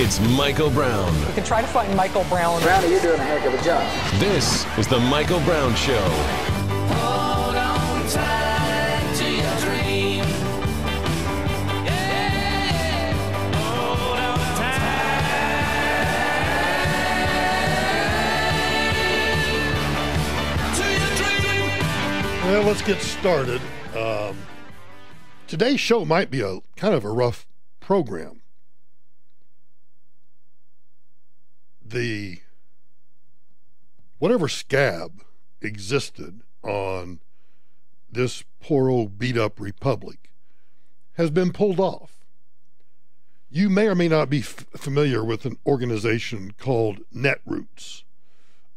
It's Michael Brown. You can try to find Michael Brown. Brownie, you're doing a heck of a job. This is the Michael Brown Show. Hold on tight to your dream. Yeah. Hold on tight to your dream. Well, let's get started. Today's show might be a kind of a rough program. Whatever scab existed on this poor old beat up republic has been pulled off. You may or may not be familiar with an organization called Netroots.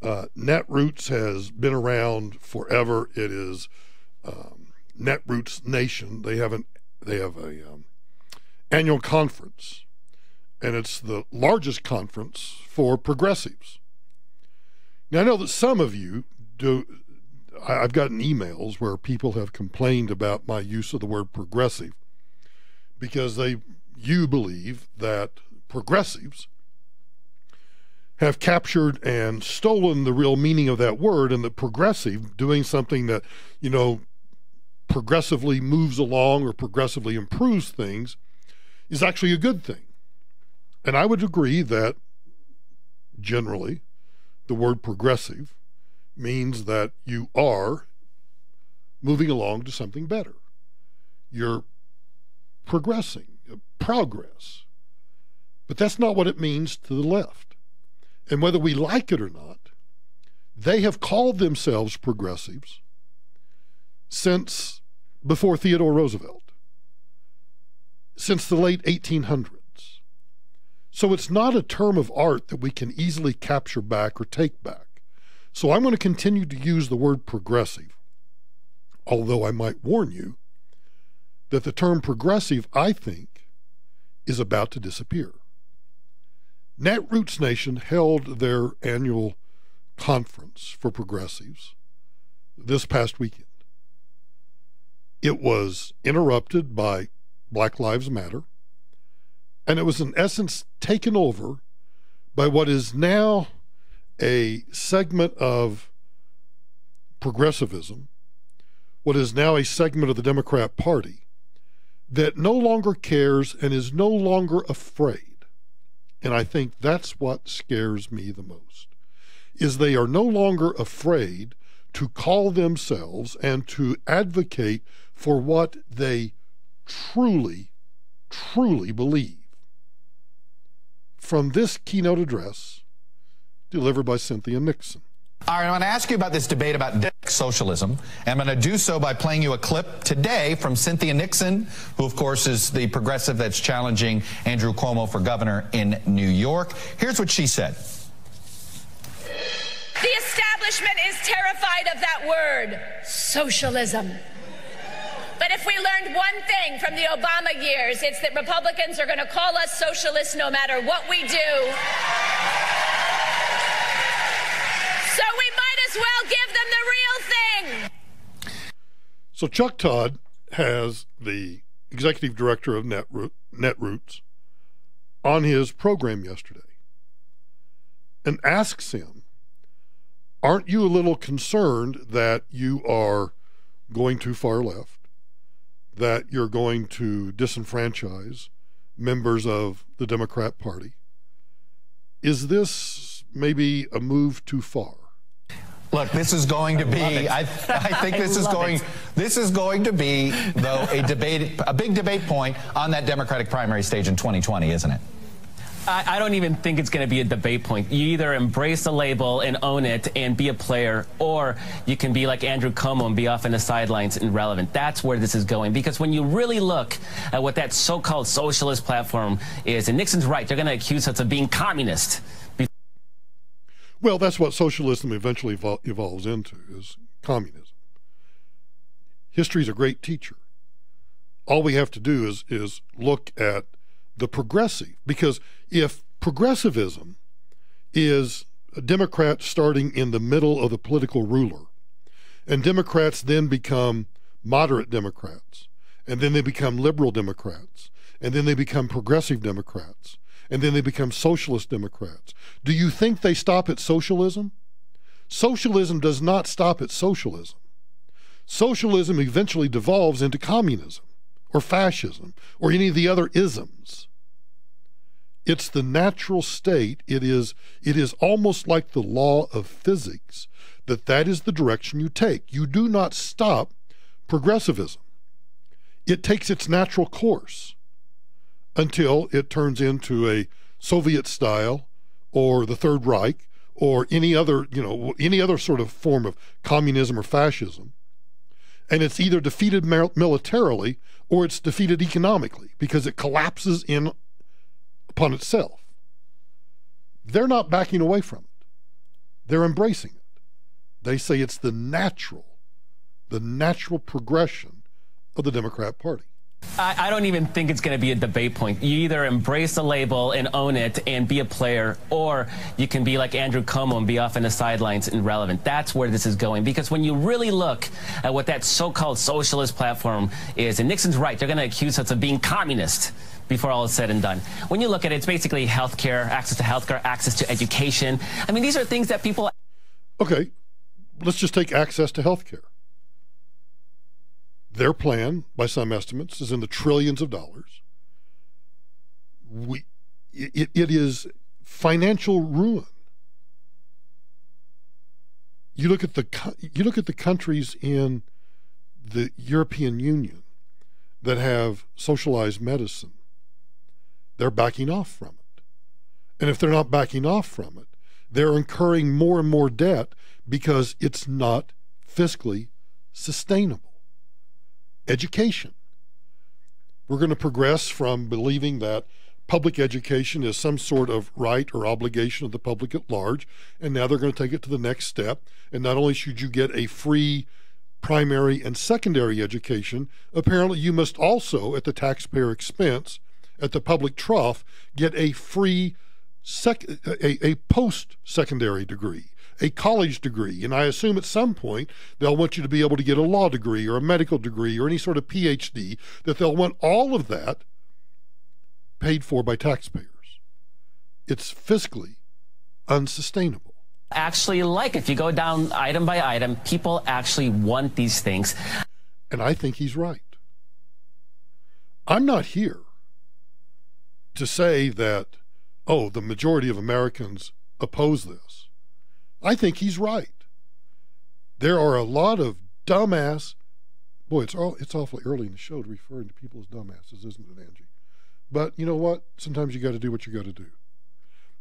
Netroots has been around forever. It is Netroots Nation. They have a annual conference, and it's the largest conference for progressives. Now, I know that some of you do. I've gotten emails where people have complained about my use of the word progressive because you believe that progressives have captured and stolen the real meaning of that word, and that progressive, doing something that, progressively moves along or progressively improves things, is actually a good thing. And I would agree that generally the word progressive means that you are moving along to something better. You're progressing, progress. But that's not what it means to the left. And whether we like it or not, they have called themselves progressives since before Theodore Roosevelt, since the late 1800s. So it's not a term of art that we can easily capture back or take back. So I'm going to continue to use the word progressive, although I might warn you that the term progressive, I think, is about to disappear. Netroots Nation held their annual conference for progressives this past weekend. It was interrupted by Black Lives Matter, and it was in essence taken over by what is now a segment of progressivism, what is now a segment of the Democrat Party that no longer cares and is no longer afraid. And I think that's what scares me the most, is they are no longer afraid to call themselves and to advocate for what they truly, truly believe. From this keynote address delivered by Cynthia Nixon. All right, I want to ask you about this debate about socialism, and I'm going to do so by playing you a clip today from Cynthia Nixon, who, of course, is the progressive that's challenging Andrew Cuomo for governor in New York. Here's what she said. The establishment is terrified of that word, socialism. But if we learned one thing from the Obama years, it's that Republicans are going to call us socialists no matter what we do. So we might as well give them the real thing. So Chuck Todd has the executive director of Netroots on his program yesterday and asks him, aren't you a little concerned that you are going too far left, that you're going to disenfranchise members of the Democrat Party? Is this maybe a move too far? Look, this is going to be, I think this is going to be, though, a big debate point on that Democratic primary stage in 2020, isn't it? I don't even think it's going to be a debate point. You either embrace the label and own it and be a player, or you can be like Andrew Cuomo and be off in the sidelines and irrelevant. That's where this is going. Because when you really look at what that so-called socialist platform is, and Nixon's right, they're going to accuse us of being communist. Well, that's what socialism eventually evolves into, is communism. History's a great teacher. All we have to do is look at the progressive, because if progressivism is a Democrat starting in the middle of the political ruler, and Democrats then become moderate Democrats, and then they become liberal Democrats, and then they become progressive Democrats, and then they become socialist Democrats. Do you think they stop at socialism? Socialism does not stop at socialism. Socialism eventually devolves into communism or fascism or any of the other isms. It's the natural state. It is almost like the law of physics that is the direction you take. You do not stop progressivism. It takes its natural course until it turns into a Soviet style or the Third Reich or any other sort of form of communism or fascism. And it's either defeated militarily or it's defeated economically because it collapses in upon itself. They're not backing away from it. They're embracing it. They say it's the natural progression of the Democrat Party. I don't even think it's going to be a debate point. You either embrace the label and own it and be a player, or you can be like Andrew Cuomo and be off in the sidelines and irrelevant. That's where this is going. Because when you really look at what that so-called socialist platform is, and Nixon's right, they're going to accuse us of being communist before all is said and done. When you look at it, it's basically healthcare, access to healthcare, access to education. I mean, these are things that people... Okay, let's just take access to healthcare. Their plan, by some estimates, is in the trillions of dollars. It is financial ruin. You look at the countries in the European Union that have socialized medicine. They're backing off from it. And if they're not backing off from it, they're incurring more and more debt because it's not fiscally sustainable. Education. We're going to progress from believing that public education is some sort of right or obligation of the public at large, and now they're going to take it to the next step. And not only should you get a free primary and secondary education, apparently you must also, at the taxpayer expense, at the public trough, get a free a post-secondary degree, a college degree. And I assume at some point they'll want you to be able to get a law degree or a medical degree or any sort of PhD, that they'll want all of that paid for by taxpayers. It's fiscally unsustainable. Actually, like if you go down item by item, people actually want these things. And I think he's right. I'm not here to say that, oh, the majority of Americans oppose this. I think he's right. There are a lot of dumbass, boy, it's awfully early in the show to refer to people as dumbasses, isn't it, Angie? But you know what? Sometimes you got to do what you got to do.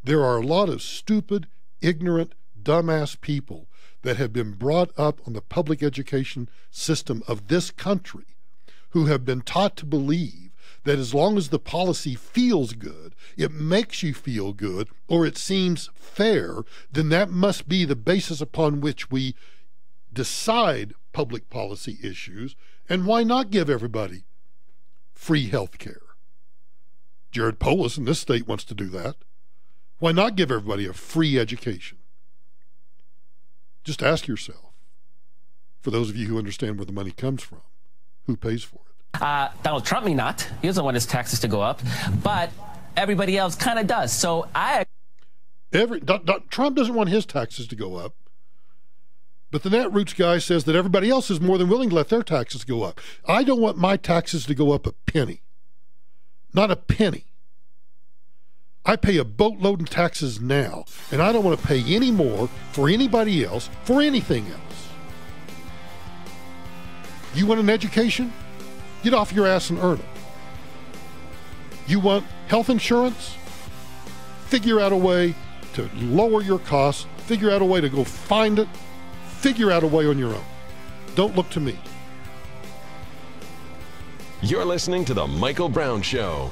There are a lot of stupid, ignorant, dumbass people that have been brought up on the public education system of this country who have been taught to believe that as long as the policy feels good, it makes you feel good, or it seems fair, then that must be the basis upon which we decide public policy issues. And why not give everybody free health care? Jared Polis in this state wants to do that. Why not give everybody a free education? Just ask yourself, for those of you who understand where the money comes from, who pays for it? Donald Trump may not. He doesn't want his taxes to go up, but everybody else kind of does. So Trump doesn't want his taxes to go up, but the Netroots guy says that everybody else is more than willing to let their taxes go up. I don't want my taxes to go up a penny. Not a penny. I pay a boatload in taxes now, and I don't want to pay any more for anybody else for anything else. You want an education? Get off your ass and earn it. You want health insurance? Figure out a way to lower your costs. Figure out a way to go find it. Figure out a way on your own. Don't look to me. You're listening to The Michael Brown Show.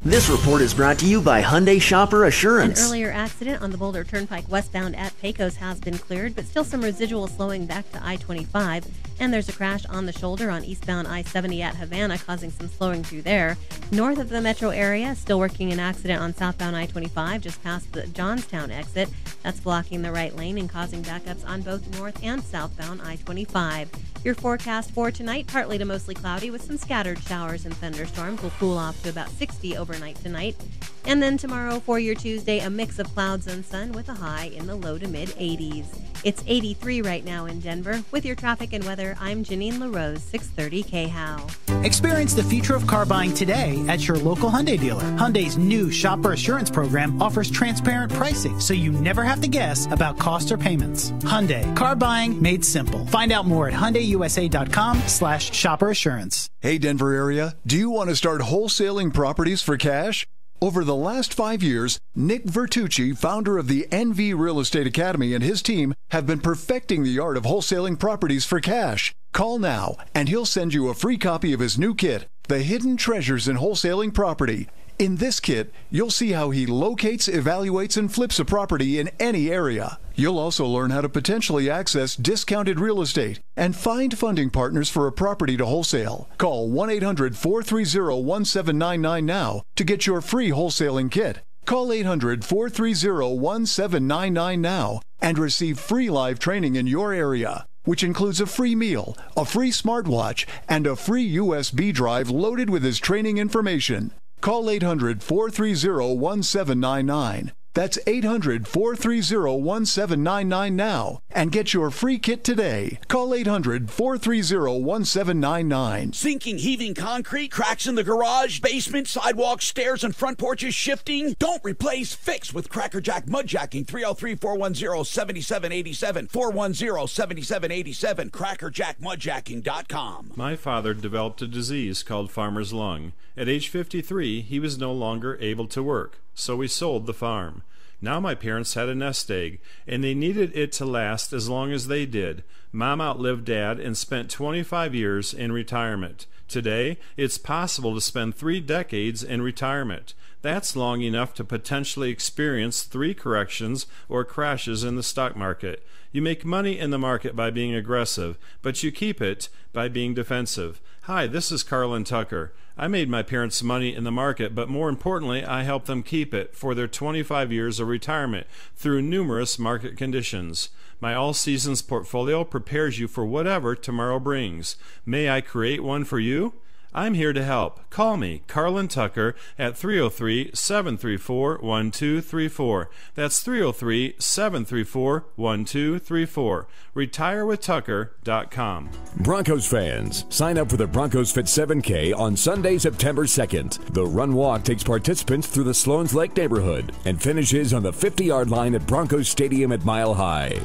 This report is brought to you by Hyundai Shopper Assurance. An earlier accident on the Boulder Turnpike westbound at Pecos has been cleared, but still some residual slowing back to I-25. And there's a crash on the shoulder on eastbound I-70 at Havana, causing some slowing through there. North of the metro area, still working an accident on southbound I-25 just past the Johnstown exit. That's blocking the right lane and causing backups on both north and southbound I-25. Your forecast for tonight, partly to mostly cloudy with some scattered showers and thunderstorms. Will cool off to about 60 overnight tonight. And then tomorrow for your Tuesday, a mix of clouds and sun with a high in the low to mid 80s. It's 83 right now in Denver. With your traffic and weather, I'm Janine LaRose, 630 KHOW. Experience the future of car buying today at your local Hyundai dealer. Hyundai's new Shopper Assurance program offers transparent pricing, so you never have to guess about cost or payments. Hyundai, car buying made simple. Find out more at HyundaiUSA.com/Shopper Assurance. Hey, Denver area, do you want to start wholesaling properties for cash? Over the last 5 years, Nick Vertucci, founder of the NV Real Estate Academy, and his team have been perfecting the art of wholesaling properties for cash. Call now, and he'll send you a free copy of his new kit, The Hidden Treasures in Wholesaling Property. In this kit, you'll see how he locates, evaluates, and flips a property in any area. You'll also learn how to potentially access discounted real estate and find funding partners for a property to wholesale. Call 1-800-430-1799 now to get your free wholesaling kit. Call 800-430-1799 now and receive free live training in your area, which includes a free meal, a free smartwatch, and a free USB drive loaded with his training information. Call 800-430-1799. That's 800-430-1799 now and get your free kit today. Call 800-430-1799. Sinking, heaving concrete, cracks in the garage, basement, sidewalks, stairs, and front porches shifting? Don't replace, fix with Crackerjack Mudjacking. 303-410-7787. 410-7787. CrackerjackMudjacking.com. My father developed a disease called farmer's lung. At age 53, he was no longer able to work, so we sold the farm. Now my parents had a nest egg, and they needed it to last as long as they did. Mom outlived Dad and spent 25 years in retirement. Today, it's possible to spend 3 decades in retirement. That's long enough to potentially experience 3 corrections or crashes in the stock market. You make money in the market by being aggressive, but you keep it by being defensive. Hi, this is Carlin Tucker. I made my parents money in the market, but more importantly, I helped them keep it for their 25 years of retirement through numerous market conditions. My all-seasons portfolio prepares you for whatever tomorrow brings. May I create one for you? I'm here to help. Call me, Carlin Tucker, at 303-734-1234. That's 303-734-1234. RetireWithTucker.com. Broncos fans, sign up for the Broncos Fit 7K on Sunday, September 2nd. The run walk takes participants through the Sloan's Lake neighborhood and finishes on the 50-yard line at Broncos Stadium at Mile High.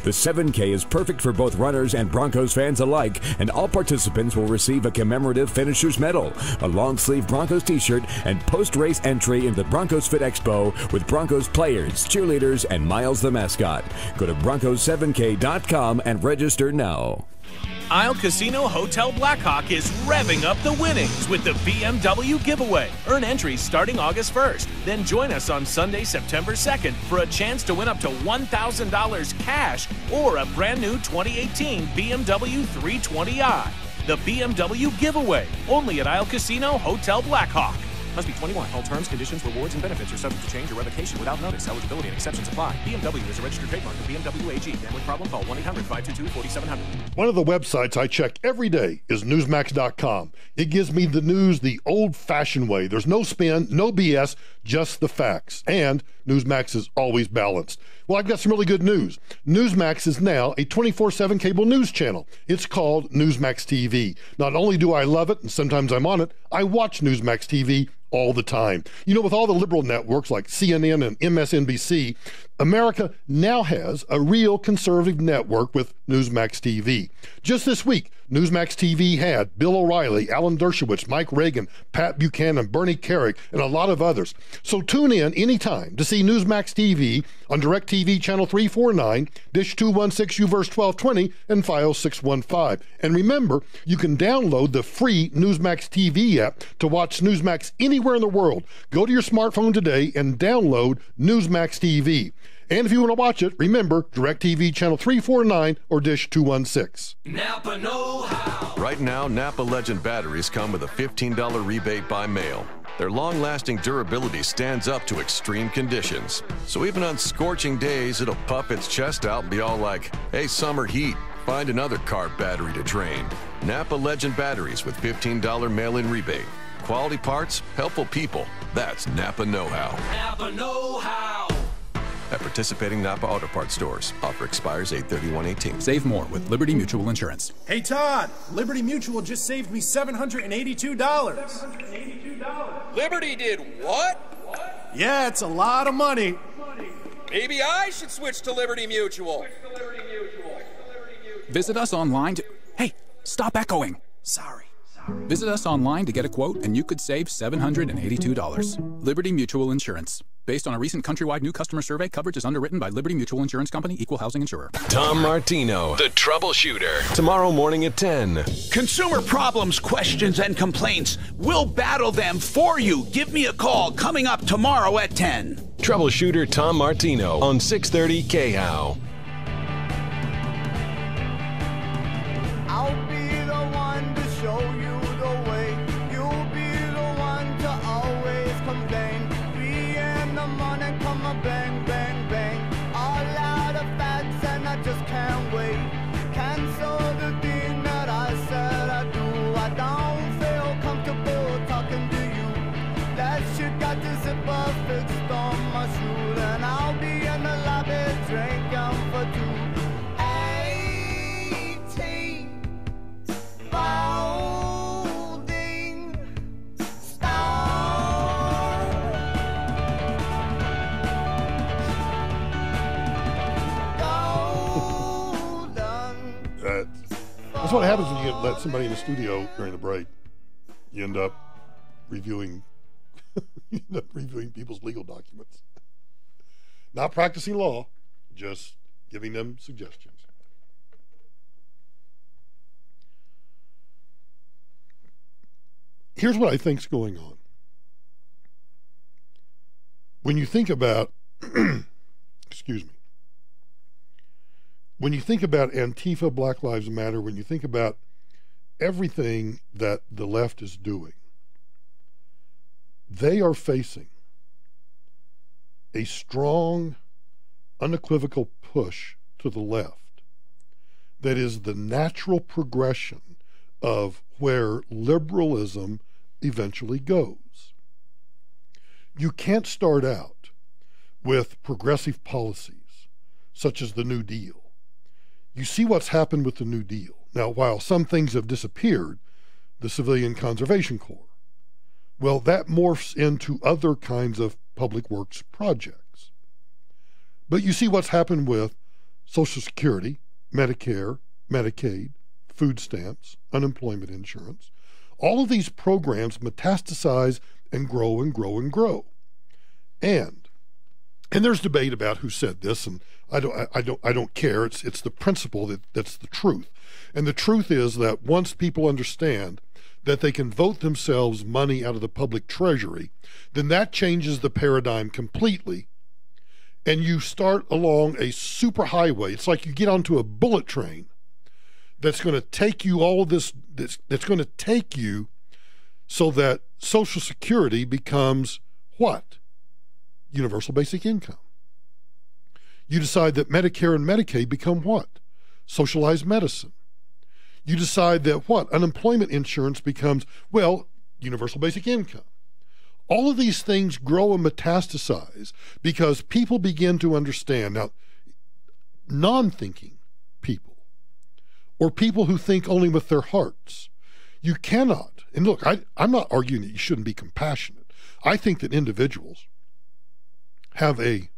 The 7K is perfect for both runners and Broncos fans alike, and all participants will receive a commemorative finisher's medal, a long-sleeve Broncos t-shirt, and post-race entry into the Broncos Fit Expo with Broncos players, cheerleaders, and Miles the mascot. Go to Broncos7K.com and register now. Isle Casino Hotel Blackhawk is revving up the winnings with the BMW giveaway. Earn entries starting August 1st. Then join us on Sunday, September 2nd for a chance to win up to $1,000 cash or a brand new 2018 BMW 320i. The BMW giveaway, only at Isle Casino Hotel Blackhawk. Must be 21. All terms, conditions, rewards, and benefits are subject to change or revocation without notice. Eligibility and exceptions apply. BMW is a registered trademark of BMW AG. Gambling problem? Call 1-800-522-4700. One of the websites I check every day is Newsmax.com. It gives me the news the old-fashioned way. There's no spin, no BS, just the facts. And Newsmax is always balanced. Well, I've got some really good news. Newsmax is now a 24/7 cable news channel. It's called Newsmax TV. Not only do I love it, and sometimes I'm on it, I watch Newsmax TV all the time. You know, with all the liberal networks like CNN and MSNBC, America now has a real conservative network with Newsmax TV. Just this week, Newsmax TV had Bill O'Reilly, Alan Dershowitz, Mike Reagan, Pat Buchanan, Bernie Carrick, and a lot of others. So tune in anytime to see Newsmax TV on DirecTV Channel 349, Dish 216, UVerse 1220, and File 615. And remember, you can download the free Newsmax TV app to watch Newsmax anywhere in the world. Go to your smartphone today and download Newsmax TV. And if you want to watch it, remember DirecTV Channel 349 or Dish 216. Napa know-how. Right now, Napa Legend batteries come with a $15 rebate by mail. Their long-lasting durability stands up to extreme conditions. So even on scorching days, it'll puff its chest out and be all like, "Hey, summer heat, Find another car battery to drain. Napa Legend Batteries with $15 mail-in rebate. Quality parts, helpful people. That's Napa Know-How. Napa Know-How. At participating Napa Auto Parts stores. Offer expires 8/31/18. Save more with Liberty Mutual Insurance. Hey, Todd, Liberty Mutual just saved me $782. Liberty did what? Yeah, it's a lot of money. Maybe I should switch to Liberty Mutual. Visit us online to... Hey, stop echoing. Sorry. Visit us online to get a quote, and you could save $782. Liberty Mutual Insurance. Based on a recent countrywide new customer survey, coverage is underwritten by Liberty Mutual Insurance Company, Equal Housing Insurer. Tom Martino, the troubleshooter. Tomorrow morning at 10. Consumer problems, questions, and complaints. We'll battle them for you. Give me a call coming up tomorrow at 10. Troubleshooter Tom Martino on 630 KHOW. I'll be the one to show you the way. You'll be the one to always complain. 3 in the morning, come a bang, bang, bang. All out of facts and I just can't wait. Cancel the thing that I said I do. I don't feel comfortable talking to you. That shit got the zipper fixed on my shoe. And I'll be in the lobby drinking for 2. That's what happens when you let somebody in the studio during the break. You end up reviewing people's legal documents. Not practicing law, just giving them suggestions. Here's what I think's going on. When you think about, excuse me, when you think about Antifa, Black Lives Matter, when you think about everything that the left is doing, they are facing a strong, unequivocal push to the left that is the natural progression of where liberalism eventually goes. You can't start out with progressive policies such as the New Deal. You see what's happened with the New Deal. Now, while some things have disappeared, the Civilian Conservation Corps, well, that morphs into other kinds of public works projects. But you see what's happened with Social Security, Medicare, Medicaid, food stamps, unemployment insurance. All of these programs metastasize and grow and grow and grow. And there's debate about who said this, and I don't care. It's the principle that's the truth. And the truth is that once people understand that they can vote themselves money out of the public treasury, then that changes the paradigm completely. And you start along a super highway. It's like you get onto a bullet train that's going to take you all of this, that's going to take you so that Social Security becomes what? Universal basic income. You decide that Medicare and Medicaid become what? Socialized medicine. You decide that what? Unemployment insurance becomes, well, universal basic income. All of these things grow and metastasize because people begin to understand. Now, non-thinking people, or people who think only with their hearts, you cannot, and look, I'm not arguing that you shouldn't be compassionate. I think that individuals have a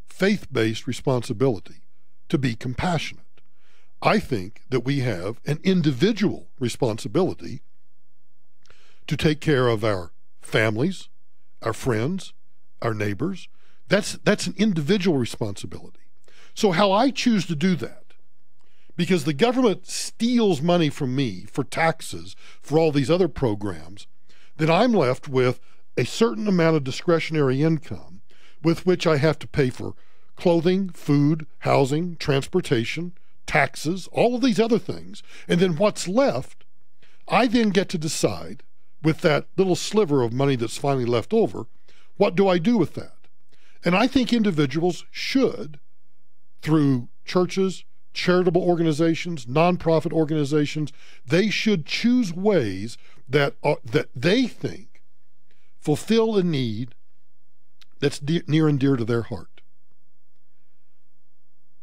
faith-based responsibility to be compassionate. I think that we have an individual responsibility to take care of our families, our friends, our neighbors. That's an individual responsibility. So how I choose to do that, because the government steals money from me for taxes, for all these other programs, then I'm left with a certain amount of discretionary income with which I have to pay for clothing, food, housing, transportation, taxes, all of these other things. And then what's left, I then get to decide with that little sliver of money that's finally left over, what do I do with that? And I think individuals should, through churches, charitable organizations, nonprofit organizations, they should choose ways that they think fulfill a need that's near and dear to their heart.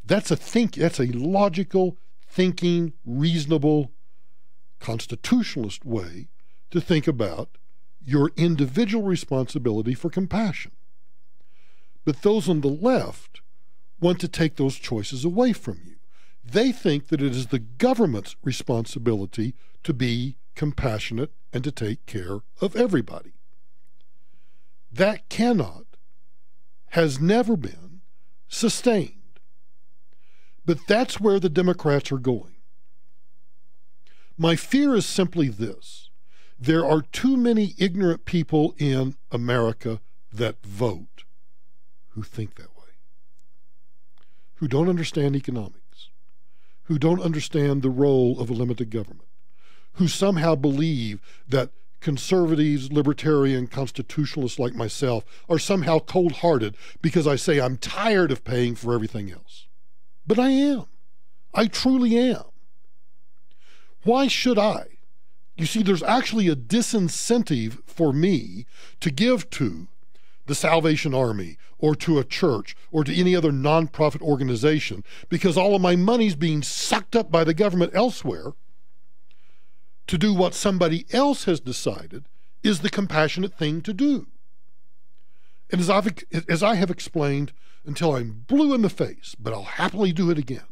That's a logical, thinking, reasonable, constitutionalist way to think about your individual responsibility for compassion. But those on the left want to take those choices away from you. They think that it is the government's responsibility to be compassionate and to take care of everybody. That has never been sustained. But that's where the Democrats are going. My fear is simply this. There are too many ignorant people in America that vote who think that way, who don't understand economics, who don't understand the role of a limited government, who somehow believe that conservatives, libertarian, constitutionalists like myself are somehow cold-hearted because I say I'm tired of paying for everything else. But I am. I truly am. Why should I? You see, there's actually a disincentive for me to give to the Salvation Army or to a church or to any other nonprofit organization because all of my money's being sucked up by the government elsewhere to do what somebody else has decided is the compassionate thing to do. And as I have explained until I'm blue in the face, but I'll happily do it again.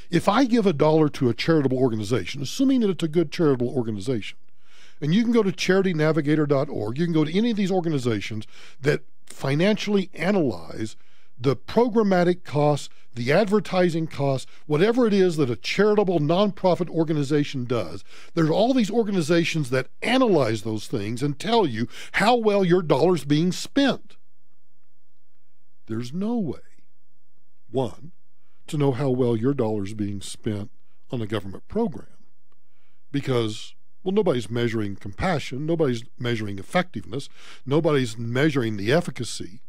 If I give $1 to a charitable organization, assuming that it's a good charitable organization, and you can go to charitynavigator.org, you can go to any of these organizations that financially analyze the programmatic costs, the advertising costs, whatever it is that a charitable nonprofit organization does. There's all these organizations that analyze those things and tell you how well your dollar's being spent. There's no way, one, to know how well your dollar's being spent on a government program because, well, nobody's measuring compassion, nobody's measuring effectiveness, nobody's measuring the efficacy.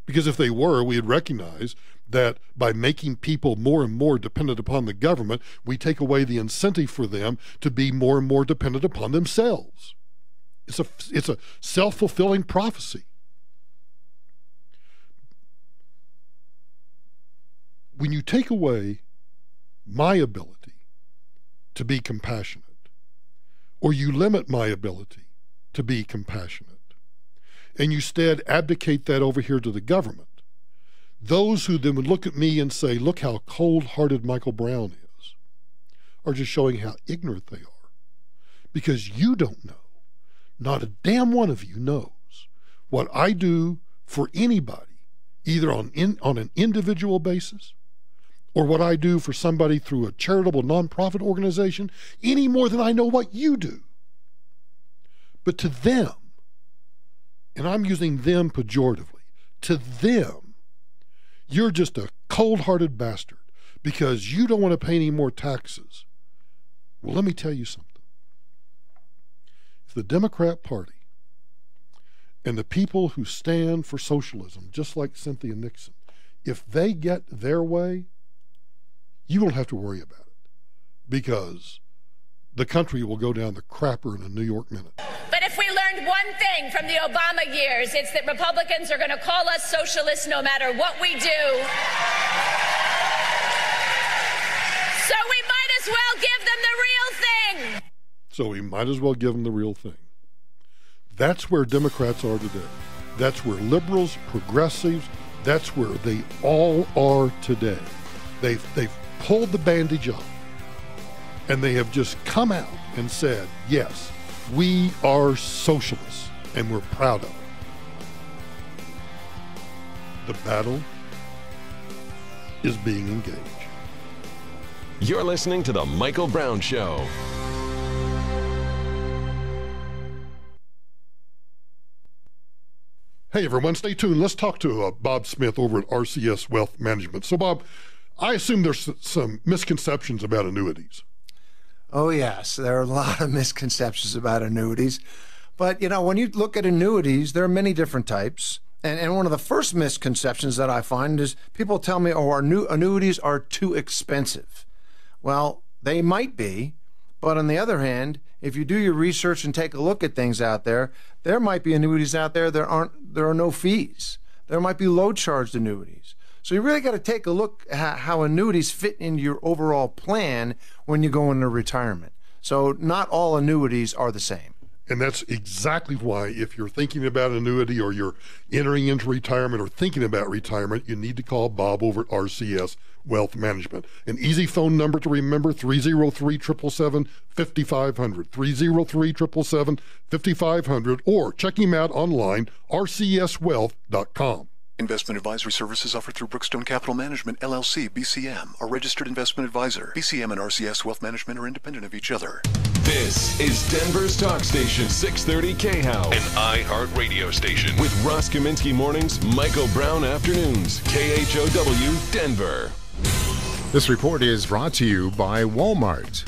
Because if they were, we'd recognize that by making people more and more dependent upon the government, we take away the incentive for them to be more and more dependent upon themselves. It's a self-fulfilling prophecy. When you take away my ability to be compassionate, or you limit my ability to be compassionate, and you instead abdicate that over here to the government, those who then would look at me and say, look how cold-hearted Michael Brown is, are just showing how ignorant they are. Because you don't know, not a damn one of you knows, what I do for anybody, either on an individual basis, or what I do for somebody through a charitable nonprofit organization, any more than I know what you do. But to them, and I'm using them pejoratively, to them, you're just a cold-hearted bastard because you don't want to pay any more taxes. Well, let me tell you something. If the Democrat Party and the people who stand for socialism, just like Cynthia Nixon, if they get their way, you won't have to worry about it because the country will go down the crapper in a New York minute. But if we learned one thing from the Obama years, it's that Republicans are going to call us socialists no matter what we do. So we might as well give them the real thing. So we might as well give them the real thing. That's where Democrats are today. That's where liberals, progressives, that's where they all are today. They've pulled the bandage off, and they have just come out and said, yes, we are socialists, and we're proud of it. The battle is being engaged. You're listening to The Michael Brown Show. Hey, everyone, stay tuned. Let's talk to Bob Smith over at RCS Wealth Management. So, Bob, I assume there's some misconceptions about annuities. Oh, yes. There are a lot of misconceptions about annuities. But, you know, when you look at annuities, there are many different types. And one of the first misconceptions that I find is people tell me, oh, our new annuities are too expensive. Well, they might be, but on the other hand, if you do your research and take a look at things out there, there might be annuities out there there are no fees. There might be low-charged annuities. So you really got to take a look at how annuities fit into your overall plan when you go into retirement. So not all annuities are the same. And that's exactly why, if you're thinking about annuity or you're entering into retirement or thinking about retirement, you need to call Bob over at RCS Wealth Management. An easy phone number to remember, 303-777-5500, 303-777-5500, or check him out online, rcswealth.com. Investment advisory services offered through Brookstone Capital Management, LLC, BCM, a registered investment advisor. BCM and RCS Wealth Management are independent of each other. This is Denver's talk station, 630 KHOW, an iHeart radio station with Ross Kaminsky mornings, Michael Brown afternoons, KHOW, Denver. This report is brought to you by Walmart.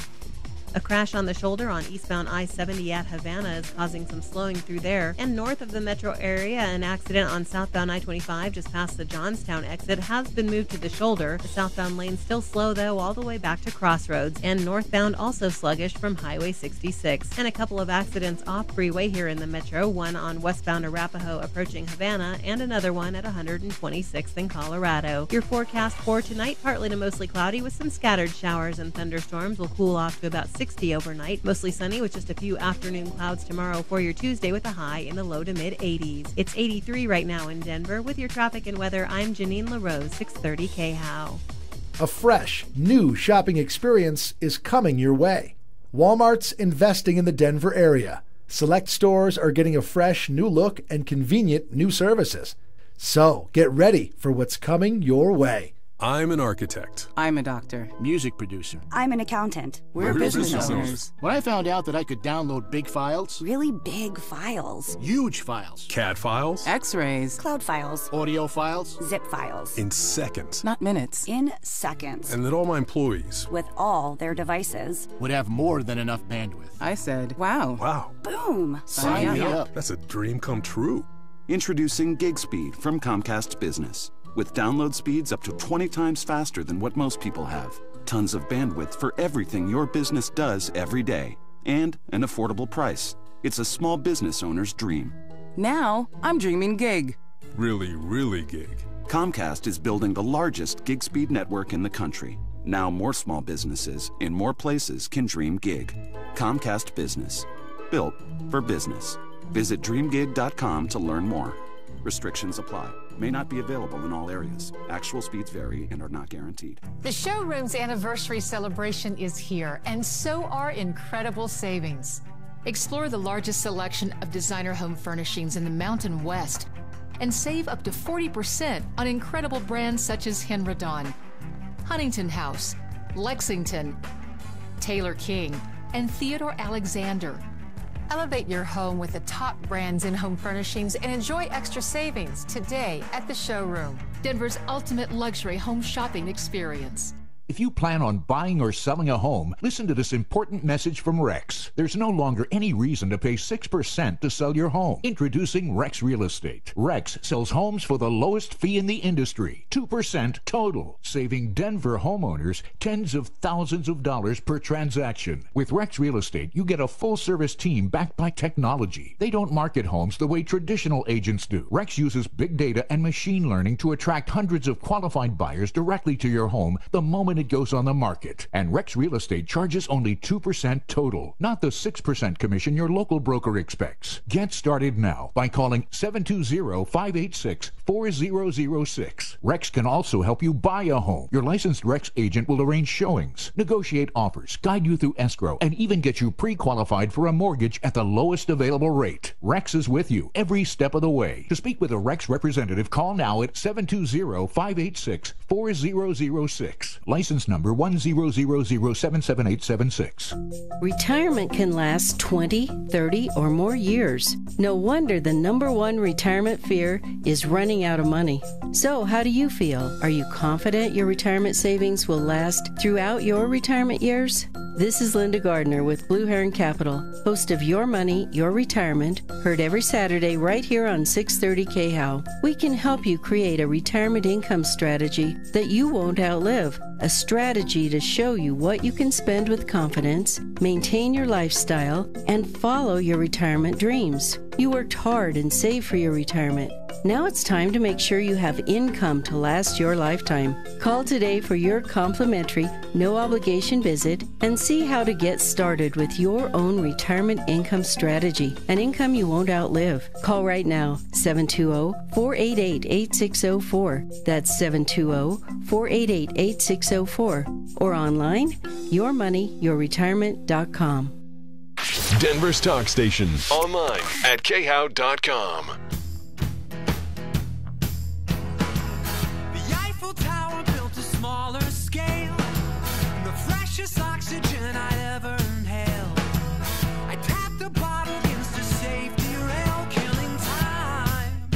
A crash on the shoulder on eastbound I-70 at Havana is causing some slowing through there. And north of the metro area, an accident on southbound I-25 just past the Johnstown exit has been moved to the shoulder. The southbound lane still slow, though, all the way back to Crossroads. And northbound also sluggish from Highway 66. And a couple of accidents off freeway here in the metro, one on westbound Arapahoe approaching Havana, and another one at 126th in Colorado. Your forecast for tonight, partly to mostly cloudy with some scattered showers and thunderstorms. Will cool off to about 60 overnight. Mostly sunny with just a few afternoon clouds tomorrow for your Tuesday with a high in the low to mid 80s. It's 83 right now in Denver. With your traffic and weather, I'm Janine LaRose, 630 KHOW. A fresh, new shopping experience is coming your way. Walmart's investing in the Denver area. Select stores are getting a fresh, new look and convenient new services. So get ready for what's coming your way. I'm an architect. I'm a doctor. Music producer. I'm an accountant. We're business owners. When I found out that I could download big files. Really big files. Huge files. CAD files. X-rays. Cloud files. Audio files. Zip files. In seconds. Not minutes. In seconds. And that all my employees, with all their devices, would have more than enough bandwidth. I said, wow. Wow. Boom. Sign me up. That's a dream come true. Introducing Gig Speed from Comcast Business. With download speeds up to 20 times faster than what most people have. Tons of bandwidth for everything your business does every day. And an affordable price. It's a small business owner's dream. Now, I'm dreaming gig. Really, really gig. Comcast is building the largest gig speed network in the country. Now more small businesses in more places can dream gig. Comcast Business. Built for business. Visit dreamgig.com to learn more. Restrictions apply. May not be available in all areas. Actual speeds vary and are not guaranteed. The showroom's anniversary celebration is here, and so are incredible savings. Explore the largest selection of designer home furnishings in the Mountain West and save up to 40% on incredible brands such as Henredon, Huntington House, Lexington, Taylor King, and Theodore Alexander. Elevate your home with the top brands in home furnishings and enjoy extra savings today at the showroom, Denver's ultimate luxury home shopping experience. If you plan on buying or selling a home, listen to this important message from Rex. There's no longer any reason to pay 6% to sell your home. Introducing Rex Real Estate. Rex sells homes for the lowest fee in the industry, 2% total, saving Denver homeowners tens of thousands of dollars per transaction. With Rex Real Estate, you get a full-service team backed by technology. They don't market homes the way traditional agents do. Rex uses big data and machine learning to attract hundreds of qualified buyers directly to your home the moment it goes on the market. And Rex Real Estate charges only 2% total, not the 6% commission your local broker expects. Get started now by calling 720-586-4006. Rex can also help you buy a home. Your licensed Rex agent will arrange showings, negotiate offers, guide you through escrow, and even get you pre-qualified for a mortgage at the lowest available rate. Rex is with you every step of the way. To speak with a Rex representative, call now at 720-586-4006. License number 100077876. Retirement can last 20, 30, or more years. No wonder the #1 retirement fear is running out of money. So, how do you feel? Are you confident your retirement savings will last throughout your retirement years? This is Linda Gardner with Blue Heron Capital, host of Your Money, Your Retirement, heard every Saturday right here on 630 KHOW. We can help you create a retirement income strategy that you won't outlive, a strategy to show you what you can spend with confidence, maintain your lifestyle, and follow your retirement dreams. You worked hard and saved for your retirement. Now it's time to make sure you have income to last your lifetime. Call today for your complimentary, no-obligation visit and see how to get started with your own retirement income strategy, an income you won't outlive. Call right now, 720-488-8604. That's 720-488-8604. Or online, yourmoneyyourretirement.com. Denver's talk station. Online at khow.com. The Eiffel Tower built a smaller scale. The freshest oxygen I'd ever inhaled. I tapped the bottle against a safety rail, killing time.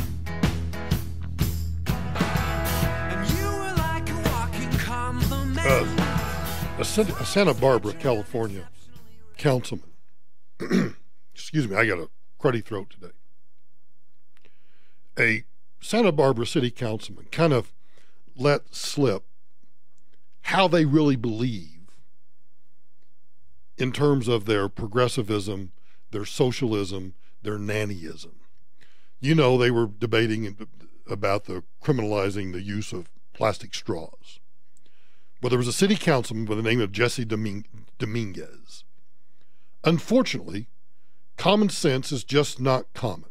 And you were like a walking compliment. A Santa Barbara, California councilman. Excuse me, I got a cruddy throat today. A Santa Barbara city councilman kind of let slip how they really believe in terms of their progressivism, their socialism, their nannyism. You know, they were debating about the criminalizing the use of plastic straws. Well, there was a city councilman by the name of Jesse Dominguez. Unfortunately, common sense is just not common.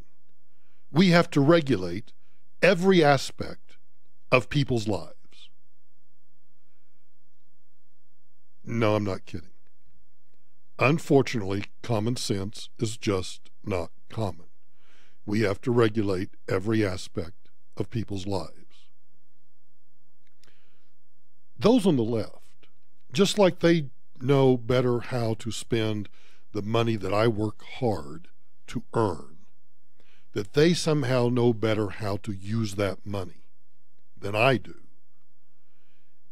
We have to regulate every aspect of people's lives. No, I'm not kidding. Unfortunately, common sense is just not common. We have to regulate every aspect of people's lives. Those on the left, just like they know better how to spend the money that I work hard to earn, that they somehow know better how to use that money than I do,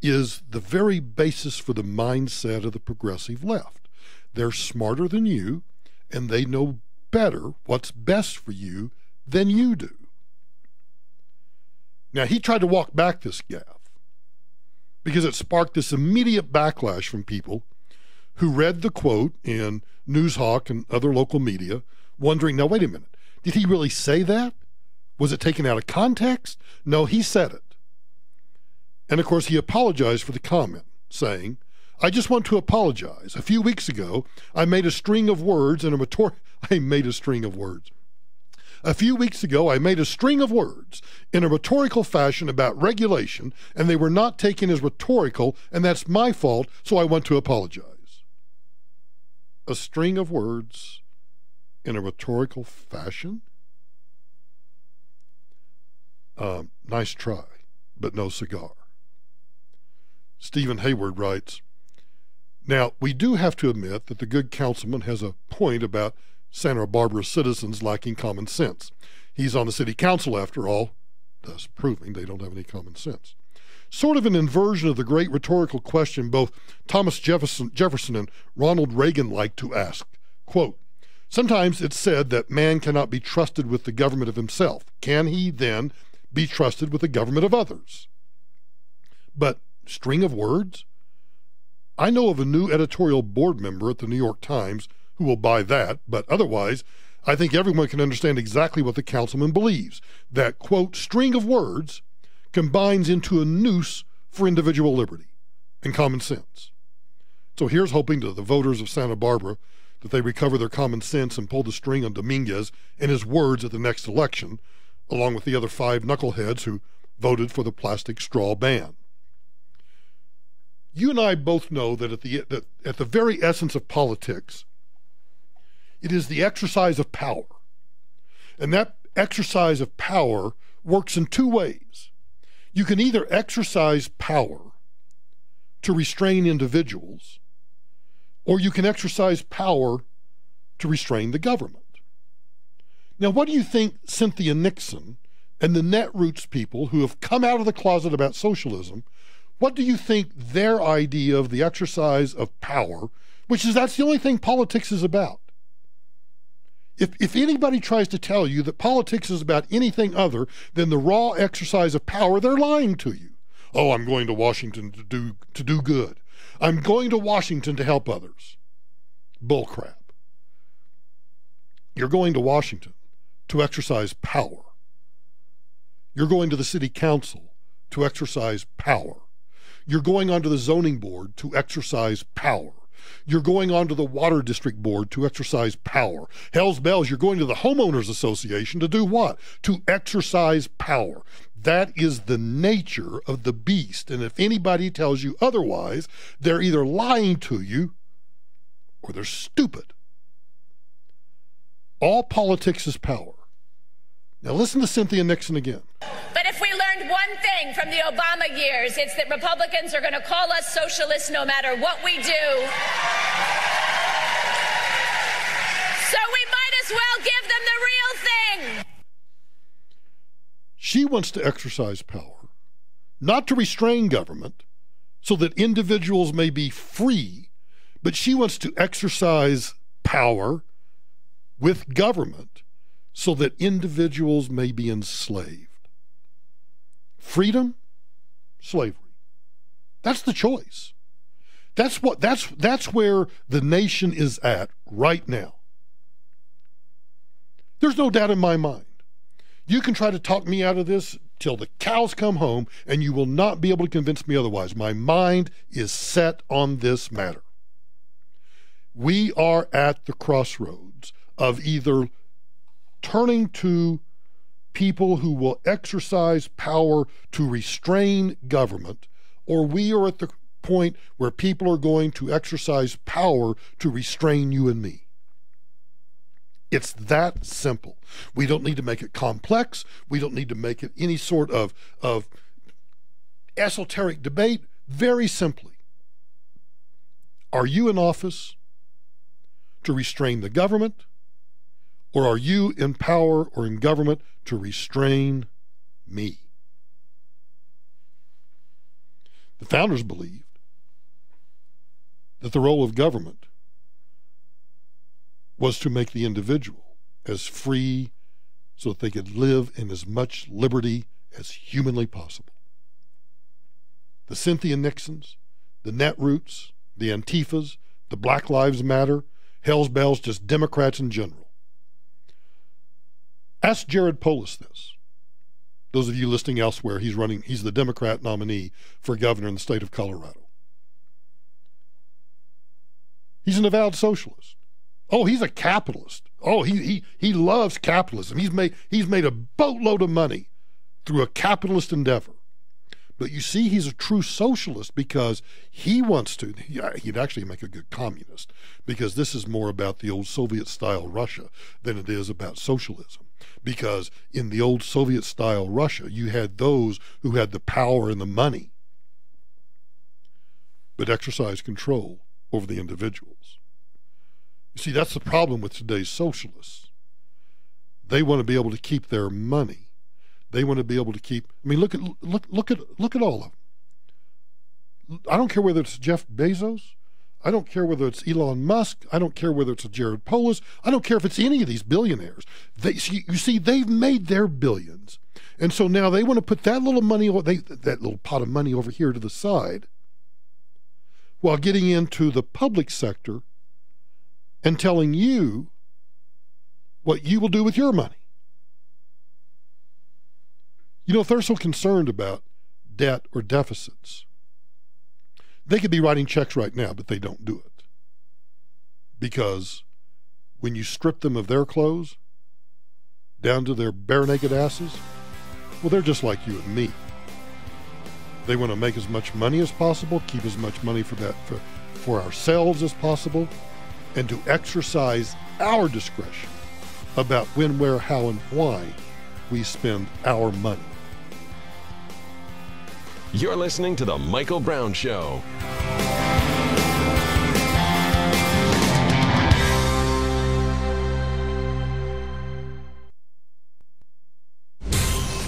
is the very basis for the mindset of the progressive left. They're smarter than you, and they know better what's best for you than you do. Now, he tried to walk back this gaffe because it sparked this immediate backlash from people who read the quote in Newshawk and other local media, wondering, now, wait a minute, did he really say that? Was it taken out of context? No, he said it. And, of course, he apologized for the comment, saying, I just want to apologize. A few weeks ago, I made a string of words in a rhetorical fashion about regulation, and they were not taken as rhetorical, and that's my fault, so I want to apologize. A string of words in a rhetorical fashion? Nice try, but no cigar. Stephen Hayward writes, now, we do have to admit that the good councilman has a point about Santa Barbara citizens lacking common sense. He's on the city council, after all, thus proving they don't have any common sense. Sort of an inversion of the great rhetorical question both Thomas Jefferson and Ronald Reagan liked to ask. Quote, sometimes it's said that man cannot be trusted with the government of himself. Can he then be trusted with the government of others? But string of words? I know of a new editorial board member at the New York Times who will buy that, but otherwise, I think everyone can understand exactly what the councilman believes. That, quote, string of words combines into a noose for individual liberty and common sense. So here's hoping to the voters of Santa Barbara that they recover their common sense and pull the string on Dominguez and his words at the next election, along with the other 5 knuckleheads who voted for the plastic straw ban. You and I both know that at the very essence of politics, it is the exercise of power. And that exercise of power works in 2 ways. You can either exercise power to restrain individuals, or you can exercise power to restrain the government. Now, what do you think Cynthia Nixon and the Netroots people who have come out of the closet about socialism, what do you think their idea of the exercise of power, which is that's the only thing politics is about? If anybody tries to tell you that politics is about anything other than the raw exercise of power, they're lying to you. Oh, I'm going to Washington to do good. I'm going to Washington to help others. Bull crap. You're going to Washington to exercise power. You're going to the city council to exercise power. You're going onto the zoning board to exercise power. You're going onto the water district board to exercise power. Hell's bells, you're going to the homeowners association to do what? To exercise power. That is the nature of the beast. And if anybody tells you otherwise, they're either lying to you or they're stupid. All politics is power. Now listen to Cynthia Nixon again. But if we learned one thing from the Obama years, it's that Republicans are going to call us socialists no matter what we do. So we might as well give them the real thing. She wants to exercise power, not to restrain government so that individuals may be free, but she wants to exercise power with government so that individuals may be enslaved. Freedom, slavery. That's the choice. That's where the nation is at right now. There's no doubt in my mind. You can try to talk me out of this till the cows come home, and you will not be able to convince me otherwise. My mind is set on this matter. We are at the crossroads of either turning to people who will exercise power to restrain government, or we are at the point where people are going to exercise power to restrain you and me. It's that simple. We don't need to make it complex. We don't need to make it any sort of esoteric debate. Very simply, are you in office to restrain the government, or are you in power or in government to restrain me? The founders believed that the role of government was to make the individual as free so that they could live in as much liberty as humanly possible. The Cynthia Nixons, the Netroots, the Antifas, the Black Lives Matter, hell's bells, just Democrats in general. Ask Jared Polis this. Those of you listening elsewhere, he's the Democrat nominee for governor in the state of Colorado. He's an avowed socialist. Oh, he's a capitalist. Oh, he loves capitalism. He's made a boatload of money through a capitalist endeavor. But you see, he's a true socialist because he wants to. He'd actually make a good communist, because this is more about the old Soviet-style Russia than it is about socialism. Because in the old Soviet-style Russia, you had those who had the power and the money, but exercised control over the individuals. You see, that's the problem with today's socialists. They want to be able to keep their money. They want to be able to keep. I mean, look at all of them. I don't care whether it's Jeff Bezos. I don't care whether it's Elon Musk. I don't care whether it's a Jared Polis. I don't care if it's any of these billionaires. You see, they've made their billions, and so now they want to put that little money, that little pot of money over here to the side, while getting into the public sector and telling you what you will do with your money. You know, if they're so concerned about debt or deficits, they could be writing checks right now, but they don't do it. Because when you strip them of their clothes down to their bare naked asses, well, they're just like you and me. They want to make as much money as possible, keep as much money for ourselves as possible, and to exercise our discretion about when, where, how, and why we spend our money. You're listening to The Michael Brown Show.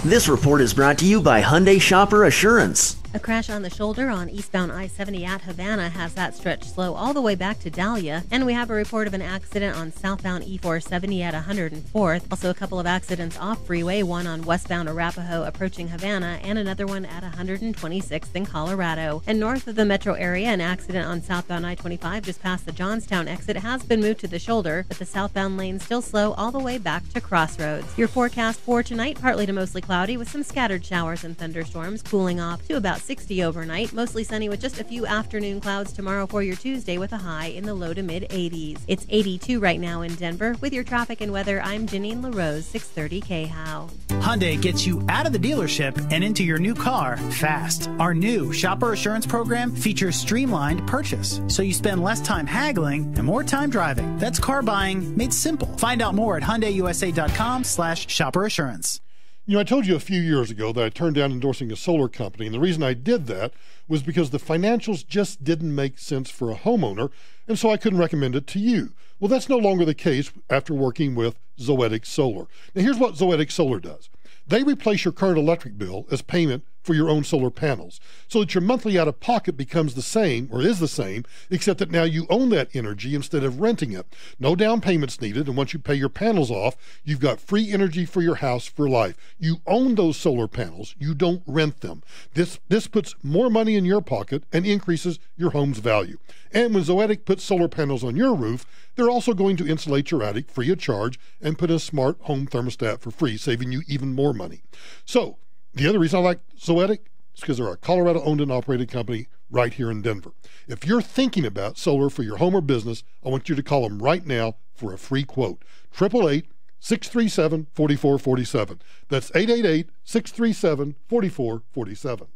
This report is brought to you by Hyundai Shopper Assurance. A crash on the shoulder on eastbound I-70 at Havana has that stretch slow all the way back to Dahlia. And we have a report of an accident on southbound E470 at 104th. Also a couple of accidents off freeway, one on westbound Arapahoe approaching Havana and another one at 126th in Colorado. And north of the metro area, an accident on southbound I-25 just past the Johnstown exit has been moved to the shoulder, but the southbound lane still slow all the way back to Crossroads. Your forecast for tonight, partly to mostly cloudy with some scattered showers and thunderstorms, cooling off to about 60 overnight, mostly sunny with just a few afternoon clouds tomorrow for your Tuesday with a high in the low to mid 80s. It's 82 right now in Denver. With your traffic and weather, I'm Janine LaRose, 630 KHOW. Hyundai gets you out of the dealership and into your new car fast. Our new Shopper Assurance program features streamlined purchase, so you spend less time haggling and more time driving. That's car buying made simple. Find out more at HyundaiUSA.com/Shopper Assurance. You know, I told you a few years ago that I turned down endorsing a solar company, and the reason I did that was because the financials just didn't make sense for a homeowner, and so I couldn't recommend it to you. Well, that's no longer the case after working with Zoetic Solar. Now, here's what Zoetic Solar does. They replace your current electric bill as payment for your own solar panels, so that your monthly out-of-pocket becomes the same, or is the same, except that now you own that energy instead of renting it. No down payments needed, and once you pay your panels off, you've got free energy for your house for life. You own those solar panels. You don't rent them. This puts more money in your pocket and increases your home's value. And when Zoetic puts solar panels on your roof, they're also going to insulate your attic free of charge and put in a smart home thermostat for free, saving you even more money. So, the other reason I like Zoetic is because they're a Colorado-owned and operated company right here in Denver. If you're thinking about solar for your home or business, I want you to call them right now for a free quote. 888-637-4447. That's 888-637-4447.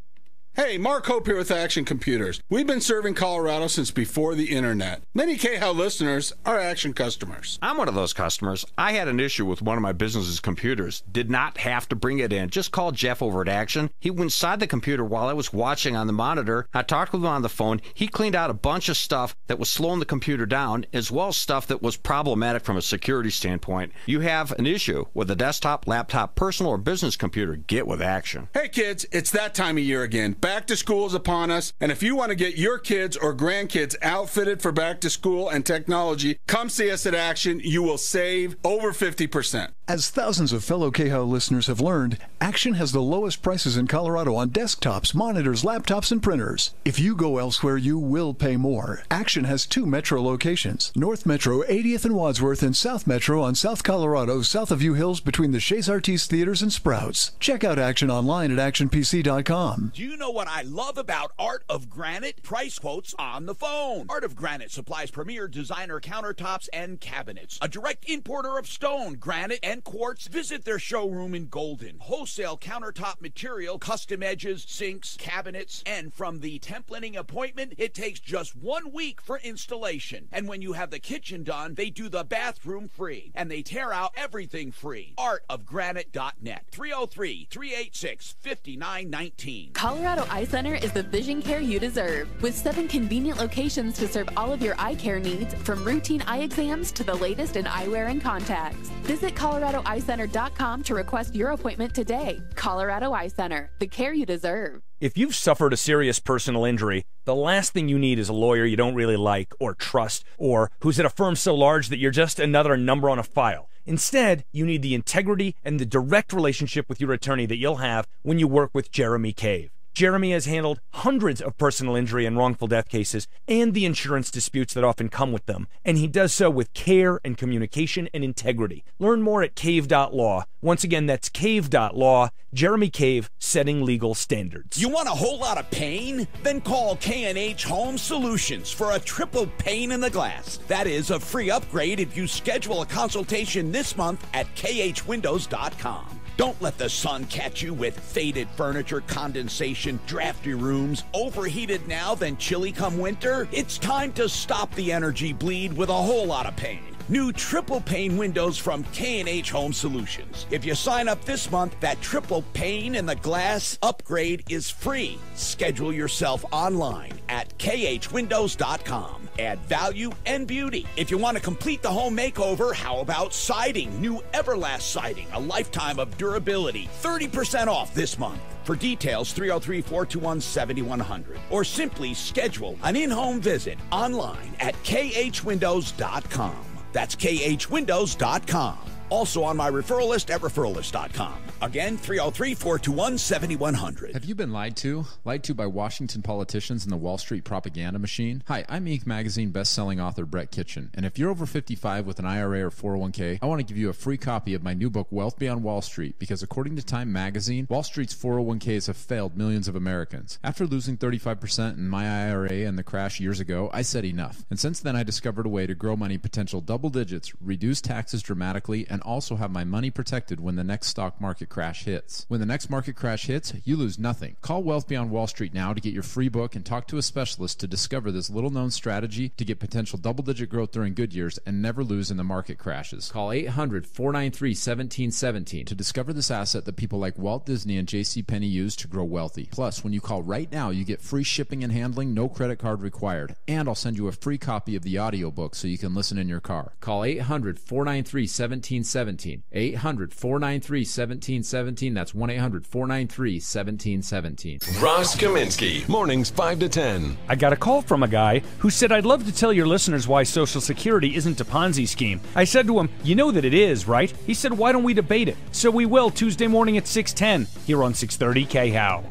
Hey, Mark Hope here with Action Computers. We've been serving Colorado since before the internet. Many KHOW listeners are Action customers. I'm one of those customers. I had an issue with one of my business's computers. Did not have to bring it in. Just called Jeff over at Action. He went inside the computer while I was watching on the monitor. I talked with him on the phone. He cleaned out a bunch of stuff that was slowing the computer down, as well as stuff that was problematic from a security standpoint. You have an issue with a desktop, laptop, personal, or business computer, get with Action. Hey kids, it's that time of year again. Back to school is upon us, and if you want to get your kids or grandkids outfitted for back to school and technology, come see us at Action. You will save over 50%. As thousands of fellow KHOW listeners have learned, Action has the lowest prices in Colorado on desktops, monitors, laptops, and printers. If you go elsewhere, you will pay more. Action has 2 Metro locations, North Metro, 80th and Wadsworth, and South Metro on South Colorado, south of U Hills between the Shays Artiste Theaters and Sprouts. Check out Action online at actionpc.com. Do you know what I love about Art of Granite? Price quotes on the phone. Art of Granite supplies premier designer countertops and cabinets. A direct importer of stone, granite, and quartz. Visit their showroom in Golden. Wholesale countertop material, custom edges, sinks, cabinets, and from the templating appointment, it takes just 1 week for installation. And when you have the kitchen done, they do the bathroom free, and they tear out everything free. Artofgranite.net. 303-386-5919. Colorado Eye Center is the vision care you deserve, with 7 convenient locations to serve all of your eye care needs, from routine eye exams to the latest in eyewear and contacts. Visit ColoradoEyeCenter.com to request your appointment today. Colorado Eye Center, the care you deserve. If you've suffered a serious personal injury, the last thing you need is a lawyer you don't really like or trust, or who's at a firm so large that you're just another number on a file. Instead, you need the integrity and the direct relationship with your attorney that you'll have when you work with Jeremy Cave. Jeremy has handled hundreds of personal injury and wrongful death cases and the insurance disputes that often come with them, and he does so with care and communication and integrity. Learn more at cave.law. Once again, that's cave.law. Jeremy Cave, setting legal standards. You want a whole lot of pain? Then call K&H Home Solutions for a triple pane in the glass. That is a free upgrade if you schedule a consultation this month at khwindows.com. Don't let the sun catch you with faded furniture, condensation, drafty rooms. Overheated now, then chilly come winter? It's time to stop the energy bleed with a whole lot of pain. New triple pane windows from K&H Home Solutions. If you sign up this month, that triple pane in the glass upgrade is free. Schedule yourself online at khwindows.com. add value and beauty. If you want to complete the home makeover, how about siding? New Everlast siding, a lifetime of durability. 30% off this month. For details, 303-421-7100. Or simply schedule an in-home visit online at khwindows.com. That's khwindows.com. Also on my referral list at referrallist.com. Again, 303-421-7100. Have you been lied to? Lied to by Washington politicians and the Wall Street propaganda machine? Hi, I'm Inc. Magazine best-selling author Brett Kitchen, and if you're over 55 with an IRA or 401k, I want to give you a free copy of my new book, Wealth Beyond Wall Street, because according to Time Magazine, Wall Street's 401ks have failed millions of Americans. After losing 35% in my IRA and the crash years ago, I said enough. And since then, I discovered a way to grow money potential double digits, reduce taxes dramatically, and also have my money protected when the next stock market crash hits. When the next market crash hits, you lose nothing. Call Wealth Beyond Wall Street now to get your free book and talk to a specialist to discover this little-known strategy to get potential double-digit growth during good years and never lose in the market crashes. Call 800-493-1717 to discover this asset that people like Walt Disney and JCPenney use to grow wealthy. Plus, when you call right now, you get free shipping and handling, no credit card required. And I'll send you a free copy of the audiobook so you can listen in your car. Call 800-493-1717. 800-493-1717. That's 1-800-493-1717. Ross Kaminsky, mornings 5 to 10. I got a call from a guy who said, I'd love to tell your listeners why Social Security isn't a Ponzi scheme. I said to him, you know that it is, right? He said, why don't we debate it? So we will Tuesday morning at 6:10 here on 630 K-How.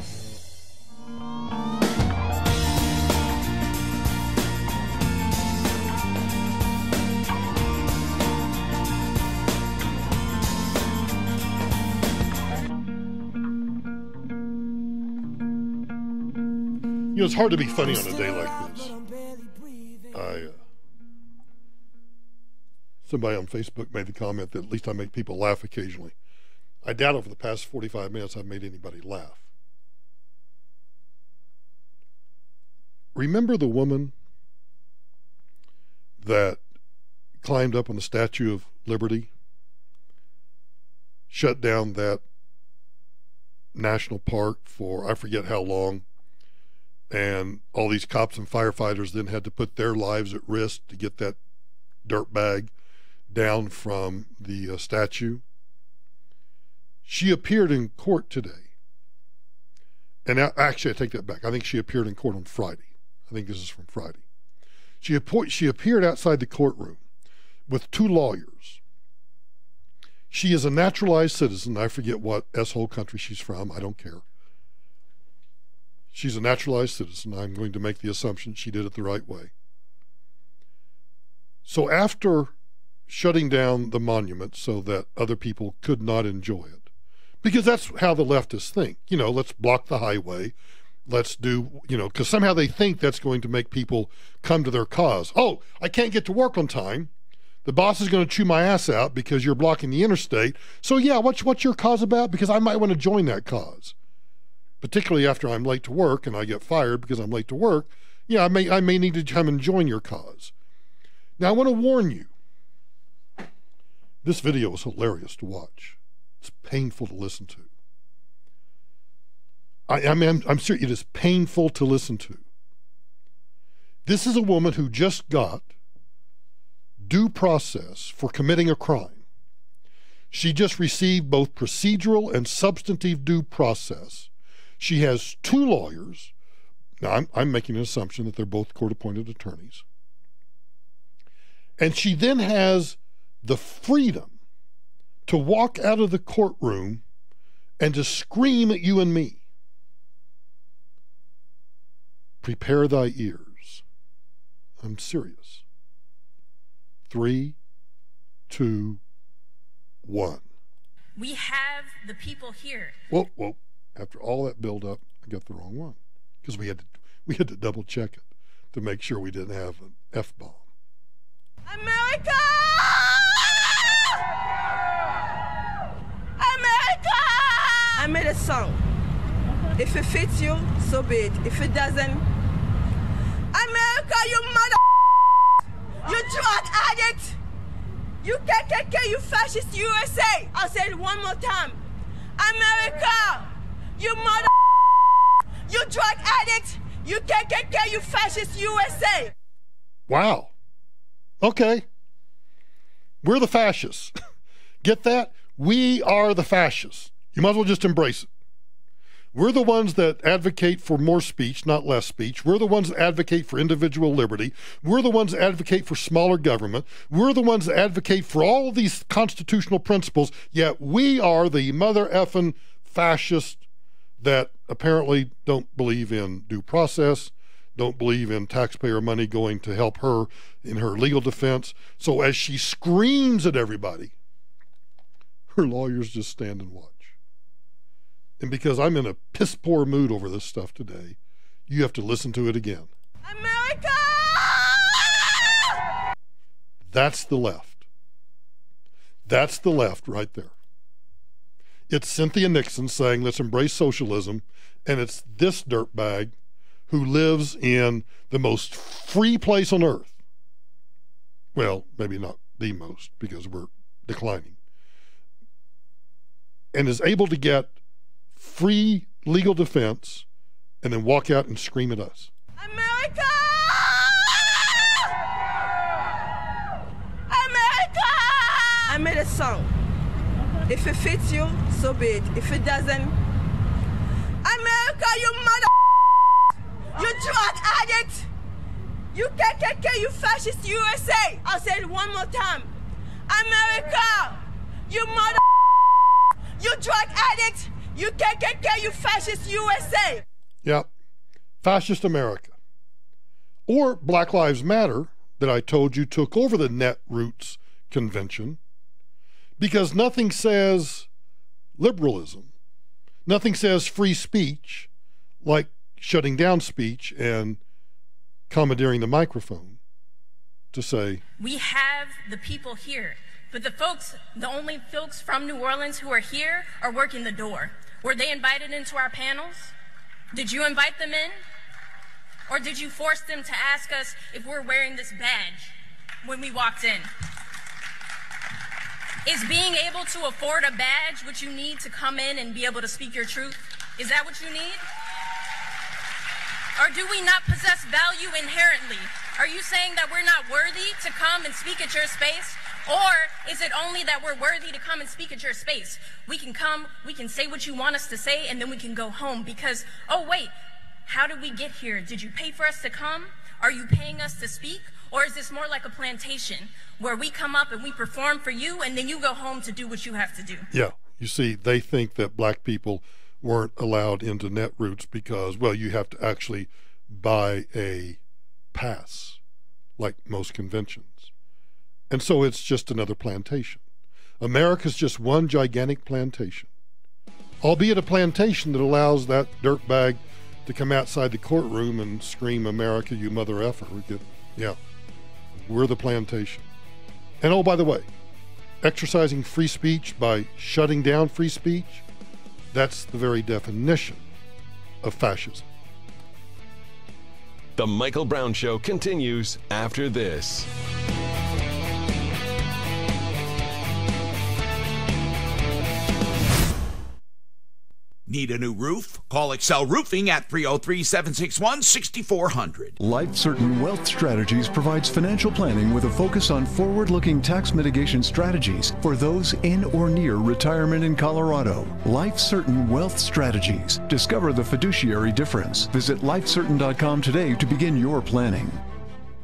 You know, it's hard to be funny on a day like this. Somebody on Facebook made the comment that at least I make people laugh occasionally. I doubt over the past 45 minutes I've made anybody laugh. Remember the woman that climbed up on the Statue of Liberty, shut down that national park for I forget how long, and all these cops and firefighters then had to put their lives at risk to get that dirt bag down from the statue? She appeared in court today. And actually, I take that back. I think she appeared in court on Friday. I think this is from Friday. She appeared outside the courtroom with two lawyers. She is a naturalized citizen. I forget what S-hole country she's from. I don't care. She's a naturalized citizen. I'm going to make the assumption she did it the right way. So after shutting down the monument so that other people could not enjoy it, because that's how the leftists think, you know, let's block the highway, let's do, you know, because somehow they think that's going to make people come to their cause. Oh, I can't get to work on time. The boss is going to chew my ass out because you're blocking the interstate. So yeah, what's your cause about? Because I might want to join that cause. Particularly after I'm late to work and I get fired because I'm late to work, yeah, I may need to come and join your cause. Now, I want to warn you. This video is hilarious to watch. It's painful to listen to. I'm serious. It is painful to listen to. This is a woman who just got due process for committing a crime. She just received both procedural and substantive due process. She has two lawyers. Now, I'm making an assumption that they're both court-appointed attorneys. And she then has the freedom to walk out of the courtroom and to scream at you and me. Prepare thy ears. I'm serious. 3, 2, 1. We have the people here. Whoa. After all that build-up, I got the wrong one because we had to double-check it to make sure we didn't have an F-bomb. America! America! I made a song. If it fits you, so be it. If it doesn't, America, you mother, you drug addict, you KKK, you fascist USA. I'll say it one more time. America! You mother, you drug addict, you KKK, you fascist USA. Wow. Okay. We're the fascists. Get that? We are the fascists. You might as well just embrace it. We're the ones that advocate for more speech, not less speech. We're the ones that advocate for individual liberty. We're the ones that advocate for smaller government. We're the ones that advocate for all of these constitutional principles, yet we are the mother effing fascists that apparently don't believe in due process, don't believe in taxpayer money going to help her in her legal defense. So as she screams at everybody, her lawyers just stand and watch. And because I'm in a piss-poor mood over this stuff today, you have to listen to it again. America! That's the left. That's the left right there. It's Cynthia Nixon saying, let's embrace socialism, and it's this dirtbag who lives in the most free place on earth. Well, maybe not the most, because we're declining. And is able to get free legal defense and then walk out and scream at us. America! America! I made a song. If it fits you, so be it. If it doesn't, America, you mother, you drug addict, you KKK, you fascist USA. I'll say it one more time. America, you mother, you drug addict, you KKK, you fascist USA. Yep, fascist America. Or Black Lives Matter, that I told you took over the Netroots convention, because nothing says liberalism, nothing says free speech like shutting down speech and commandeering the microphone to say, we have the people here, but the only folks from New Orleans who are here are working the door. Were they invited into our panels? Did you invite them in? Or did you force them to ask us if we're wearing this badge when we walked in? Is being able to afford a badge what you need to come in and be able to speak your truth? Is that what you need? Or do we not possess value inherently? Are you saying that we're not worthy to come and speak at your space? Or is it only that we're worthy to come and speak at your space? We can come, we can say what you want us to say, and then we can go home because, oh wait, how did we get here? Did you pay for us to come? Are you paying us to speak? Or is this more like a plantation where we come up and we perform for you and then you go home to do what you have to do? Yeah, you see, they think that black people weren't allowed into Netroots because, well, you have to actually buy a pass like most conventions. And so it's just another plantation. America's just one gigantic plantation, albeit a plantation that allows that dirtbag to come outside the courtroom and scream, America, you mother effer. Yeah, we're the plantation. And oh, by the way, exercising free speech by shutting down free speech, that's the very definition of fascism. The Michael Brown Show continues after this. Need a new roof? Call Excel Roofing at 303-761-6400. Life Certain Wealth Strategies provides financial planning with a focus on forward-looking tax mitigation strategies for those in or near retirement in Colorado. Life Certain Wealth Strategies. Discover the fiduciary difference. Visit lifecertain.com today to begin your planning.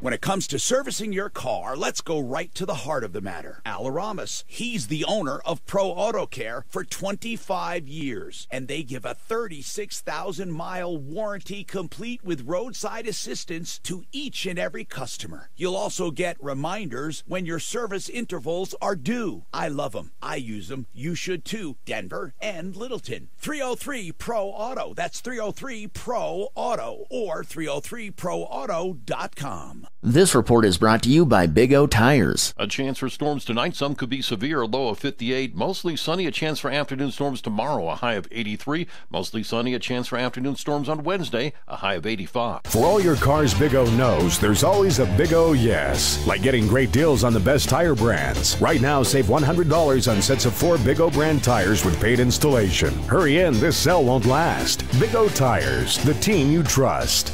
When it comes to servicing your car, let's go right to the heart of the matter. Al Aramis, he's the owner of Pro Auto Care for 25 years, and they give a 36,000-mile warranty complete with roadside assistance to each and every customer. You'll also get reminders when your service intervals are due. I love them. I use them. You should too. Denver and Littleton. 303-PRO-AUTO. That's 303-PRO-AUTO or 303proauto.com. This report is brought to you by Big O Tires. A chance for storms tonight. Some could be severe, a low of 58. Mostly sunny, a chance for afternoon storms tomorrow, a high of 83. Mostly sunny, a chance for afternoon storms on Wednesday, a high of 85. For all your cars Big O knows, there's always a Big O yes. Like getting great deals on the best tire brands. Right now, save $100 on sets of 4 Big O brand tires with paid installation. Hurry in, this sale won't last. Big O Tires, the team you trust.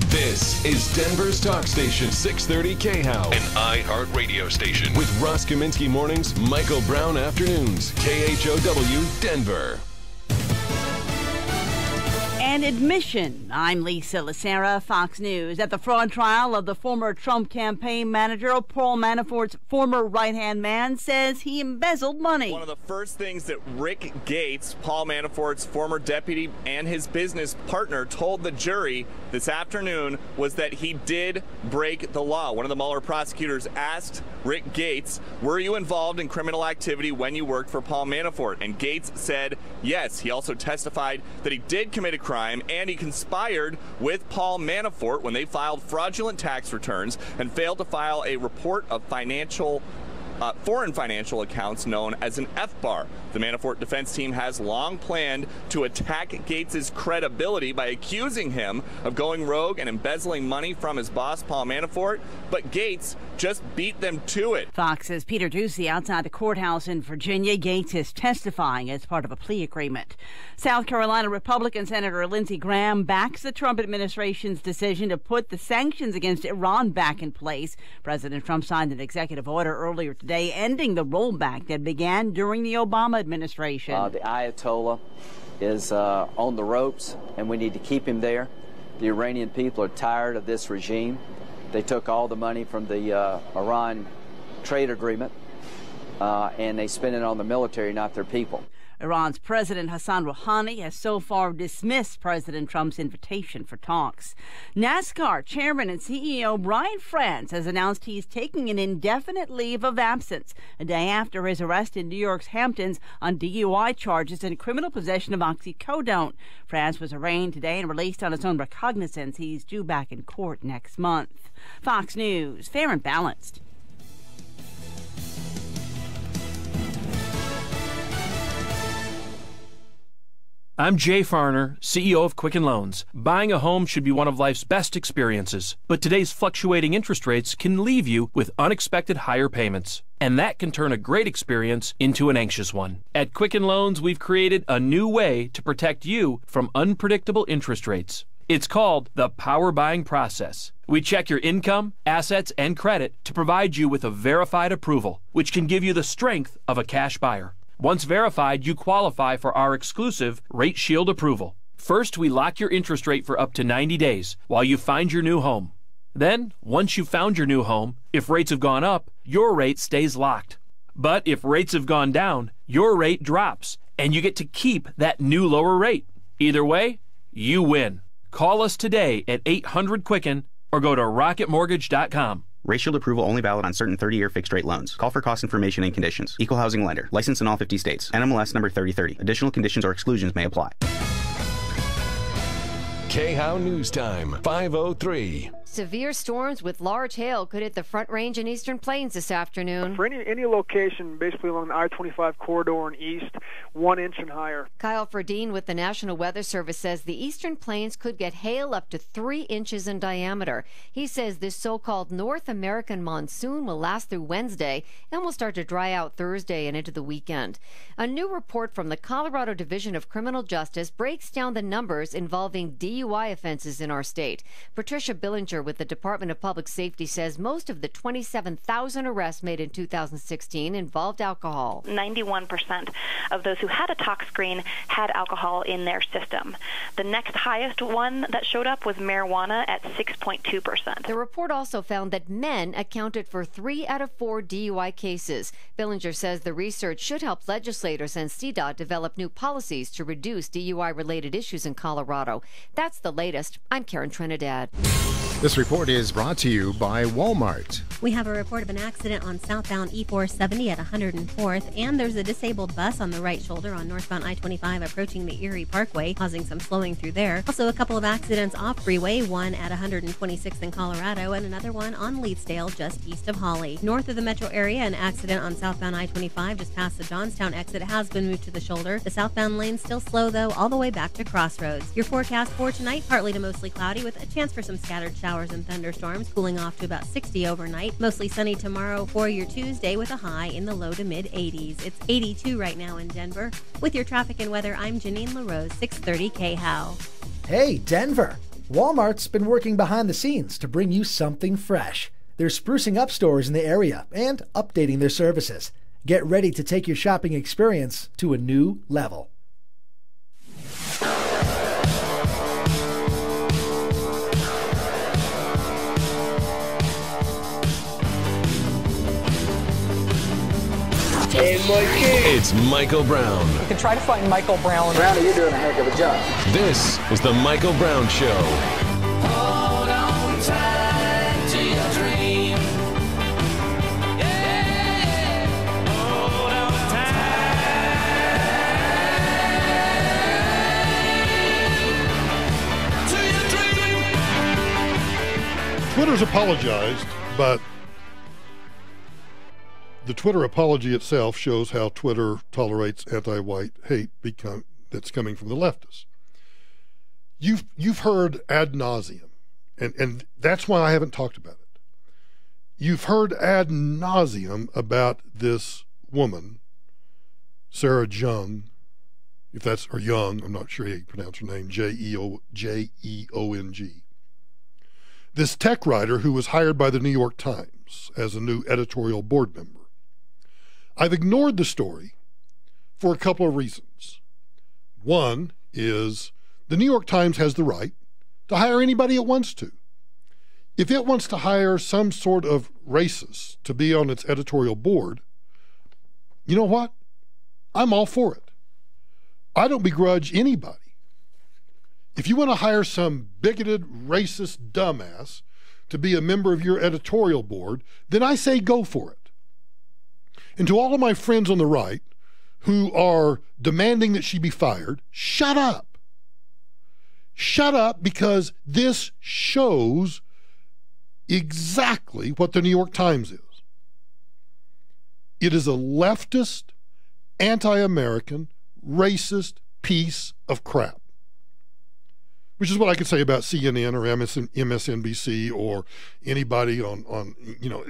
This is Denver's talk station, 630 KHOW, an iHeart radio station. With Ross Kaminsky mornings, Michael Brown afternoons, KHOW, Denver. And admission. I'm Lisa Lacera, Fox News. At the fraud trial of the former Trump campaign manager, Paul Manafort's former right-hand man says he embezzled money. One of the first things that Rick Gates, Paul Manafort's former deputy and his business partner, told the jury this afternoon was that he did break the law. One of the Mueller prosecutors asked Rick Gates, were you involved in criminal activity when you worked for Paul Manafort? And Gates said yes. He also testified that he did commit a crime and he conspired with Paul Manafort when they filed fraudulent tax returns and failed to file a report of foreign financial accounts known as an FBAR. The Manafort defense team has long planned to attack Gates' credibility by accusing him of going rogue and embezzling money from his boss, Paul Manafort, but Gates just beat them to it. Fox's Peter Ducey outside the courthouse in Virginia. Gates is testifying as part of a plea agreement. South Carolina Republican Senator Lindsey Graham backs the Trump administration's decision to put the sanctions against Iran back in place. President Trump signed an executive order earlier today ending the rollback that began during the Obama administration. The Ayatollah is on the ropes, and we need to keep him there. The Iranian people are tired of this regime. They took all the money from the Iran trade agreement, and they spent it on the military, not their people. Iran's President Hassan Rouhani has so far dismissed President Trump's invitation for talks. NASCAR Chairman and CEO Brian France has announced he's taking an indefinite leave of absence a day after his arrest in New York's Hamptons on DUI charges and criminal possession of oxycodone. France was arraigned today and released on his own recognizance. He's due back in court next month. Fox News, fair and balanced. I'm Jay Farner, CEO of Quicken Loans. Buying a home should be one of life's best experiences, but today's fluctuating interest rates can leave you with unexpected higher payments. And that can turn a great experience into an anxious one. At Quicken Loans, we've created a new way to protect you from unpredictable interest rates. It's called the Power Buying Process. We check your income, assets, and credit to provide you with a verified approval, which can give you the strength of a cash buyer. Once verified, you qualify for our exclusive Rate Shield approval. First, we lock your interest rate for up to 90 days while you find your new home. Then, once you've found your new home, if rates have gone up, your rate stays locked. But if rates have gone down, your rate drops, and you get to keep that new lower rate. Either way, you win. Call us today at 800-QUICKEN or go to rocketmortgage.com. Rate Shield approval only valid on certain 30-year fixed-rate loans. Call for cost information and conditions. Equal housing lender. Licensed in all 50 states. NMLS number 3030. Additional conditions or exclusions may apply. KHOW News Time, 5:03. Severe storms with large hail could hit the Front Range and Eastern Plains this afternoon. For any location basically along the I-25 corridor and east, 1 inch and higher. Kyle Ferdine with the National Weather Service says the Eastern Plains could get hail up to 3 inches in diameter. He says this so-called North American monsoon will last through Wednesday and will start to dry out Thursday and into the weekend. A new report from the Colorado Division of Criminal Justice breaks down the numbers involving DUI offenses in our state. Patricia Billinger with the Department of Public Safety says most of the 27,000 arrests made in 2016 involved alcohol. 91% of those who had a tox screen had alcohol in their system. The next highest one that showed up was marijuana at 6.2%. The report also found that men accounted for 3 out of 4 DUI cases. Billinger says the research should help legislators and CDOT develop new policies to reduce DUI-related issues in Colorado. That's the latest. I'm Karen Trinidad. This report is brought to you by Walmart. We have a report of an accident on southbound E470 at 104th, and there's a disabled bus on the right shoulder on northbound I-25 approaching the Erie Parkway, causing some slowing through there. Also, a couple of accidents off freeway, one at 126th in Colorado and another one on Leedsdale just east of Holly. North of the metro area, an accident on southbound I-25 just past the Johnstown exit has been moved to the shoulder. The southbound lane still slow, though, all the way back to Crossroads. Your forecast for tonight, partly to mostly cloudy with a chance for some scattered showers and thunderstorms, cooling off to about 60 overnight. Mostly sunny tomorrow for your Tuesday with a high in the low to mid 80s. It's 82 right now in Denver. With your traffic and weather, I'm Janine LaRose, 630 KHOW. Hey, Denver. Walmart's been working behind the scenes to bring you something fresh. They're sprucing up stores in the area and updating their services. Get ready to take your shopping experience to a new level. Hey, Mikey. It's Michael Brown. You can try to find Michael Brown. Brownie, you're doing a heck of a job. This is the Michael Brown Show. Hold on tight to your dream. Yeah. Hold on tight to your dream. Twitter's apologized, but the Twitter apology itself shows how Twitter tolerates anti-white hate that's coming from the leftists. You've heard ad nauseum, and that's why I haven't talked about it. You've heard ad nauseum about this woman, Sarah Jeong, or Young, I'm not sure how you pronounce her name, Jeong. This tech writer who was hired by the New York Times as a new editorial board member. I've ignored the story for a couple of reasons. One is the New York Times has the right to hire anybody it wants to. If it wants to hire some sort of racist to be on its editorial board, you know what? I'm all for it. I don't begrudge anybody. If you want to hire some bigoted, racist dumbass to be a member of your editorial board, then I say go for it. And to all of my friends on the right who are demanding that she be fired, shut up. Shut up, because this shows exactly what the New York Times is. It is a leftist, anti-American, racist piece of crap. Which is what I could say about CNN or MSNBC or anybody on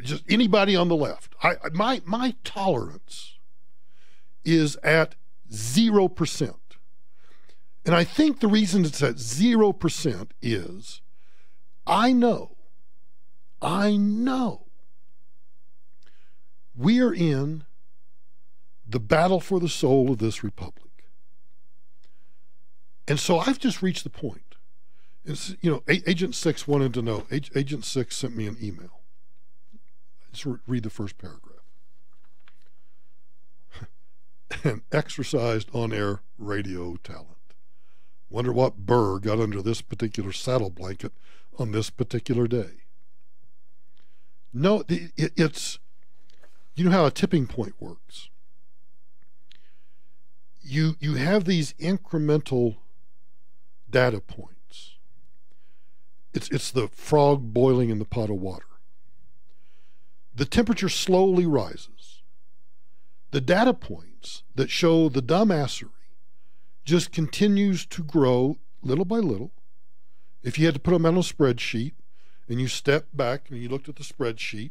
just anybody on the left. My tolerance is at 0%. And I think the reason it's at 0% is I know we are in the battle for the soul of this republic. And so I've just reached the point. It's, Agent 6 wanted to know. Agent 6 sent me an email. Let's read the first paragraph. An exercised on-air radio talent. Wonder what burr got under this particular saddle blanket on this particular day. No, it's, you know how a tipping point works. You have these incremental data points. It's the frog boiling in the pot of water. The temperature slowly rises. The data points that show the dumbassery just continues to grow little by little. If you had to put them on a spreadsheet and you step back and you looked at the spreadsheet,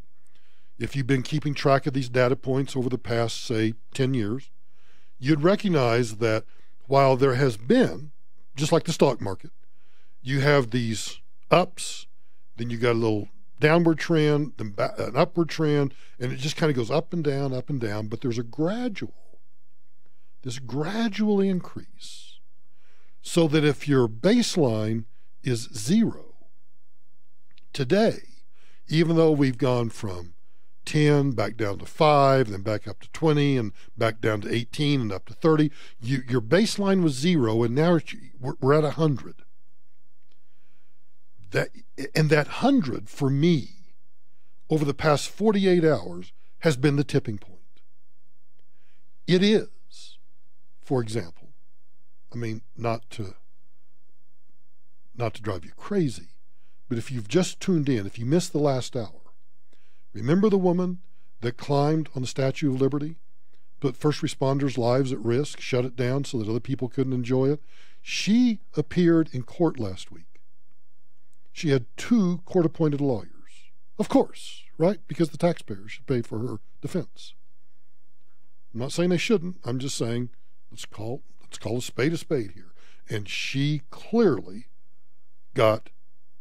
if you've been keeping track of these data points over the past, say, 10 years, you'd recognize that while there has been, just like the stock market, you have these ups, then you got a little downward trend, then an upward trend, and it just kind of goes up and down, but there's this gradual increase, so that if your baseline is 0 today, even though we've gone from 10 back down to 5, then back up to 20, and back down to 18 and up to 30, your baseline was 0, and now we're at 100. That 100 for me over the past 48 hours has been the tipping point. It is, for example, not to drive you crazy, but if you've just tuned in, if you missed the last hour, remember the woman that climbed on the Statue of Liberty, put first responders' lives at risk, shut it down so that other people couldn't enjoy it? She appeared in court last week. She had 2 court-appointed lawyers. Of course, right? Because the taxpayers should pay for her defense. I'm not saying they shouldn't. I'm just saying let's call a spade here. And she clearly got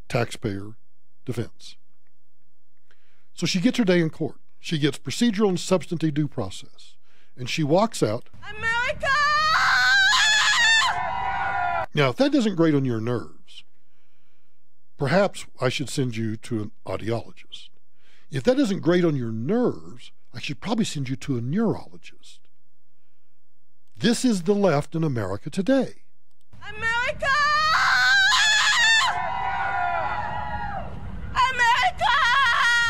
taxpayer defense. So she gets her day in court. She gets procedural and substantive due process. And she walks out. America! Now, if that doesn't grate on your nerves, perhaps I should send you to an audiologist. If that doesn't grate on your nerves, I should probably send you to a neurologist. This is the left in America today. America! America!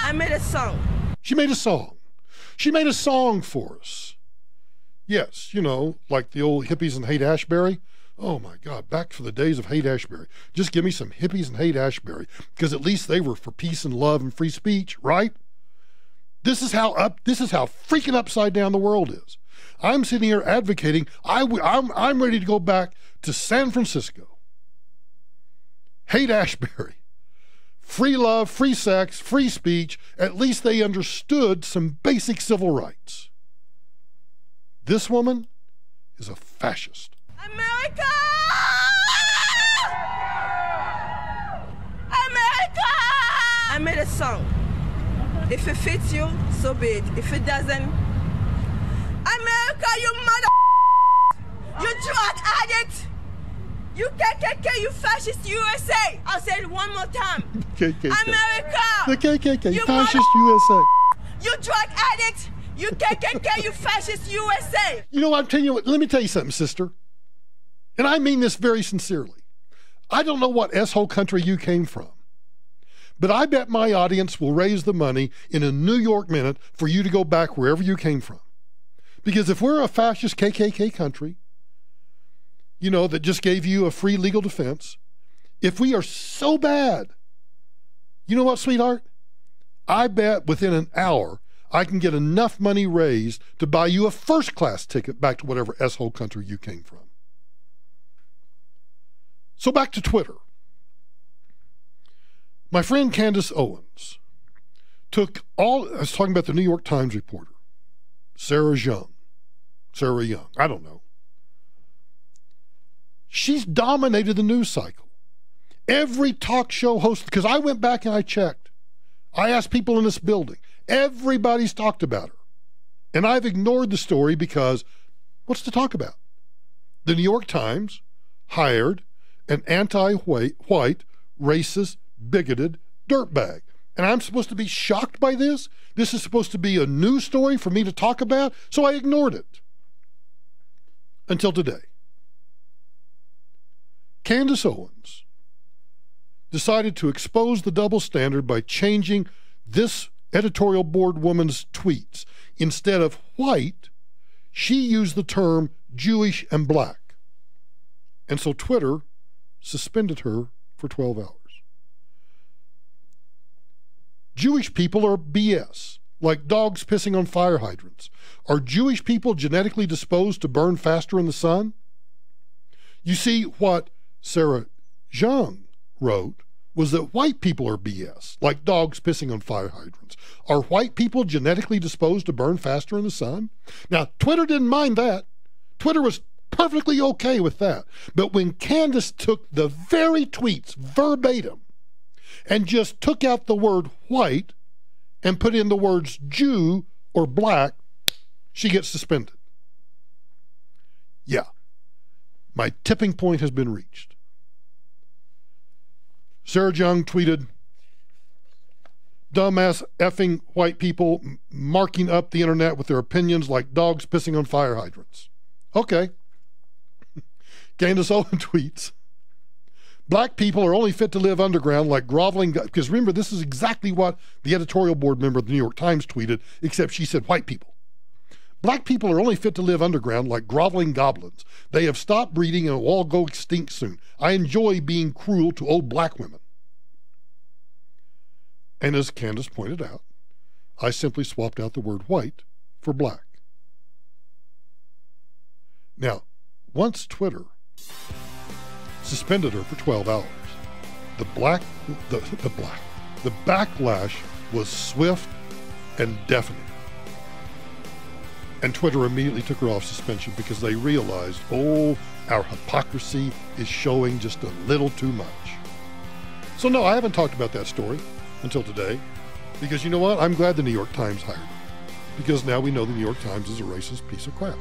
I made a song. She made a song. She made a song for us. Yes, you know, like the old hippies and Haight-Ashbury. Oh my God, back for the days of Haight-Ashbury. Just give me some hippies and Haight-Ashbury, because at least they were for peace and love and free speech, right? This is how freaking upside down the world is. I'm sitting here advocating, I'm ready to go back to San Francisco. Haight-Ashbury. Free love, free sex, free speech. At least they understood some basic civil rights. This woman is a fascist. America! America! I made a song. If it fits you, so be it. If it doesn't, America, you mother, you drug addict, you KKK, you fascist USA. I'll say it one more time. KKK. America! The KKK, you fascist USA. You drug addict, you KKK, you fascist USA. You know, I'm telling you what, let me tell you something, sister. And I mean this very sincerely. I don't know what S-hole country you came from, but I bet my audience will raise the money in a New York minute for you to go back wherever you came from. Because if we're a fascist KKK country, you know, that just gave you a free legal defense, if we are so bad, you know what, sweetheart? I bet within an hour I can get enough money raised to buy you a first-class ticket back to whatever S-hole country you came from. So back to Twitter. My friend Candace Owens I was talking about the New York Times reporter, Sarah Young, I don't know. She's dominated the news cycle. Every talk show host, because I went back and I checked. I asked people in this building. Everybody's talked about her. And I've ignored the story because what's to talk about? The New York Times hired an anti-white, racist, bigoted dirtbag. And I'm supposed to be shocked by this? This is supposed to be a news story for me to talk about? So I ignored it. Until today. Candace Owens decided to expose the double standard by changing this editorial board woman's tweets. Instead of white, she used the term Jewish and black. And so Twitter suspended her for 12 hours. Jewish people are BS, like dogs pissing on fire hydrants. Are Jewish people genetically disposed to burn faster in the sun? You see, what Sarah Young wrote was that white people are BS, like dogs pissing on fire hydrants. Are white people genetically disposed to burn faster in the sun? Now, Twitter didn't mind that. Twitter was perfectly okay with that. But when Candace took the very tweets verbatim and just took out the word white and put in the words Jew or black, she gets suspended. Yeah, my tipping point has been reached. Sarah Young tweeted, dumbass effing white people marking up the internet with their opinions like dogs pissing on fire hydrants. Okay. Candace Owens tweets, black people are only fit to live underground like groveling, because remember, this is exactly what the editorial board member of the New York Times tweeted, except she said white people. Black people are only fit to live underground like groveling goblins. They have stopped breeding and will all go extinct soon. I enjoy being cruel to old black women. And as Candace pointed out, I simply swapped out the word white for black. Now, once Twitter suspended her for 12 hours, the backlash was swift and deafening. And Twitter immediately took her off suspension because they realized, oh, our hypocrisy is showing just a little too much. So no, I haven't talked about that story until today, because you know what? I'm glad the New York Times hired me, because now we know the New York Times is a racist piece of crap.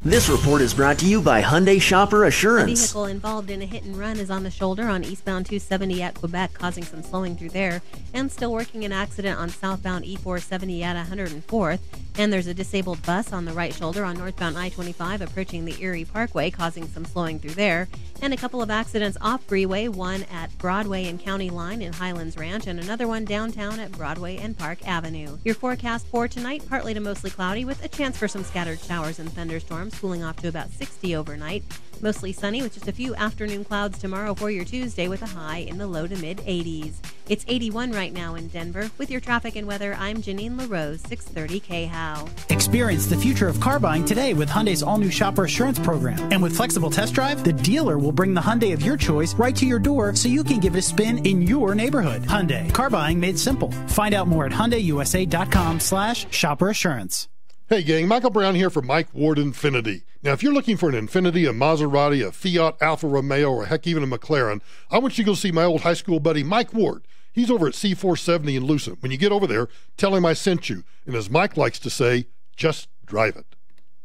This report is brought to you by Hyundai Shopper A Assurance. vehicle involved in a hit and run is on the shoulder on eastbound 270 at Quebec, causing some slowing through there, and still working an accident on southbound E470 at 104th. And there's a disabled bus on the right shoulder on northbound I-25 approaching the Erie Parkway, causing some slowing through there. And a couple of accidents off Freeway, one at Broadway and County Line in Highlands Ranch, and another one downtown at Broadway and Park Avenue. Your forecast for tonight, partly to mostly cloudy with a chance for some scattered showers and thunderstorms, cooling off to about 60 overnight. Mostly sunny with just a few afternoon clouds tomorrow for your Tuesday with a high in the low to mid 80s. It's 81 right now in Denver. With your traffic and weather, I'm Janine LaRose, 630 KHOW. Experience the future of car buying today with Hyundai's all-new Shopper Assurance program. And with Flexible Test Drive, the dealer will bring the Hyundai of your choice right to your door so you can give it a spin in your neighborhood. Hyundai, car buying made simple. Find out more at HyundaiUSA.com/Shopper Assurance. Hey gang, Michael Brown here for Mike Ward Infinity. Now if you're looking for an Infinity, a Maserati, a Fiat, Alfa Romeo, or heck even a McLaren, I want you to go see my old high school buddy Mike Ward. He's over at C470 in Lucent. When you get over there, tell him I sent you. And as Mike likes to say, just drive it.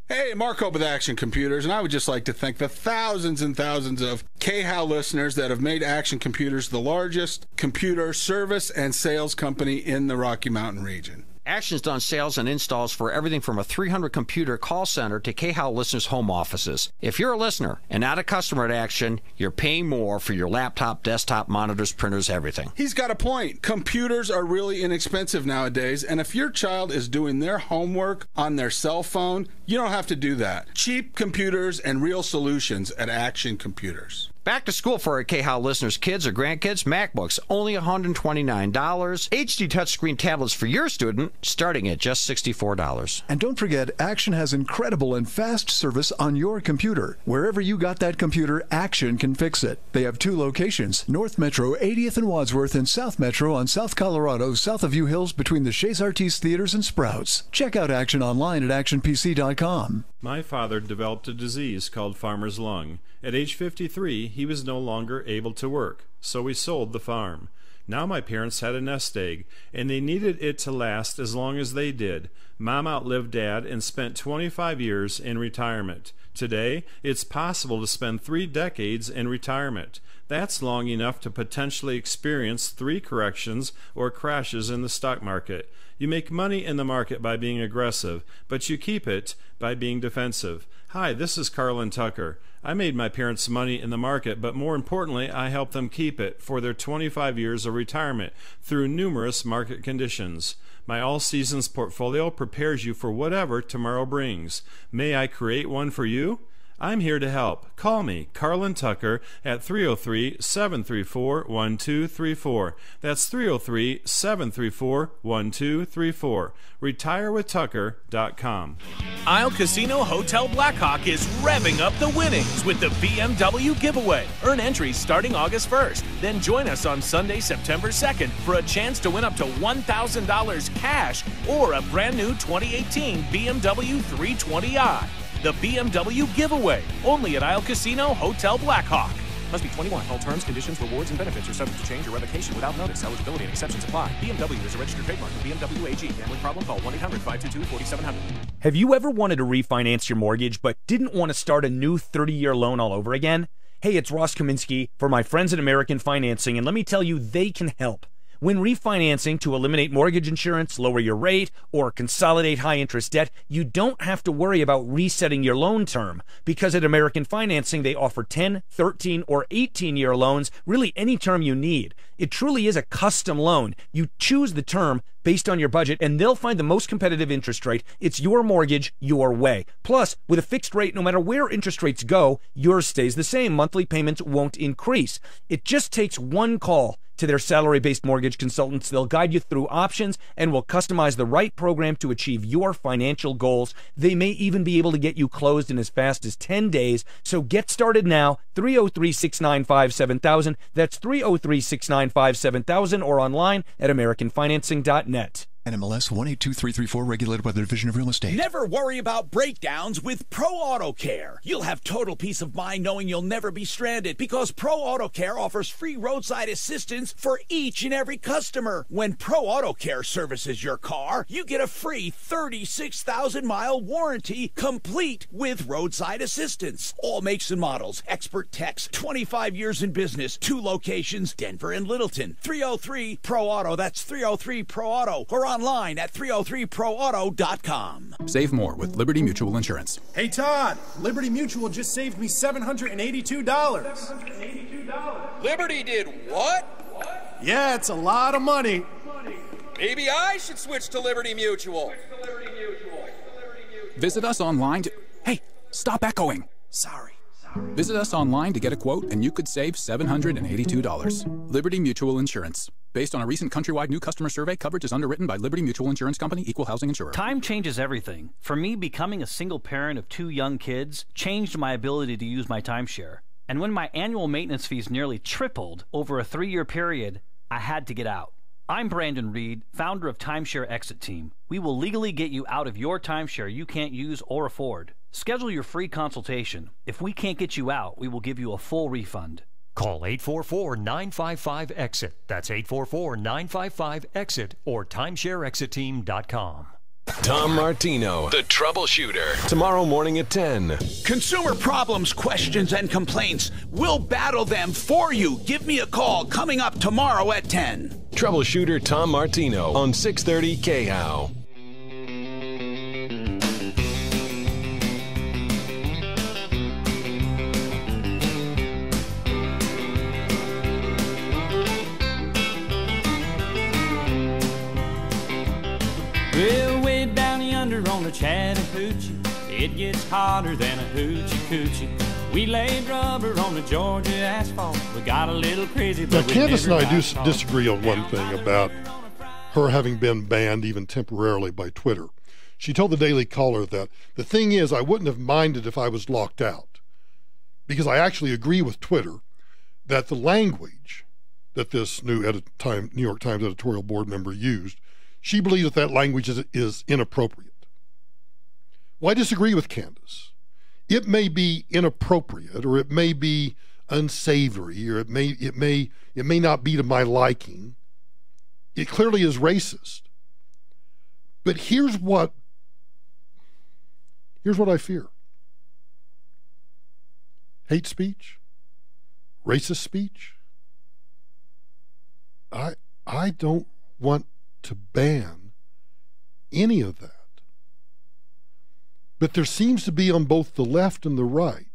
Hey, Mark Hope with Action Computers, and I would just like to thank the thousands and thousands of KHOW listeners that have made Action Computers the largest computer service and sales company in the Rocky Mountain region. Action's done sales and installs for everything from a 300-computer call center to KHOW listeners' home offices. If you're a listener and not a customer at Action, you're paying more for your laptop, desktop, monitors, printers, everything. He's got a point. Computers are really inexpensive nowadays, and if your child is doing their homework on their cell phone, you don't have to do that. Cheap computers and real solutions at Action Computers. Back to school for our KHOW listeners' kids or grandkids, MacBooks, only $129. HD touchscreen tablets for your student, starting at just $64. And don't forget, Action has incredible and fast service on your computer. Wherever you got that computer, Action can fix it. They have 2 locations, North Metro, 80th and Wadsworth, and South Metro on South Colorado, south of U Hills between the Chez Artistes Theaters and Sprouts. Check out Action online at actionpc.com. My father developed a disease called farmer's lung. At age 53, he was no longer able to work, so we sold the farm. Now my parents had a nest egg, and they needed it to last as long as they did. Mom outlived Dad and spent 25 years in retirement. Today, it's possible to spend 3 decades in retirement. That's long enough to potentially experience 3 corrections or crashes in the stock market. You make money in the market by being aggressive, but you keep it by being defensive. Hi, this is Carlin Tucker. I made my parents money in the market, but more importantly, I helped them keep it for their 25 years of retirement through numerous market conditions. My all-seasons portfolio prepares you for whatever tomorrow brings. May I create one for you? I'm here to help. Call me, Carlin Tucker, at 303-734-1234. That's 303-734-1234. RetireWithTucker.com. Isle Casino Hotel Blackhawk is revving up the winnings with the BMW giveaway. Earn entries starting August 1st. Then join us on Sunday, September 2nd for a chance to win up to $1,000 cash or a brand new 2018 BMW 320i. The BMW giveaway, only at Isle Casino Hotel Blackhawk. Must be 21. All terms, conditions, rewards, and benefits are subject to change or revocation without notice. Eligibility and exceptions apply. BMW is a registered trademark of BMW AG. Gambling problem? Call 1-800-522-4700. Have you ever wanted to refinance your mortgage but didn't want to start a new 30-year loan all over again? Hey, it's Ross Kaminsky for my friends at American Financing, and let me tell you, they can help. When refinancing to eliminate mortgage insurance, lower your rate, or consolidate high-interest debt, you don't have to worry about resetting your loan term, because at American Financing, they offer 10, 13, or 18-year loans, really any term you need. It truly is a custom loan. You choose the term based on your budget, and they'll find the most competitive interest rate. It's your mortgage, your way. Plus, with a fixed rate, no matter where interest rates go, yours stays the same. Monthly payments won't increase. It just takes one call to their salary-based mortgage consultants. They'll guide you through options and will customize the right program to achieve your financial goals. They may even be able to get you closed in as fast as 10 days. So get started now. 303-695-7000. That's 303-695-7000 or online at AmericanFinancing.net. NMLS 182334, regulated by the Division of Real Estate. Never worry about breakdowns with Pro Auto Care. You'll have total peace of mind knowing you'll never be stranded because Pro Auto Care offers free roadside assistance for each and every customer. When Pro Auto Care services your car, you get a free 36,000-mile warranty complete with roadside assistance. All makes and models, expert techs, 25 years in business, 2 locations, Denver and Littleton. 303 Pro Auto, that's 303 Pro Auto, or online at 303proauto.com. Save more with Liberty Mutual Insurance. Hey Todd, Liberty Mutual just saved me $782. Liberty did what? Yeah, it's a lot of money. Maybe I should switch to Liberty Mutual. Visit us online to... Hey, stop echoing. Sorry. Visit us online to get a quote, and you could save $782. Liberty Mutual Insurance. Based on a recent countrywide new customer survey, coverage is underwritten by Liberty Mutual Insurance Company, Equal Housing Insurer. Time changes everything. For me, becoming a single parent of 2 young kids changed my ability to use my timeshare. And when my annual maintenance fees nearly tripled over a 3-year period, I had to get out. I'm Brandon Reed, founder of Timeshare Exit Team. We will legally get you out of your timeshare you can't use or afford. Schedule your free consultation. If we can't get you out, we will give you a full refund. Call 844-955-EXIT. That's 844-955-EXIT or timeshareexitteam.com. Tom Martino, the troubleshooter. Tomorrow morning at 10. Consumer problems, questions, and complaints. We'll battle them for you. Give me a call coming up tomorrow at 10. Troubleshooter Tom Martino on 630 KHOW. Well, way down yonder on the Chattahoochee, it gets hotter than a hoochie coochie. We laid rubber on the Georgia asphalt. We got a little crazy, but now, Candace and I do disagree on one thing about her having been banned even temporarily by Twitter. She told the Daily Caller that the thing is, I wouldn't have minded if I was locked out, because I actually agree with Twitter that the language that this new New York Times editorial board member used, she believes that language is inappropriate. Well, I disagree with Candace. It may be inappropriate, or it may be unsavory, or it may not be to my liking. It clearly is racist. But here's what I fear. Hate speech, racist speech. I don't want to ban any of that. But there seems to be on both the left and the right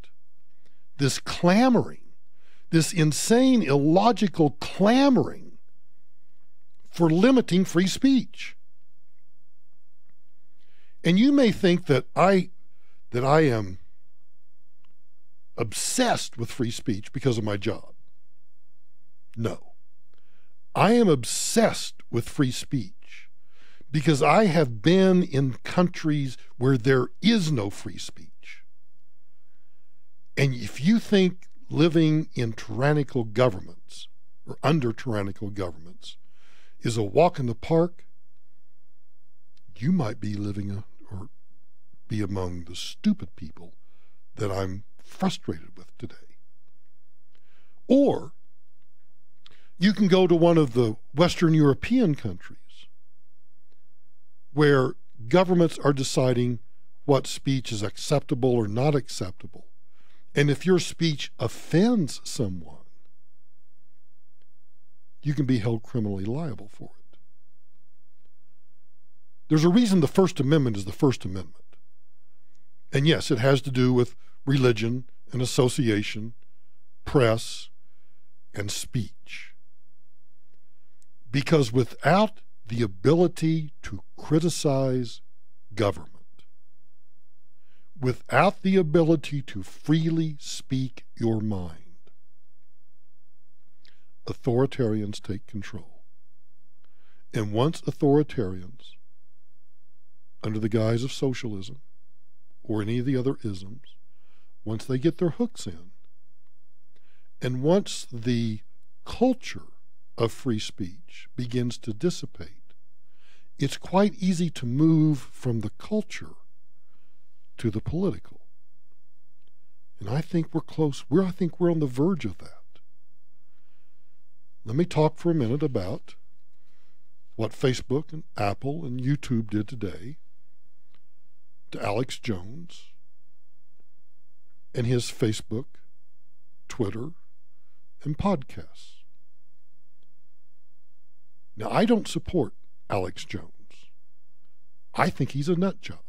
this clamoring, this insane, illogical clamoring for limiting free speech. And you may think that I am obsessed with free speech because of my job. No. I am obsessed with free speech because I have been in countries where there is no free speech. And if you think living in tyrannical governments or under tyrannical governments is a walk in the park, you might be living or be among the stupid people that I'm frustrated with today. Or you can go to one of the Western European countries where governments are deciding what speech is acceptable or not acceptable. And if your speech offends someone, you can be held criminally liable for it. There's a reason the First Amendment is the First Amendment. And yes, it has to do with religion and association, press, and speech. Because without the ability to criticize government, without the ability to freely speak your mind, authoritarians take control. And once authoritarians, under the guise of socialism or any of the other isms, once they get their hooks in, and once the culture of free speech begins to dissipate, it's quite easy to move from the culture to the political. And I think we're close. I think we're on the verge of that. Let me talk for a minute about what Facebook and Apple and YouTube did today to Alex Jones and his Facebook, Twitter, and podcasts. Now, I don't support Alex Jones. I think he's a nut job.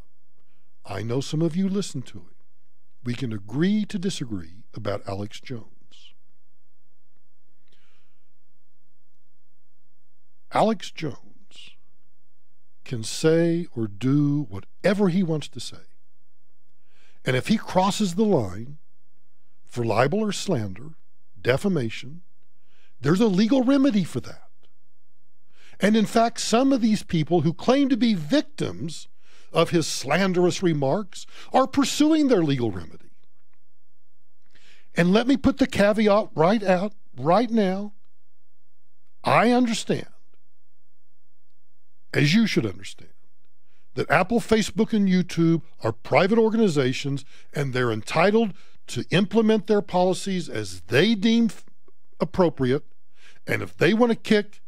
I know some of you listen to him. We can agree to disagree about Alex Jones. Alex Jones can say or do whatever he wants to say. And if he crosses the line for libel or slander, defamation, there's a legal remedy for that. And in fact, some of these people who claim to be victims of his slanderous remarks are pursuing their legal remedy. And let me put the caveat right now. I understand, as you should understand, that Apple, Facebook, and YouTube are private organizations and they're entitled to implement their policies as they deem appropriate. And if they want to kick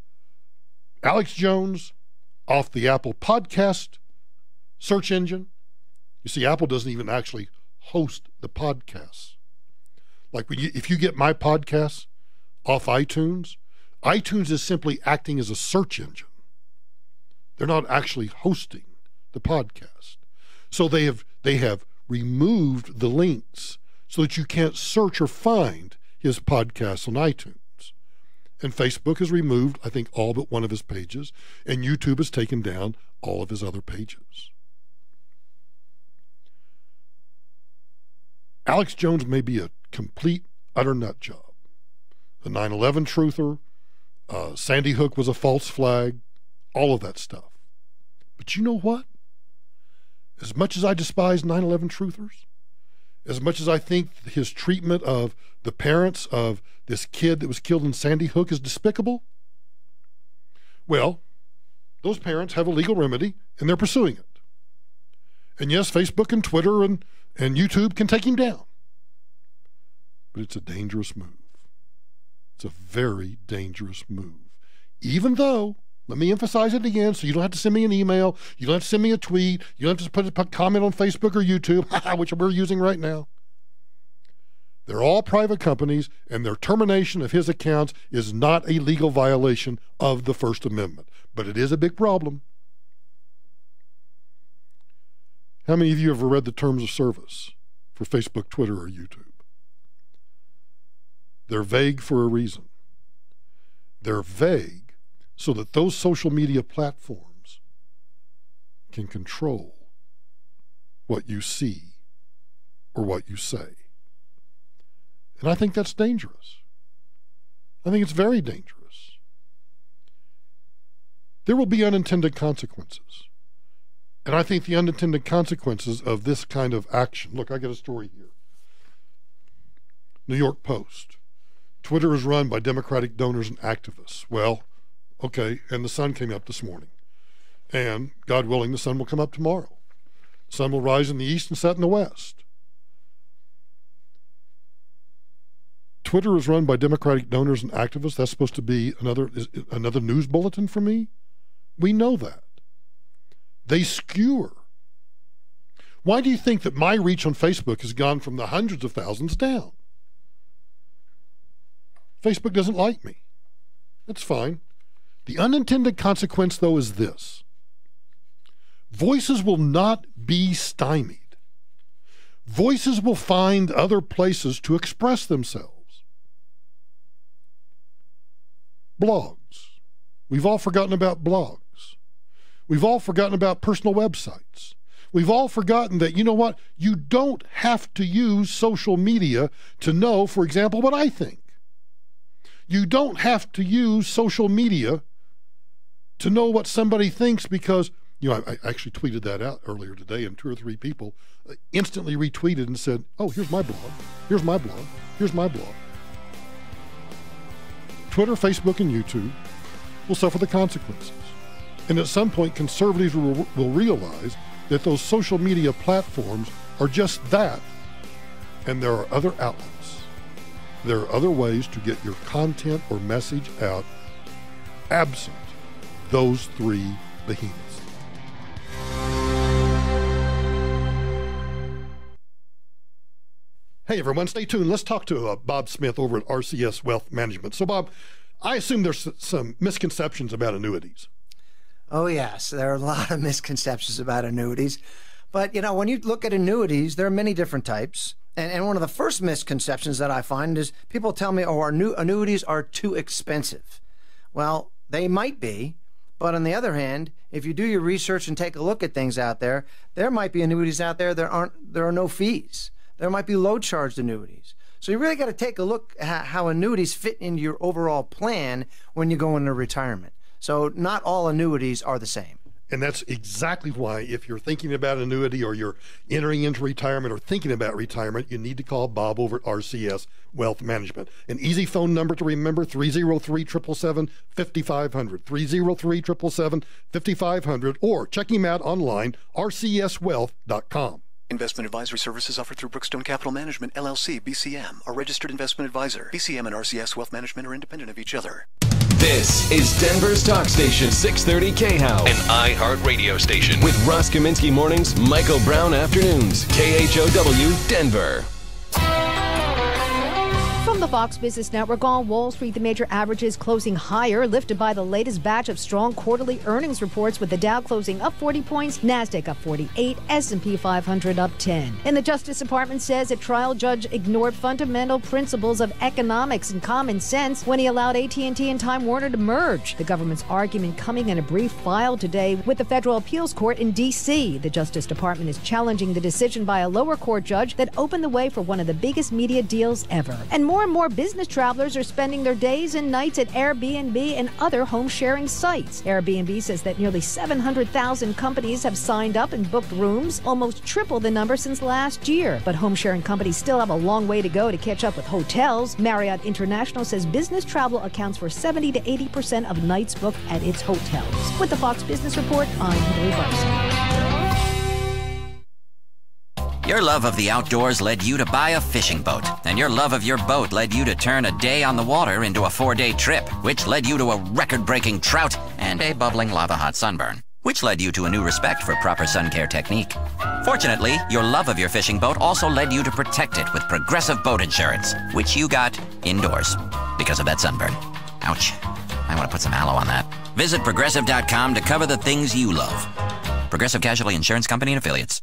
Alex Jones off the Apple podcast search engine, you see, Apple doesn't even actually host the podcasts. Like if you get my podcasts off iTunes, iTunes is simply acting as a search engine. They're not actually hosting the podcast. So they have removed the links so that you can't search or find his podcasts on iTunes. And Facebook has removed, I think, all but one of his pages, and YouTube has taken down all of his other pages. Alex Jones may be a complete, utter nut job. The 9/11 truther, Sandy Hook was a false flag, all of that stuff. But you know what? As much as I despise 9/11 truthers, as much as I think his treatment of the parents of this kid that was killed in Sandy Hook is despicable, well, those parents have a legal remedy and they're pursuing it. And yes, Facebook and Twitter and YouTube can take him down. But it's a dangerous move. It's a very dangerous move. Even though, let me emphasize it again so you don't have to send me an email, you don't have to send me a tweet, you don't have to put a comment on Facebook or YouTube, which we're using right now. They're all private companies, and their termination of his accounts is not a legal violation of the First Amendment. But it is a big problem. How many of you have read the terms of service for Facebook, Twitter, or YouTube? They're vague for a reason. They're vague so that those social media platforms can control what you see or what you say. And I think that's dangerous. I think it's very dangerous. There will be unintended consequences. And I think the unintended consequences of this kind of action, look, I got a story here. New York Post. Twitter is run by Democratic donors and activists. Well, okay, and the sun came up this morning. And God willing, the sun will come up tomorrow. The sun will rise in the east and set in the west. Twitter is run by Democratic donors and activists. That's supposed to be another news bulletin for me? We know that. They skewer. Why do you think that my reach on Facebook has gone from the hundreds of thousands down? Facebook doesn't like me. That's fine. The unintended consequence, though, is this. Voices will not be stymied. Voices will find other places to express themselves. Blogs. We've all forgotten about blogs. We've all forgotten about personal websites. We've all forgotten that, you know what? You don't have to use social media to know, for example, what I think. You don't have to use social media to know what somebody thinks because, you know, I actually tweeted that out earlier today and 2 or 3 people instantly retweeted and said, oh, here's my blog, here's my blog, here's my blog. Twitter, Facebook, and YouTube will suffer the consequences. And at some point, conservatives will realize that those social media platforms are just that. And there are other outlets. There are other ways to get your content or message out absent those three behemoths. Hey everyone, stay tuned. Let's talk to Bob Smith over at RCS Wealth Management. So Bob, I assume there's some misconceptions about annuities. Oh yes, there are a lot of misconceptions about annuities. But you know, when you look at annuities, there are many different types. And one of the first misconceptions that I find is people tell me, oh, our new annuities are too expensive. Well, they might be, but on the other hand, if you do your research and take a look at things out there, there might be annuities out there there are no fees. There might be low charged annuities. So you really got to take a look at how annuities fit into your overall plan when you go into retirement. So not all annuities are the same. And that's exactly why, if you're thinking about annuity or you're entering into retirement or thinking about retirement, you need to call Bob over at RCS Wealth Management. An easy phone number to remember, 303-777-5500, 303-777-5500, or check him out online, rcswealth.com. Investment advisory services offered through Brookstone Capital Management, LLC, BCM, a registered investment advisor. BCM and RCS Wealth Management are independent of each other. This is Denver's Talk Station, 630 KHOW, an iHeart radio station. With Ross Kaminsky mornings, Michael Brown afternoons, KHOW, Denver. From the Fox Business Network on Wall Street, the major averages closing higher, lifted by the latest batch of strong quarterly earnings reports, with the Dow closing up 40 points, NASDAQ up 48, S&P 500 up 10. And the Justice Department says a trial judge ignored fundamental principles of economics and common sense when he allowed AT&T and Time Warner to merge. The government's argument coming in a brief filed today with the Federal Appeals Court in D.C. The Justice Department is challenging the decision by a lower court judge that opened the way for one of the biggest media deals ever. And more business travelers are spending their days and nights at Airbnb and other home-sharing sites. Airbnb says that nearly 700,000 companies have signed up and booked rooms, almost triple the number since last year. But home-sharing companies still have a long way to go to catch up with hotels. Marriott International says business travel accounts for 70 to 80% of nights booked at its hotels. With the Fox Business Report, I'm Hillary Barson. Your love of the outdoors led you to buy a fishing boat, and your love of your boat led you to turn a day on the water into a 4-day trip, which led you to a record-breaking trout and a bubbling lava-hot sunburn, which led you to a new respect for proper sun care technique. Fortunately, your love of your fishing boat also led you to protect it with Progressive Boat Insurance, which you got indoors because of that sunburn. Ouch. I want to put some aloe on that. Visit Progressive.com to cover the things you love. Progressive Casualty Insurance Company and Affiliates.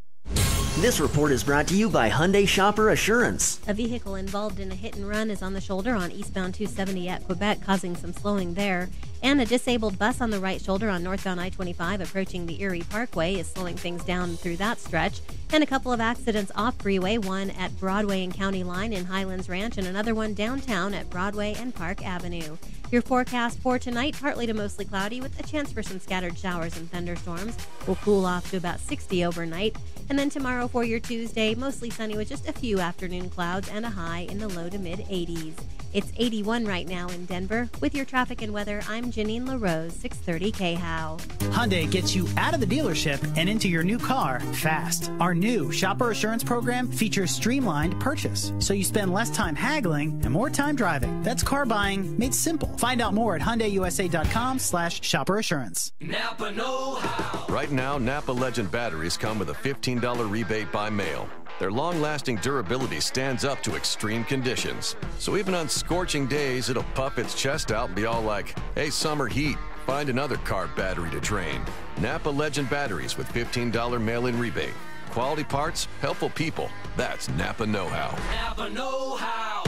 This report is brought to you by Hyundai Shopper Assurance. A vehicle involved in a hit and run is on the shoulder on eastbound 270 at Quebec, causing some slowing there. And a disabled bus on the right shoulder on northbound I-25 approaching the Erie Parkway is slowing things down through that stretch. And a couple of accidents off freeway, one at Broadway and County Line in Highlands Ranch and another one downtown at Broadway and Park Avenue. Your forecast for tonight, partly to mostly cloudy with a chance for some scattered showers and thunderstorms. Will cool off to about 60 overnight. And then tomorrow for your Tuesday, mostly sunny with just a few afternoon clouds and a high in the low to mid 80s. It's 81 right now in Denver. With your traffic and weather, I'm Janine LaRose, 630 KHOW. Hyundai gets you out of the dealership and into your new car fast. Our new Shopper Assurance program features streamlined purchase, so you spend less time haggling and more time driving. That's car buying made simple. Find out more at HyundaiUSA.com/Shopper Assurance. Napa know-how. Right now, Napa Legend batteries come with a $15 rebate by mail. Their long-lasting durability stands up to extreme conditions. So even on scorching days, it'll puff its chest out and be all like, hey, summer heat, find another car battery to drain. Napa Legend batteries with $15 mail-in rebate. Quality parts, helpful people. That's Napa know-how. Napa know-how.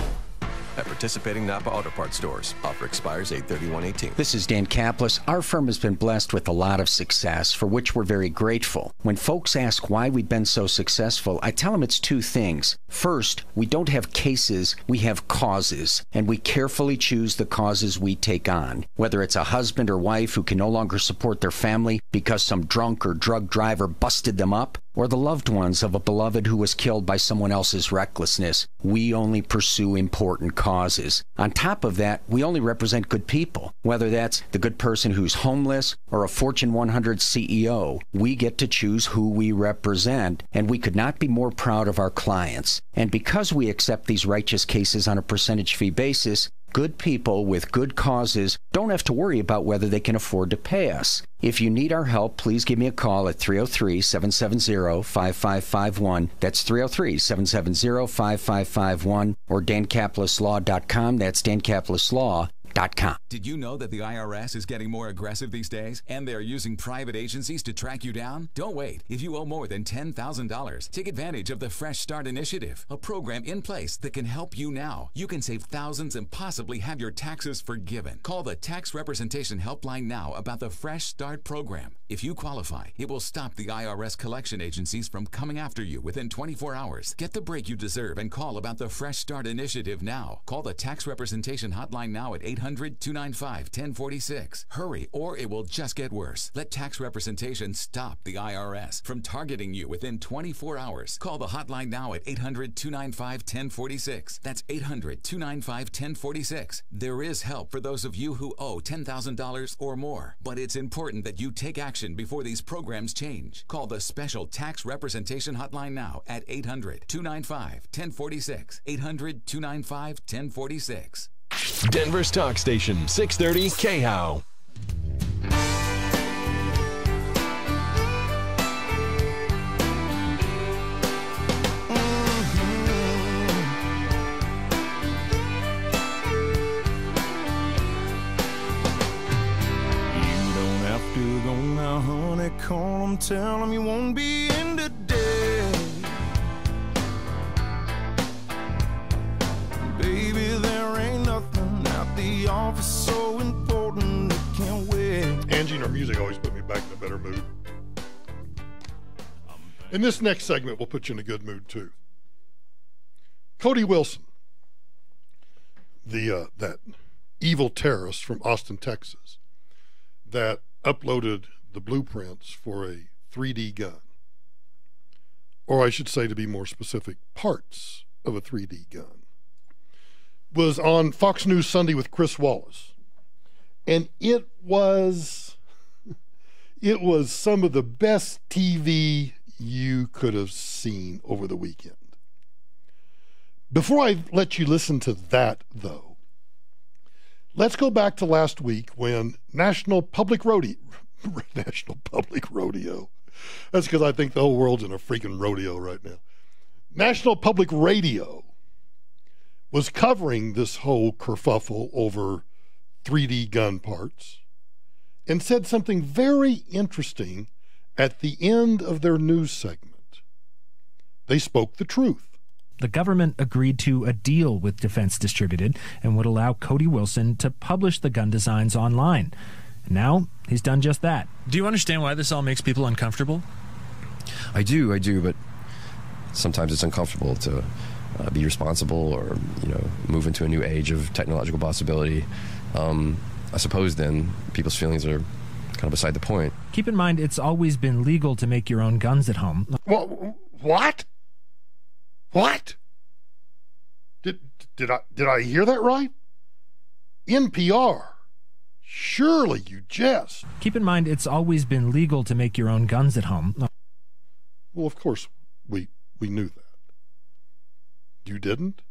At participating Napa Auto Parts stores. Offer expires 8/31/18. This is Dan Kaplis. Our firm has been blessed with a lot of success, for which we're very grateful. When folks ask why we've been so successful, I tell them it's two things. First, we don't have cases, we have causes, and we carefully choose the causes we take on. Whether it's a husband or wife who can no longer support their family because some drunk or drug driver busted them up, or the loved ones of a beloved who was killed by someone else's recklessness. We only pursue important causes. On top of that, we only represent good people. Whether that's the good person who's homeless or a Fortune 100 CEO, we get to choose who we represent, and we could not be more proud of our clients. And because we accept these righteous cases on a percentage fee basis, good people with good causes don't have to worry about whether they can afford to pay us. If you need our help, please give me a call at 303-770-5551. That's 303-770-5551, or DanCaplisLaw.com. That's DanCaplisLaw.com. Did you know that the IRS is getting more aggressive these days and they're using private agencies to track you down? Don't wait. If you owe more than $10,000, take advantage of the Fresh Start Initiative, a program in place that can help you now. You can save thousands and possibly have your taxes forgiven. Call the Tax Representation Helpline now about the Fresh Start program. If you qualify, it will stop the IRS collection agencies from coming after you within 24 hours. Get the break you deserve and call about the Fresh Start Initiative now. Call the Tax Representation Hotline now at 800-295-1046. Hurry, or it will just get worse. Let tax representation stop the IRS from targeting you within 24 hours. Call the hotline now at 800-295-1046. That's 800-295-1046. There is help for those of you who owe $10,000 or more, but it's important that you take action before these programs change. Call the special tax representation hotline now at 800-295-1046. 800-295-1046. Denver's talk station, 630 KHOW. Call him, tell him you won't be in today. Baby, there ain't nothing at the office so important it can't wait. Angie and her music always put me back in a better mood. In this next segment, we'll put you in a good mood too. Cody Wilson, that evil terrorist from Austin, Texas, that uploaded the blueprints for a 3D gun, or I should say, to be more specific, parts of a 3D gun, was on Fox News Sunday with Chris Wallace, and it was some of the best TV you could have seen over the weekend. Before I let you listen to that, though, let's go back to last week when National Public Rodeo. That's because I think the whole world's in a freaking rodeo right now. National Public Radio was covering this whole kerfuffle over 3D gun parts and said something very interesting at the end of their news segment. They spoke the truth. The government agreed to a deal with Defense Distributed and would allow Cody Wilson to publish the gun designs online. Now, he's done just that. Do you understand why this all makes people uncomfortable? I do, but sometimes it's uncomfortable to be responsible or, move into a new age of technological possibility. I suppose then people's feelings are kind of beside the point. Keep in mind, it's always been legal to make your own guns at home. What? Did I hear that right? NPR. Surely you jest. Keep in mind, it's always been legal to make your own guns at home. Well, of course, we knew that. You didn't?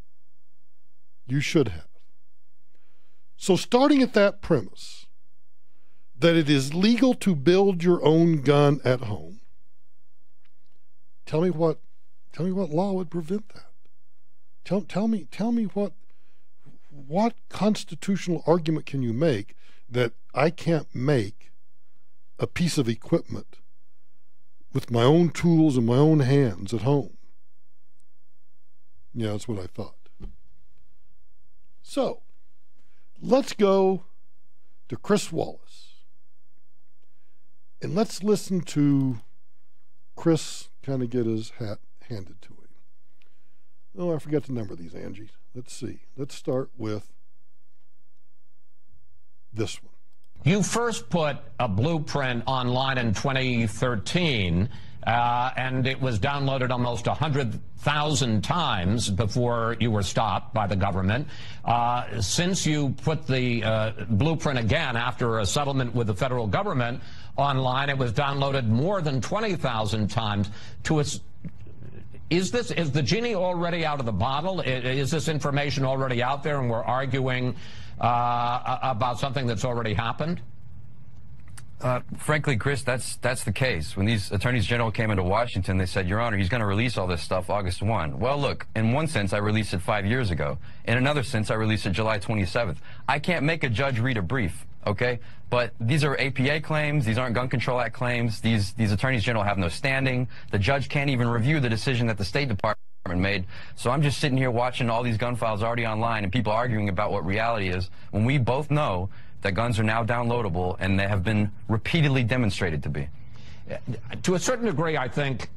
You should have. So starting at that premise, that it is legal to build your own gun at home, tell me what law would prevent that? Tell me what constitutional argument can you make that I can't make a piece of equipment with my own tools and my own hands at home? Yeah, that's what I thought. So, let's go to Chris Wallace. And let's listen to Chris kind of get his hat handed to him. Oh, I forgot to number these, Angie. Let's see. Let's start with this one. You first put a blueprint online in 2013. and it was downloaded almost 100,000 times before you were stopped by the government. Since you put the blueprint again after a settlement with the federal government online, it was downloaded more than 20,000 times to its... Is the genie already out of the bottle? Is this information already out there and we're arguing about something that's already happened? Frankly, Chris, that's the case. When these attorneys general came into Washington, they said, Your Honor, he's going to release all this stuff August 1. Well, look, in one sense, I released it 5 years ago. In another sense, I released it July 27th. I can't make a judge read a brief, okay? But these are APA claims. These aren't Gun Control Act claims. These attorneys general have no standing. The judge can't even review the decision that the State Department made. So I'm just sitting here watching all these gun files already online and people arguing about what reality is when we both know that guns are now downloadable and they have been repeatedly demonstrated to be. To a certain degree, I think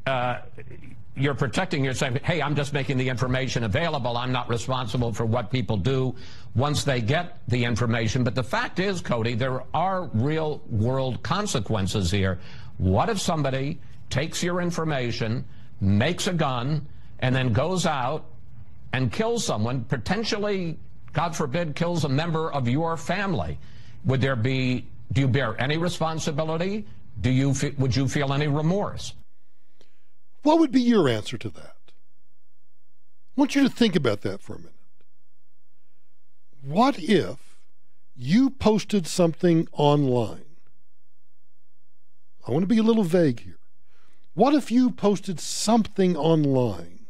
you're protecting yourself. Hey, I'm just making the information available. I'm not responsible for what people do once they get the information. But the fact is, Cody, there are real world consequences here. What if somebody takes your information, makes a gun, and then goes out and kills someone, potentially, God forbid, kills a member of your family? Would there be, do you bear any responsibility? Would you feel any remorse? What would be your answer to that? I want you to think about that for a minute. What if you posted something online? I want to be a little vague here. What if you posted something online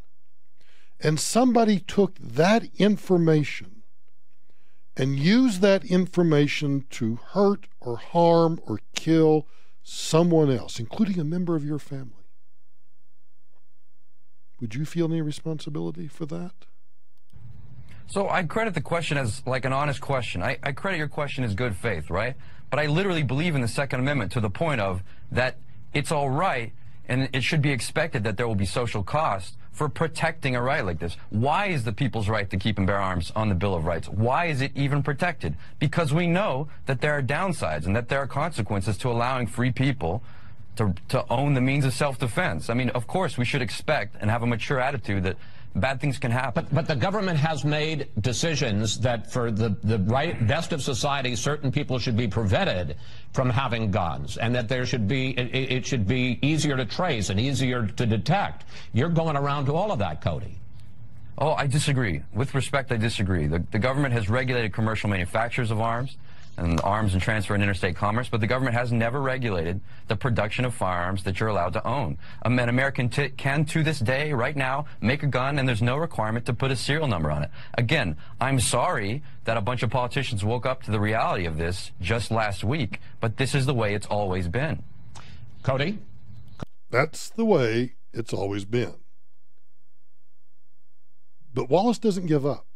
and somebody took that information and used that information to hurt or harm or kill someone else, including a member of your family? Would you feel any responsibility for that? So I credit the question as like an honest question. I credit your question as good faith, right? But I literally believe in the Second Amendment to the point of that it's all right and it should be expected that there will be social cost for protecting a right like this. Why is the people's right to keep and bear arms on the Bill of Rights? Why is it even protected? Because we know that there are downsides and that there are consequences to allowing free people to own the means of self-defense. I mean, of course, we should expect and have a mature attitude that bad things can happen. But the government has made decisions that for the best of society, certain people should be prevented from having guns, and that there should be, it should be easier to trace and easier to detect. You're going around to all of that, Cody. Oh, I disagree. With respect, I disagree. The government has regulated commercial manufacturers of arms and arms and transfer in interstate commerce, but the government has never regulated the production of firearms that you're allowed to own. An American can, to this day, right now, make a gun, and there's no requirement to put a serial number on it. Again, I'm sorry that a bunch of politicians woke up to the reality of this just last week, but this is the way it's always been. Cody? That's the way it's always been. But Wallace doesn't give up.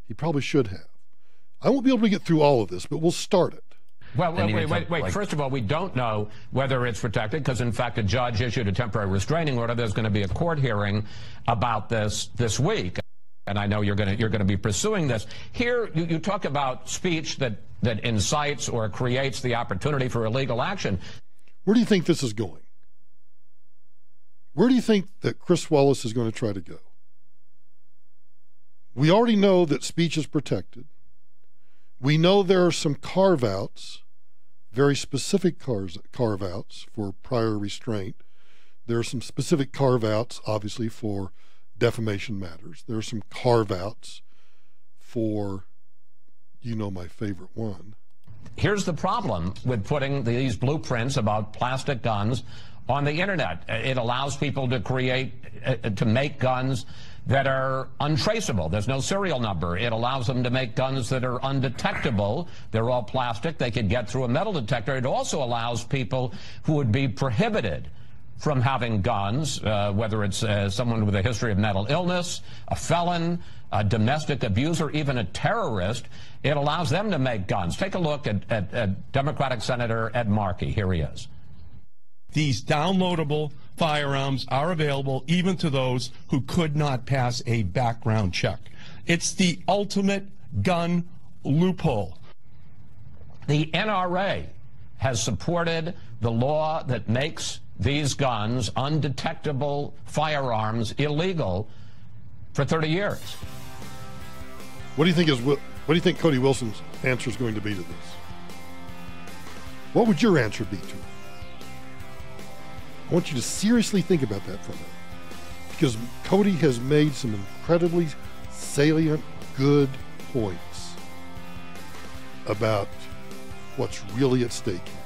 He probably should have. I won't be able to get through all of this, but we'll start it. Well, wait. First of all, we don't know whether it's protected because, in fact, a judge issued a temporary restraining order. There's going to be a court hearing about this week, and I know you're going to be pursuing this. Here, you talk about speech that incites or creates the opportunity for illegal action. Where do you think this is going? Where do you think that Chris Wallace is going to try to go? We already know that speech is protected. We know there are some carve-outs, very specific carve-outs for prior restraint. There are some specific carve-outs, obviously, for defamation matters. There are some carve-outs for, you know, my favorite one. Here's the problem with putting these blueprints about plastic guns on the internet. It allows people to make guns that are untraceable. There's no serial number. It allows them to make guns that are undetectable. They're all plastic. They could get through a metal detector. It also allows people who would be prohibited from having guns, whether it's someone with a history of mental illness, a felon, a domestic abuser, even a terrorist. It allows them to make guns. Take a look at Democratic Senator Ed Markey. Here he is. These downloadable firearms are available even to those who could not pass a background check. It's the ultimate gun loophole. The NRA has supported the law that makes these guns, undetectable firearms, illegal for 30 years. What do you think Cody Wilson's answer is going to be to this? What would your answer be to it? I want you to seriously think about that for a minute, because Cody has made some incredibly salient, good points about what's really at stake here.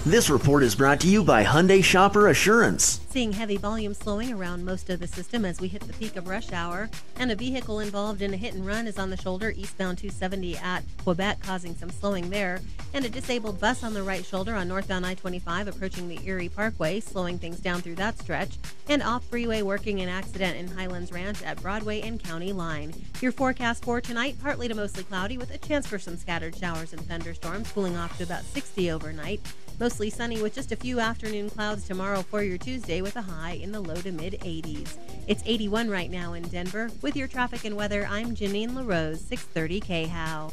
This report is brought to you by Hyundai Shopper Assurance. Seeing heavy volume slowing around most of the system as we hit the peak of rush hour, and a vehicle involved in a hit and run is on the shoulder eastbound 270 at Quebec, causing some slowing there, and a disabled bus on the right shoulder on northbound I-25 approaching the Erie Parkway, slowing things down through that stretch, and off-freeway working an accident in Highlands Ranch at Broadway and County Line. Your forecast for tonight, partly to mostly cloudy with a chance for some scattered showers and thunderstorms, cooling off to about 60 overnight. Mostly sunny with just a few afternoon clouds tomorrow for your Tuesday with a high in the low to mid 80s. It's 81 right now in Denver. With your traffic and weather, I'm Janine LaRose, 630 KHOW.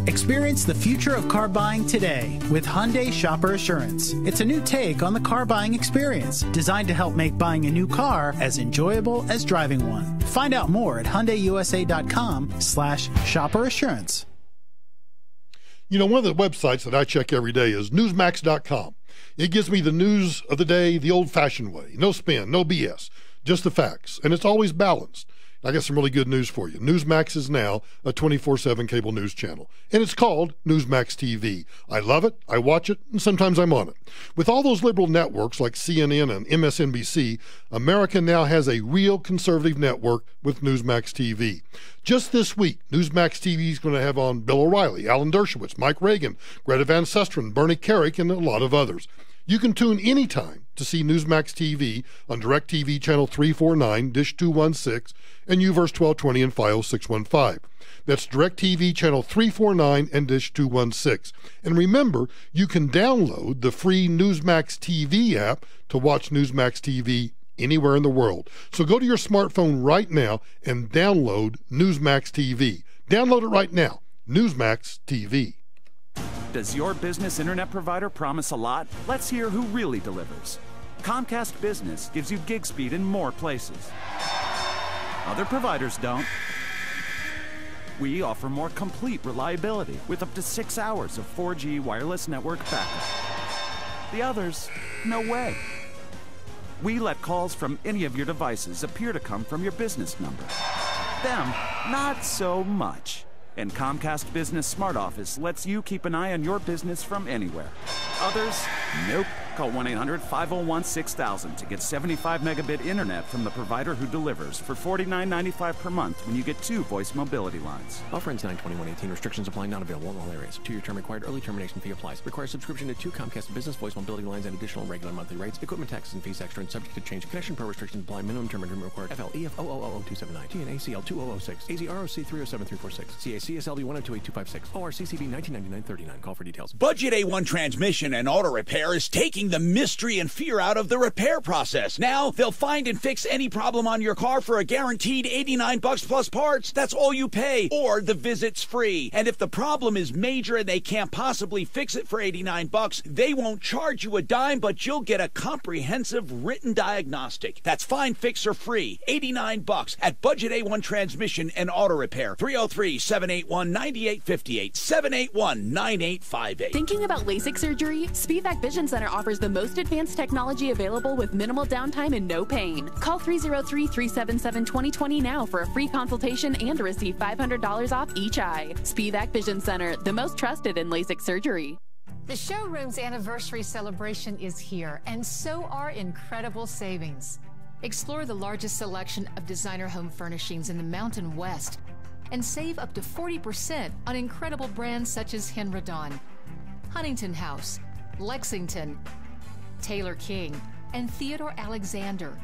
Experience the future of car buying today with Hyundai Shopper Assurance. It's a new take on the car buying experience, designed to help make buying a new car as enjoyable as driving one. Find out more at HyundaiUSA.com/Shopper Assurance. You know, one of the websites that I check every day is Newsmax.com. It gives me the news of the day the old-fashioned way. No spin, no BS, just the facts. And it's always balanced. I got some really good news for you. Newsmax is now a 24/7 cable news channel, and it's called Newsmax TV. I love it, I watch it, and sometimes I'm on it. With all those liberal networks like CNN and MSNBC, America now has a real conservative network with Newsmax TV. Just this week, Newsmax TV is going to have on Bill O'Reilly, Alan Dershowitz, Mike Reagan, Greta Van Susteren, Bernie Carrick, and a lot of others. You can tune anytime to see Newsmax TV on DirecTV Channel 349, Dish 216, and UVerse 1220 and Fios 615. That's DirecTV Channel 349 and Dish 216. And remember, you can download the free Newsmax TV app to watch Newsmax TV anywhere in the world. So go to your smartphone right now and download Newsmax TV. Download it right now. Newsmax TV. Does your business internet provider promise a lot? Let's hear who really delivers. Comcast Business gives you gig speed in more places. Other providers don't. We offer more complete reliability with up to 6 hours of 4G wireless network backup. The others, no way. We let calls from any of your devices appear to come from your business number. Them, not so much. And Comcast Business Smart Office lets you keep an eye on your business from anywhere. Others, nope. Call 1-800-501-6000 to get 75 megabit internet from the provider who delivers for $49.95 per month when you get 2 voice mobility lines. Offer ends 9/21/18. Restrictions apply. Not available in all areas. 2-year term required. Early termination fee applies. Requires subscription to 2 Comcast Business voice mobility lines and additional regular monthly rates. Equipment taxes and fees extra and subject to change. Connection per restrictions apply. Minimum term agreement required. FLEF 0000279. TNA CL 2006. AZROC 307346. CACSLB 1028256. ORCCB 199939. Call for details. Budget A1 Transmission and Auto Repair is taking the mystery and fear out of the repair process. Now they'll find and fix any problem on your car for a guaranteed $89 plus parts. That's all you pay, or the visit's free. And if the problem is major and they can't possibly fix it for $89, they won't charge you a dime, but you'll get a comprehensive written diagnostic. That's fine, fix, or free. $89 at Budget A1 Transmission and Auto Repair. 303-781-9858. 781-9858. Thinking about LASIK surgery? Speedback Vision Center offers the most advanced technology available with minimal downtime and no pain. Call 303-377-2020 now for a free consultation and to receive $500 off each eye. Speedback Vision Center, the most trusted in LASIK surgery. The showroom's anniversary celebration is here, and so are incredible savings. Explore the largest selection of designer home furnishings in the Mountain West and save up to 40% on incredible brands such as Henredon, Huntington House, Lexington, Taylor King, and Theodore Alexander.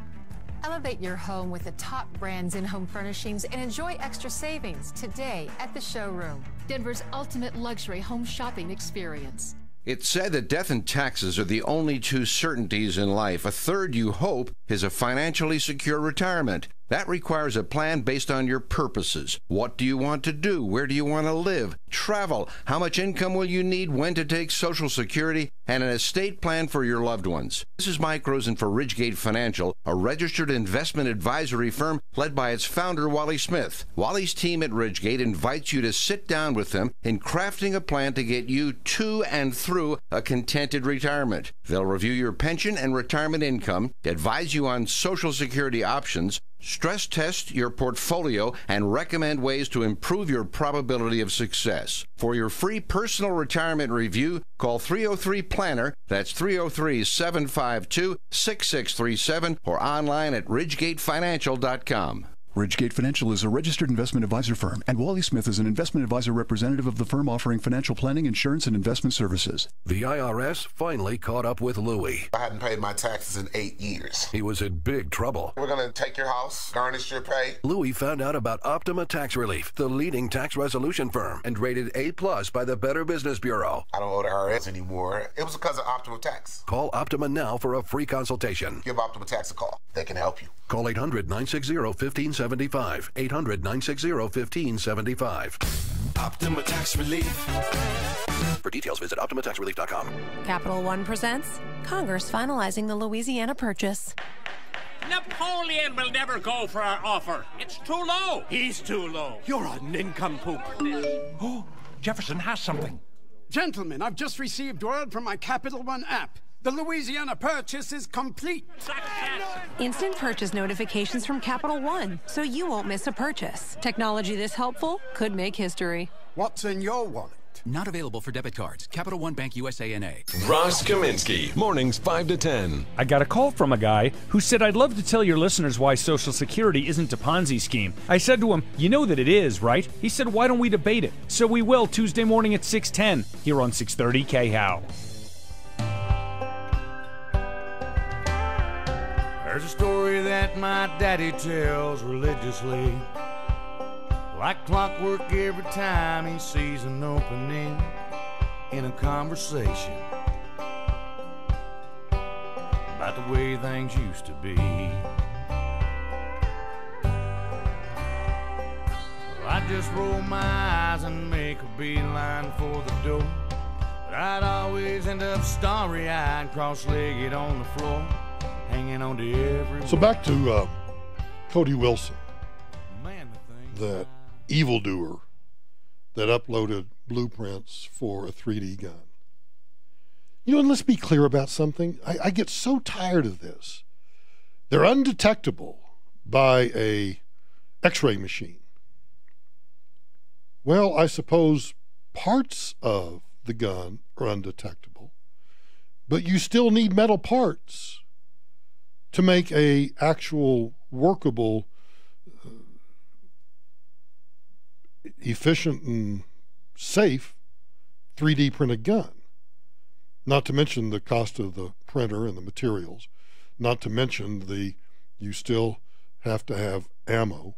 Elevate your home with the top brands in home furnishings and enjoy extra savings today at the showroom, Denver's ultimate luxury home shopping experience. It's said that death and taxes are the only 2 certainties in life. A third, you hope, is a financially secure retirement. That requires a plan based on your purposes. What do you want to do? Where do you want to live? Travel. How much income will you need? When to take Social Security? And an estate plan for your loved ones. This is Mike Rosen for Ridgegate Financial, a registered investment advisory firm led by its founder, Wally Smith. Wally's team at Ridgegate invites you to sit down with them in crafting a plan to get you to and through a contented retirement. They'll review your pension and retirement income, advise you on Social Security options, stress test your portfolio, and recommend ways to improve your probability of success. For your free personal retirement review, call 303-PLANNER, that's 303-752-6637, or online at ridgegatefinancial.com. Ridgegate Financial is a registered investment advisor firm, and Wally Smith is an investment advisor representative of the firm offering financial planning, insurance, and investment services. The IRS finally caught up with Louie. I hadn't paid my taxes in 8 years. He was in big trouble. We're going to take your house, garnish your pay. Louie found out about Optima Tax Relief, the leading tax resolution firm, and rated A+ by the Better Business Bureau. I don't owe the IRS anymore. It was because of Optima Tax. Call Optima now for a free consultation. Give Optima Tax a call. They can help you. Call 800-960-1575. 800-960-1575. Optima Tax Relief. For details, visit OptimaTaxRelief.com. Capital One presents Congress finalizing the Louisiana Purchase. Napoleon will never go for our offer. It's too low. He's too low. You're a nincompoop. Oh, Jefferson has something. Gentlemen, I've just received word from my Capital One app. The Louisiana Purchase is complete. Instant purchase notifications from Capital One, so you won't miss a purchase. Technology this helpful could make history. What's in your wallet? Not available for debit cards. Capital One Bank USA N.A. Ross Kaminsky, mornings 5 to 10. I got a call from a guy who said, "I'd love to tell your listeners why Social Security isn't a Ponzi scheme." I said to him, "You know that it is, right?" He said, "Why don't we debate it?" So we will Tuesday morning at 6:10 here on 630 KHOW. There's a story that my daddy tells religiously, like clockwork every time he sees an opening in a conversation about the way things used to be. Well, I just roll my eyes and make a beeline for the door, but I'd always end up starry-eyed, cross-legged on the floor, hanging on to every. So back to Cody Wilson, that evildoer that uploaded blueprints for a 3D gun. You know, and let's be clear about something. I get so tired of this. They're undetectable by a X-ray machine. Well, I suppose parts of the gun are undetectable, but you still need metal parts to make a actual workable, efficient and safe 3D printed gun. Not to mention the cost of the printer and the materials. Not to mention you still have to have ammo.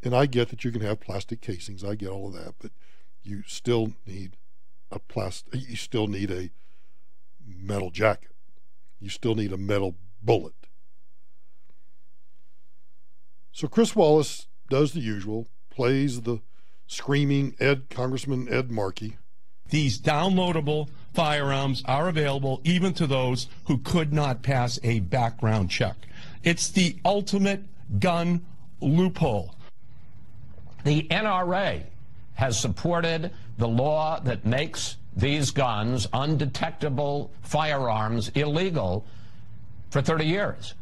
And I get that you can have plastic casings. I get all of that, but you still need a metal jacket. You still need a metal bullet. So Chris Wallace does the usual, plays the screaming Congressman Ed Markey. These downloadable firearms are available even to those who could not pass a background check. It's the ultimate gun loophole. The NRA has supported the law that makes these guns, undetectable firearms, illegal for 30 years.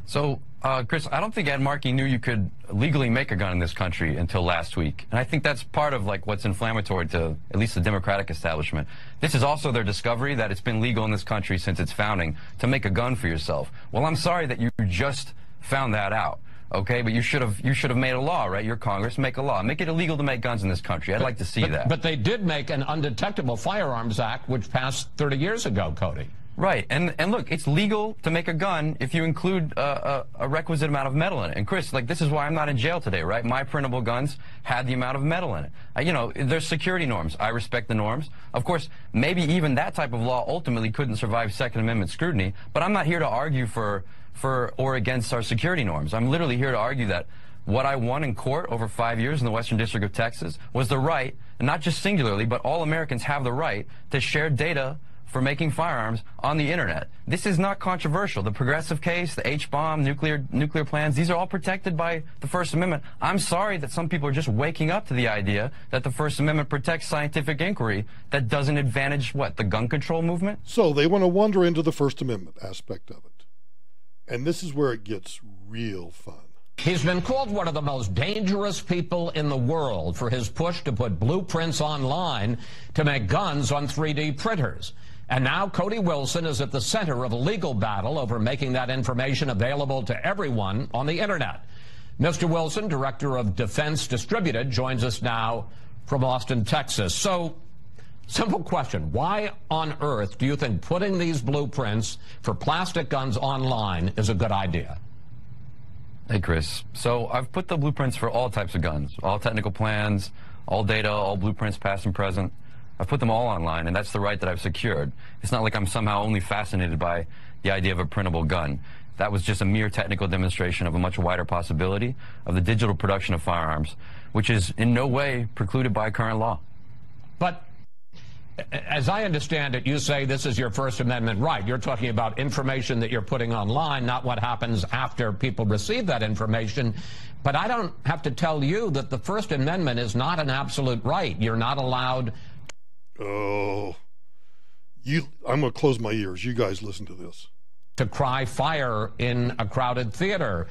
So, Chris, I don't think Ed Markey knew you could legally make a gun in this country until last week. And I think that's part of what's inflammatory to at least the Democratic establishment. This is also their discovery that it's been legal in this country since its founding to make a gun for yourself. Well, I'm sorry that you just found that out. Okay, but you should have made a law, right? Your Congress, make a law. Make it illegal to make guns in this country. I'd like to see that. But they did make an Undetectable Firearms Act, which passed 30 years ago, Cody. Right, and look, it's legal to make a gun if you include a requisite amount of metal in it. And Chris, like, this is why I'm not in jail today, right? My printable guns had the amount of metal in it. You know, there's security norms. I respect the norms. Of course, maybe even that type of law ultimately couldn't survive Second Amendment scrutiny, but I'm not here to argue for or against our security norms. I'm literally here to argue that what I won in court over 5 years in the Western District of Texas was the right, and not just singularly, but all Americans have the right to share data for making firearms on the internet. This is not controversial. The progressive case, the H-bomb, nuclear plans, these are all protected by the First Amendment. I'm sorry that some people are just waking up to the idea that the First Amendment protects scientific inquiry that doesn't advantage, what, the gun control movement? So they want to wander into the First Amendment aspect of it. And this is where it gets real fun. He's been called one of the most dangerous people in the world for his push to put blueprints online to make guns on 3D printers. And now Cody Wilson is at the center of a legal battle over making that information available to everyone on the internet. Mr. Wilson, Director of Defense Distributed, joins us now from Austin, Texas. So, simple question. Why on earth do you think putting these blueprints for plastic guns online is a good idea? Hey, Chris. So I've put the blueprints for all types of guns, all technical plans, all data, all blueprints past and present. I've put them all online, and that's the right that I've secured. It's not like I'm somehow only fascinated by the idea of a printable gun. That was just a mere technical demonstration of a much wider possibility of the digital production of firearms, which is in no way precluded by current law. But as I understand it, you say this is your First Amendment right. You're talking about information that you're putting online, not what happens after people receive that information. But I don't have to tell you that the First Amendment is not an absolute right. You're not allowed. Oh, I'm going to close my ears. You guys listen to this. To cry fire in a crowded theater.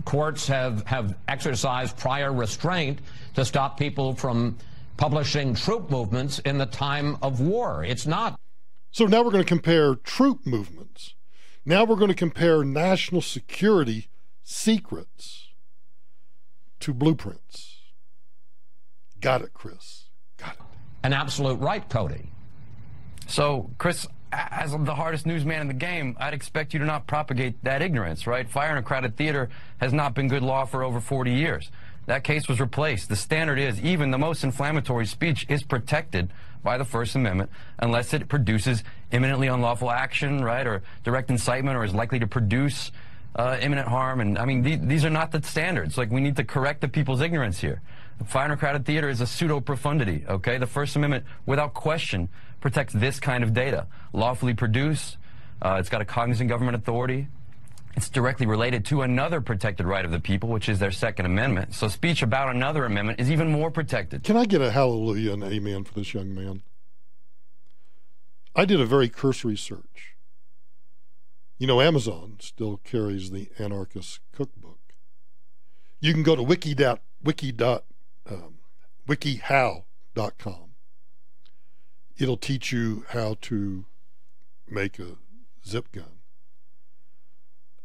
Courts have exercised prior restraint to stop people from publishing troop movements in the time of war. It's not. So now we're going to compare troop movements. Now we're going to compare national security secrets to blueprints. Got it, Chris. Got it. An absolute right, Cody. So, Chris, as the hardest newsman in the game, I'd expect you to not propagate that ignorance, right? Fire in a crowded theater has not been good law for over 40 years. That case was replaced. The standard is even the most inflammatory speech is protected by the First Amendment unless it produces imminently unlawful action, right, or direct incitement, or is likely to produce imminent harm. And, I mean, these are not the standards. Like, we need to correct the people's ignorance here. Fire in a crowded theater is a pseudo-profundity, okay? The First Amendment, without question, protects this kind of data. Lawfully produced, it's got a cognizant government authority. It's directly related to another protected right of the people, which is their Second Amendment. So speech about another amendment is even more protected. Can I get a hallelujah and amen for this young man? I did a very cursory search. You know, Amazon still carries the Anarchist Cookbook. You can go to wikihow.com. It'll teach you how to make a zip gun.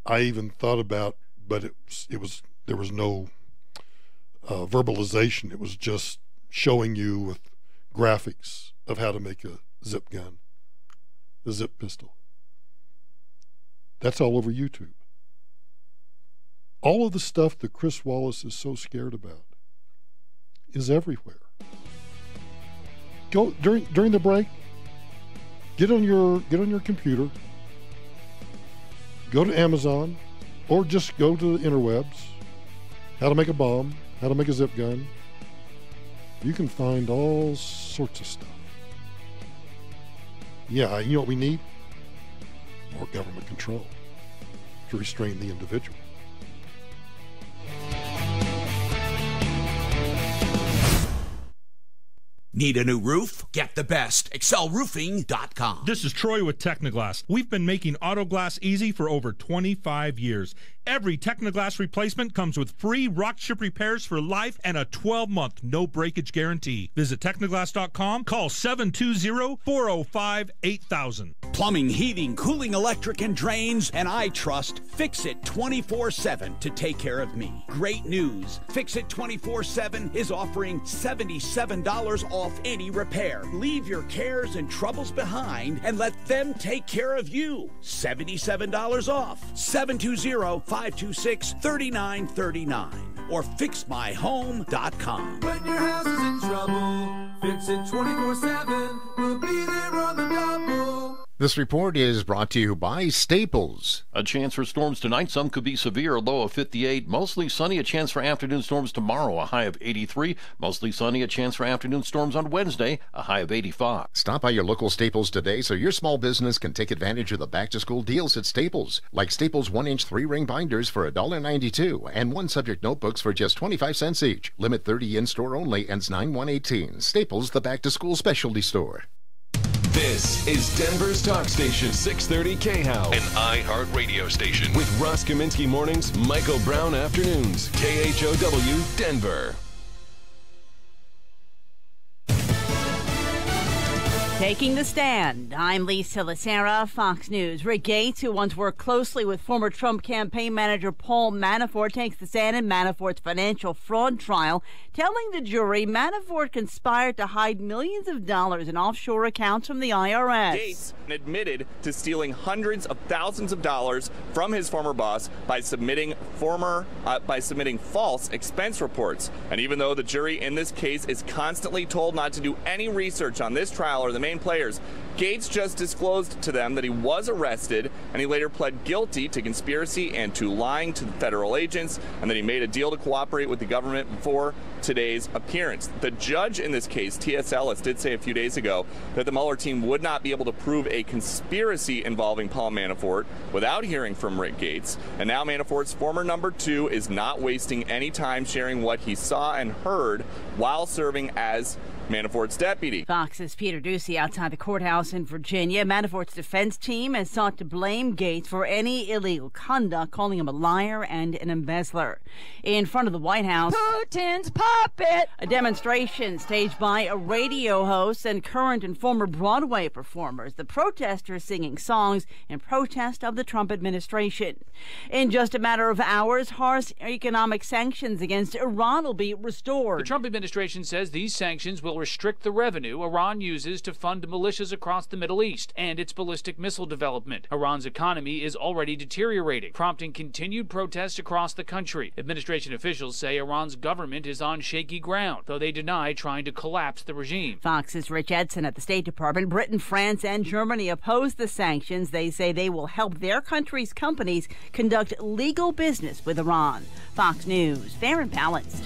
I even thought about, but there was no verbalization. It was just showing you with graphics of how to make a zip gun, a zip pistol. That's all over YouTube. All of the stuff that Chris Wallace is so scared about is everywhere. Go during the break. Get on your computer. Go to Amazon, or just go to the interwebs. How to make a bomb, how to make a zip gun. You can find all sorts of stuff. Yeah, you know what we need? More government control to restrain the individual. Need a new roof? Get the best. ExcelRoofing.com. This is Troy with Technoglass. We've been making auto glass easy for over 25 years. Every Technoglass replacement comes with free rock chip repairs for life and a 12-month no breakage guarantee. Visit Technoglass.com. Call 720-405-8000. Plumbing, heating, cooling, electric, and drains, and I trust Fix-It 24/7 to take care of me. Great news. Fix-It 24/7 is offering $77 off any repair. Leave your cares and troubles behind and let them take care of you. $77 off. 720-526-3939 or fixmyhome.com. When your house is in trouble, Fix-It 24/7. We'll be there on the double. This report is brought to you by Staples. A chance for storms tonight. Some could be severe, a low of 58. Mostly sunny, a chance for afternoon storms tomorrow, a high of 83. Mostly sunny, a chance for afternoon storms on Wednesday, a high of 85. Stop by your local Staples today so your small business can take advantage of the back-to-school deals at Staples. Like Staples 1-inch 3-ring binders for $1.92 and one-subject notebooks for just 25 cents each. Limit 30 in-store only, ends 9/1/18. Staples, the back-to-school specialty store. This is Denver's talk station, 630 KHOW, an iHeart radio station. With Ross Kaminsky mornings, Michael Brown afternoons, KHOW, Denver. Taking the stand, I'm Lisa Lacera, Fox News. Rick Gates, who once worked closely with former Trump campaign manager Paul Manafort, takes the stand in Manafort's financial fraud trial, telling the jury Manafort conspired to hide millions of dollars in offshore accounts from the IRS. Gates admitted to stealing hundreds of thousands of dollars from his former boss by submitting false expense reports. And even though the jury in this case is constantly told not to do any research on this trial or the main players, Gates just disclosed to them that he was arrested, and he later pled guilty to conspiracy and to lying to federal agents, and that he made a deal to cooperate with the government before today's appearance. The judge in this case, T.S. Ellis, did say a few days ago that the Mueller team would not be able to prove a conspiracy involving Paul Manafort without hearing from Rick Gates. And now Manafort's former number 2 is not wasting any time sharing what he saw and heard while serving as Manafort's deputy. Fox's Peter Ducey outside the courthouse in Virginia. Manafort's defense team has sought to blame Gates for any illegal conduct, calling him a liar and an embezzler. In front of the White House, Putin's puppet! A demonstration staged by a radio host and current and former Broadway performers. The protesters singing songs in protest of the Trump administration. In just a matter of hours, harsh economic sanctions against Iran will be restored. The Trump administration says these sanctions will restrict the revenue Iran uses to fund militias across the Middle East and its ballistic missile development. Iran's economy is already deteriorating, prompting continued protests across the country. Administration officials say Iran's government is on shaky ground, though they deny trying to collapse the regime. Fox's Rich Edson at the State Department. Britain, France, and Germany oppose the sanctions. They say they will help their country's companies conduct legal business with Iran. Fox News, fair and balanced.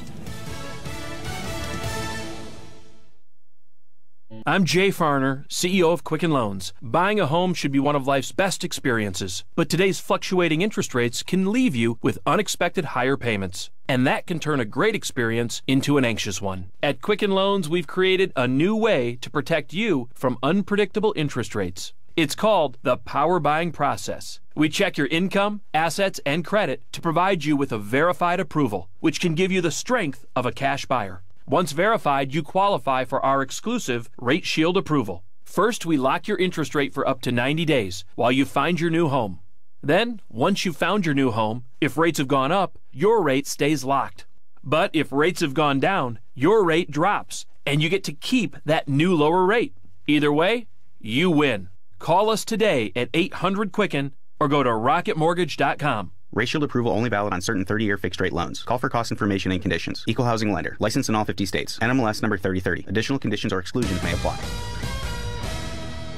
I'm Jay Farner, CEO of Quicken Loans. Buying a home should be one of life's best experiences, but today's fluctuating interest rates can leave you with unexpected higher payments. And that can turn a great experience into an anxious one. At Quicken Loans, we've created a new way to protect you from unpredictable interest rates. It's called the Power Buying Process. We check your income, assets, and credit to provide you with a verified approval, which can give you the strength of a cash buyer. Once verified, you qualify for our exclusive Rate Shield approval. First, we lock your interest rate for up to 90 days while you find your new home. Then, once you've found your new home, if rates have gone up, your rate stays locked. But if rates have gone down, your rate drops, and you get to keep that new lower rate. Either way, you win. Call us today at 800-QUICKEN or go to rocketmortgage.com. Rate Shield approval only valid on certain 30-year fixed-rate loans. Call for cost information and conditions. Equal housing lender. Licensed in all 50 states. NMLS number 3030. Additional conditions or exclusions may apply.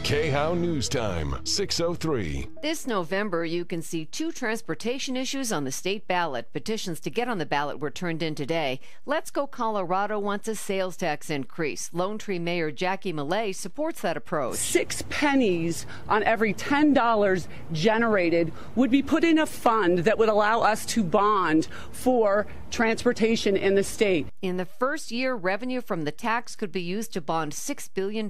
KHOW News Time, 6:03. This November, you can see 2 transportation issues on the state ballot. Petitions to get on the ballot were turned in today. Let's Go Colorado wants a sales tax increase. Lone Tree Mayor Jackie Millay supports that approach. 6 pennies on every $10 generated would be put in a fund that would allow us to bond for transportation in the state. In the first year, revenue from the tax could be used to bond $6 billion.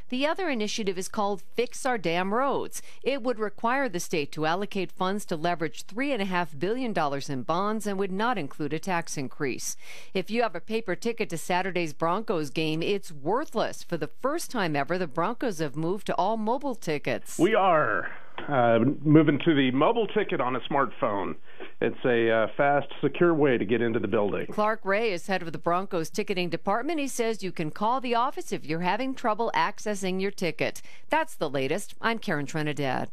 The other initiative is called Fix Our Damn Roads. It would require the state to allocate funds to leverage $3.5 billion in bonds and would not include a tax increase. If you have a paper ticket to Saturday's Broncos game, it's worthless. For the first time ever, the Broncos have moved to all mobile tickets. We are moving to the mobile ticket on a smartphone. It's a fast, secure way to get into the building. Clark Ray is head of the Broncos ticketing department. He says you can call the office if you're having trouble accessing your ticket. That's the latest. I'm Karen Trinidad.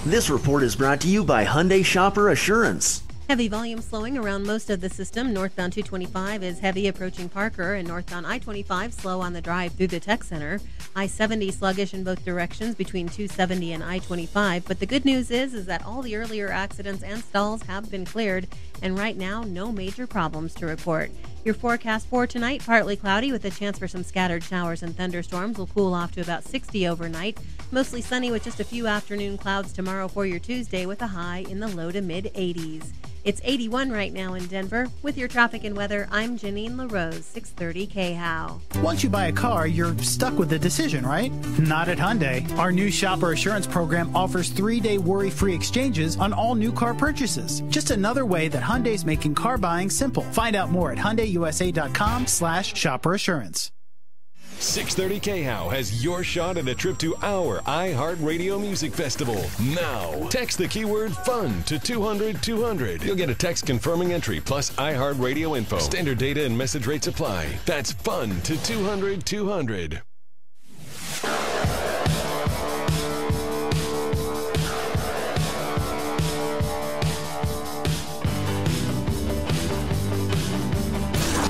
This report is brought to you by Hyundai Shopper Assurance. Heavy volume slowing around most of the system. Northbound 225 is heavy approaching Parker, and northbound I-25 slow on the drive through the Tech Center. I-70 sluggish in both directions between 270 and I-25. But the good news is that all the earlier accidents and stalls have been cleared, and right now, no major problems to report. Your forecast for tonight, partly cloudy with a chance for some scattered showers and thunderstorms. Will cool off to about 60 overnight. Mostly sunny with just a few afternoon clouds tomorrow for your Tuesday with a high in the low to mid-80s. It's 81 right now in Denver. With your traffic and weather, I'm Janine LaRose, 630 KHOW. Once you buy a car, you're stuck with the decision, right? Not at Hyundai. Our new Shopper Assurance program offers 3-day worry-free exchanges on all new car purchases. Just another way that Hyundai's making car buying simple. Find out more at HyundaiUSA.com/Shopper Assurance. 630 KHOW has your shot at a trip to our iHeartRadio Music Festival. Now, text the keyword FUN to 200-200. You'll get a text confirming entry plus iHeartRadio info. Standard data and message rates apply. That's FUN to 200-200.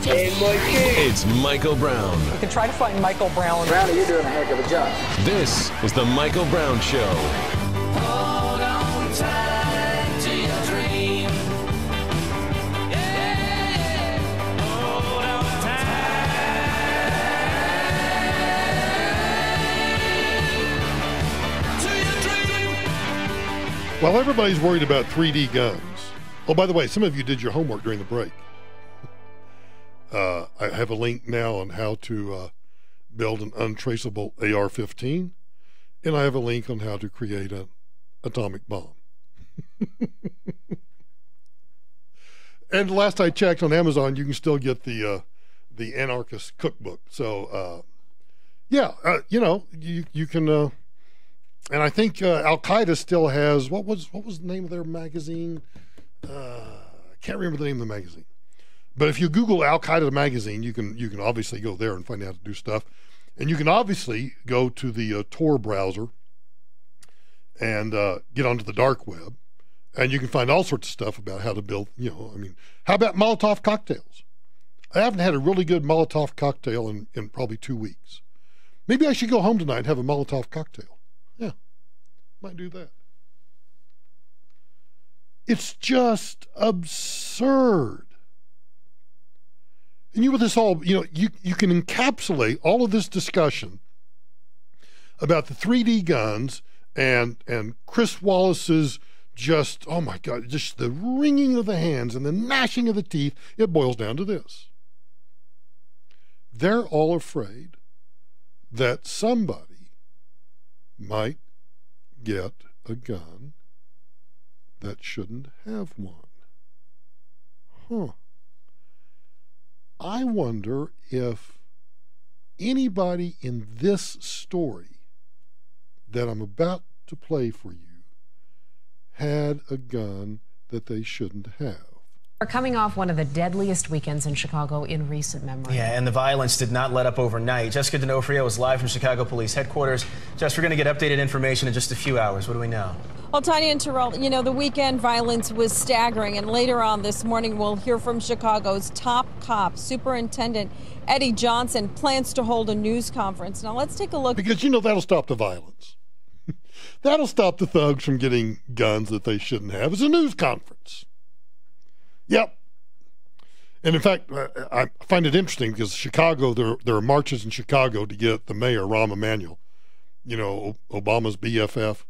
Hey, Mikey. It's Michael Brown. You can try to find Michael Brown. Brownie, you're doing a heck of a job. This is the Michael Brown Show. Hold on tight to your dream. Yeah. Hold on tight to your dream. While everybody's worried about 3D guns. Oh, by the way, some of you did your homework during the break. I have a link now on how to build an untraceable AR-15, and I have a link on how to create an atomic bomb. And last I checked on Amazon, you can still get the Anarchist Cookbook. So, you can. And I think Al Qaeda still has what was the name of their magazine? I can't remember the name of the magazine. But if you Google Al Qaeda magazine, you can obviously go there and find out how to do stuff, and you can obviously go to the Tor browser and get onto the dark web, and you can find all sorts of stuff about how to build. How about Molotov cocktails? I haven't had a really good Molotov cocktail in probably 2 weeks. Maybe I should go home tonight and have a Molotov cocktail. Yeah, might do that. It's just absurd. And with this all, you can encapsulate all of this discussion about the 3D guns and Chris Wallace's just, oh my God, just the wringing of the hands and the gnashing of the teeth. It boils down to this. They're all afraid that somebody might get a gun that shouldn't have one. Huh. I wonder if anybody in this story that I'm about to play for you had a gun that they shouldn't have. We're coming off one of the deadliest weekends in Chicago in recent memory. Yeah, and the violence did not let up overnight. Jessica D'Onofrio is live from Chicago Police Headquarters. Jess, we're going to get updated information in just a few hours. What do we know? Well, Tanya and Terrell, the weekend violence was staggering, and later on this morning we'll hear from Chicago's top cop, Superintendent Eddie Johnson, plans to hold a news conference. Now let's take a look. Because, that'll stop the violence. That'll stop the thugs from getting guns that they shouldn't have. It's a news conference. Yep. And in fact, I find it interesting because Chicago, there are marches in Chicago to get the mayor, Rahm Emanuel, Obama's BFF.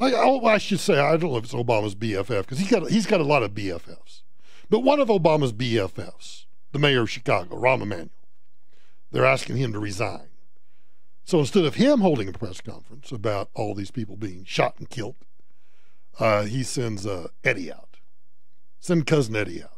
I should say, I don't know if it's Obama's BFF because he's got a lot of BFFs. But one of Obama's BFFs, the mayor of Chicago, Rahm Emanuel, they're asking him to resign. So instead of him holding a press conference about all these people being shot and killed, he sends Eddie out. Send cousin Eddie out.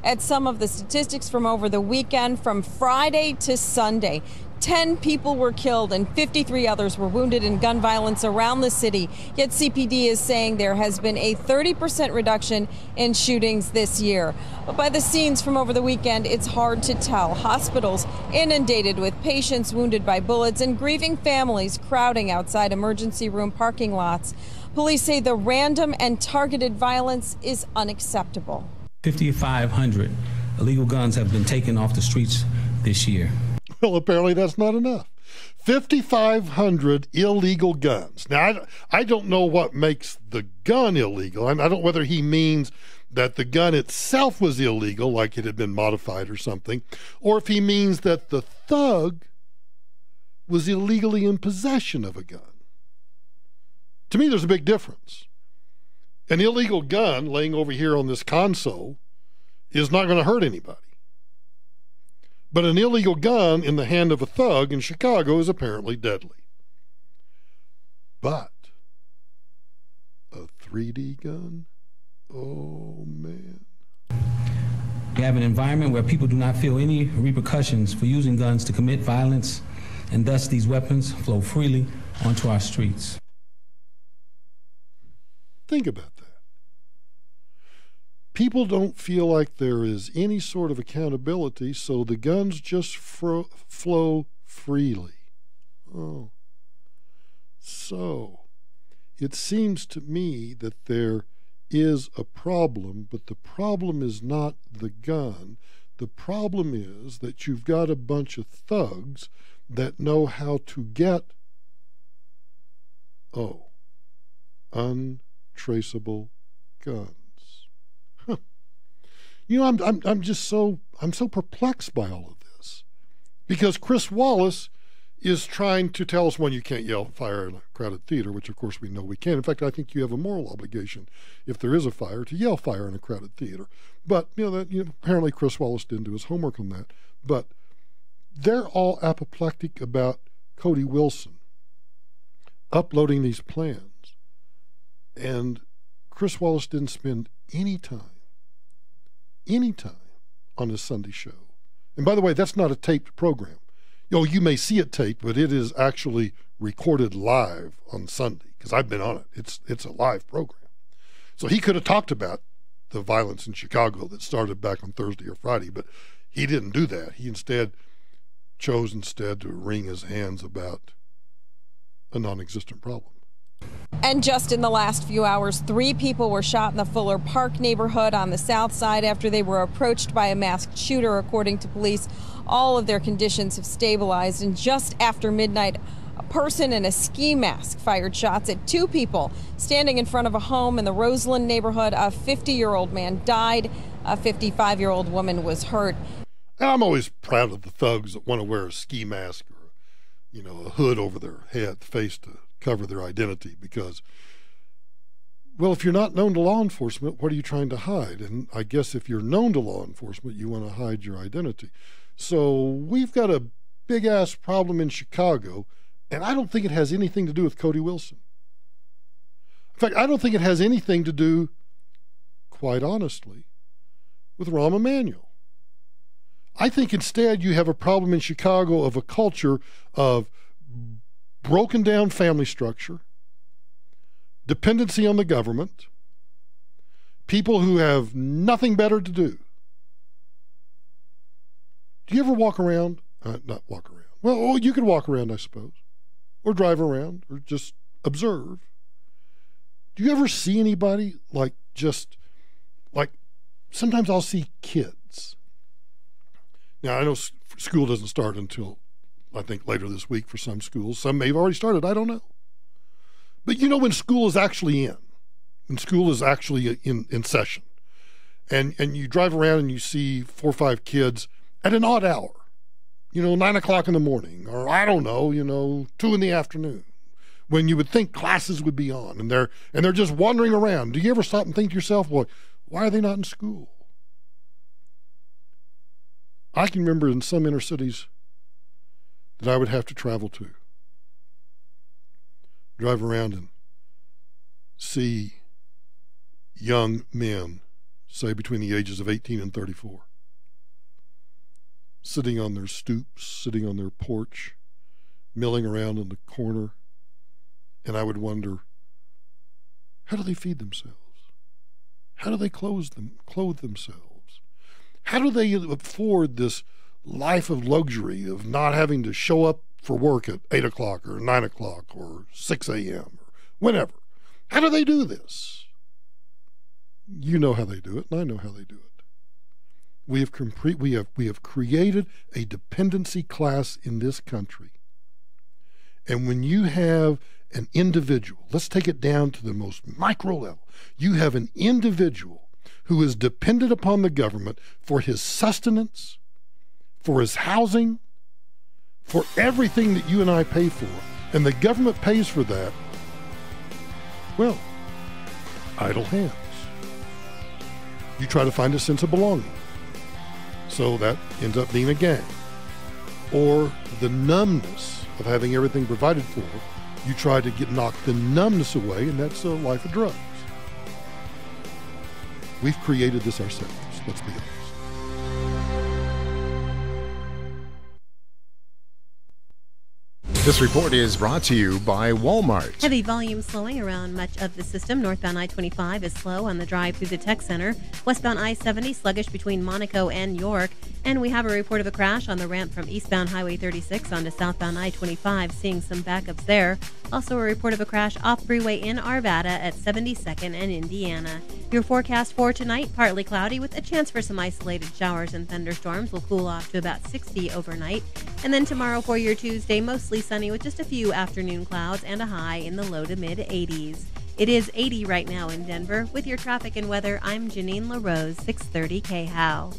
At some of the statistics from over the weekend, from Friday to Sunday, 10 people were killed and 53 others were wounded in gun violence around the city. Yet CPD is saying there has been a 30% reduction in shootings this year. But by the scenes from over the weekend, it's hard to tell. Hospitals inundated with patients wounded by bullets and grieving families crowding outside emergency room parking lots. Police say the random and targeted violence is unacceptable. 5,500 illegal guns have been taken off the streets this year. Well, apparently that's not enough. 5,500 illegal guns. Now, I don't know what makes the gun illegal. I don't know whether he means that the gun itself was illegal, like it had been modified or something, or if he means that the thug was illegally in possession of a gun. To me, there's a big difference. An illegal gun laying over here on this console is not going to hurt anybody. But an illegal gun in the hand of a thug in Chicago is apparently deadly. But a 3D gun? Oh, man. We have an environment where people do not feel any repercussions for using guns to commit violence, and thus these weapons flow freely onto our streets. Think about that. People don't feel like there is any sort of accountability, so the guns just flow freely. Oh. So, it seems to me that there is a problem, but the problem is not the gun. The problem is that you've got a bunch of thugs that know how to get, untraceable guns. Huh. You know, I'm so perplexed by all of this, because Chris Wallace is trying to tell us, one, you can't yell fire in a crowded theater, which of course we know we can. In fact, I think you have a moral obligation, if there is a fire, to yell fire in a crowded theater. But apparently Chris Wallace didn't do his homework on that. But they're all apoplectic about Cody Wilson uploading these plans. And Chris Wallace didn't spend any time on his Sunday show. And by the way, that's not a taped program. You may see it taped, but it is actually recorded live on Sunday, because I've been on it. It's a live program. So he could have talked about the violence in Chicago that started back on Thursday or Friday, but he didn't do that. He chose to wring his hands about a non-existent problem. And just in the last few hours, 3 people were shot in the Fuller Park neighborhood on the south side after they were approached by a masked shooter, according to police. All of their conditions have stabilized, and just after midnight, a person in a ski mask fired shots at 2 people standing in front of a home in the Roseland neighborhood. A 50-year-old man died. A 55-year-old woman was hurt. And I'm always proud of the thugs that want to wear a ski mask or, a hood over their face to cover their identity, because, well, if you're not known to law enforcement, what are you trying to hide? And I guess if you're known to law enforcement, you want to hide your identity. So we've got a big-ass problem in Chicago, and I don't think it has anything to do with Cody Wilson. In fact, I don't think it has anything to do, quite honestly, with Rahm Emanuel. I think instead you have a problem in Chicago of a culture of broken down family structure, dependency on the government, people who have nothing better to do. Do you ever walk around? Not walk around. Well, you could walk around, I suppose, or drive around, or just observe. Do you ever see anybody like sometimes I'll see kids. Now, I know school doesn't start until, I think, later this week for some schools. Some may have already started. I don't know. But when school is actually when school is actually in session, and you drive around and you see 4 or 5 kids at an odd hour, 9 o'clock in the morning, or I don't know, 2 in the afternoon, when you would think classes would be on, and they're just wandering around. Do you ever stop and think to yourself, well, why are they not in school? I can remember in some inner cities that I would have to travel to, drive around and see young men, say between the ages of 18 and 34, sitting on their stoops, sitting on their porch, milling around in the corner, and I would wonder, how do they feed themselves? How do they clothe themselves? How do they afford this life of luxury of not having to show up for work at 8 o'clock or 9 o'clock or 6 a.m. or whenever? How do they do this? You know how they do it, and I know how they do it. We have created a dependency class in this country. And when you have an individual, let's take it down to the most micro level, you have an individual who is dependent upon the government for his sustenance, for his housing, for everything that you and I pay for, and the government pays for that, well, idle hands. You try to find a sense of belonging. So that ends up being a gang. Or the numbness of having everything provided for, you try to knock the numbness away, and that's a life of drugs. We've created this ourselves, let's be honest. This report is brought to you by Walmart. Heavy volume slowing around much of the system. Northbound I-25 is slow on the drive through the Tech Center. Westbound I-70 sluggish between Monaco and York. And we have a report of a crash on the ramp from eastbound Highway 36 onto southbound I-25, seeing some backups there. Also a report of a crash off freeway in Arvada at 72nd and Indiana. Your forecast for tonight, partly cloudy with a chance for some isolated showers and thunderstorms. Will cool off to about 60 overnight. And then tomorrow for your Tuesday, mostly sunny with just a few afternoon clouds and a high in the low to mid 80s. It is 80 right now in Denver. With your traffic and weather, I'm Janine LaRose, 630 KHOW.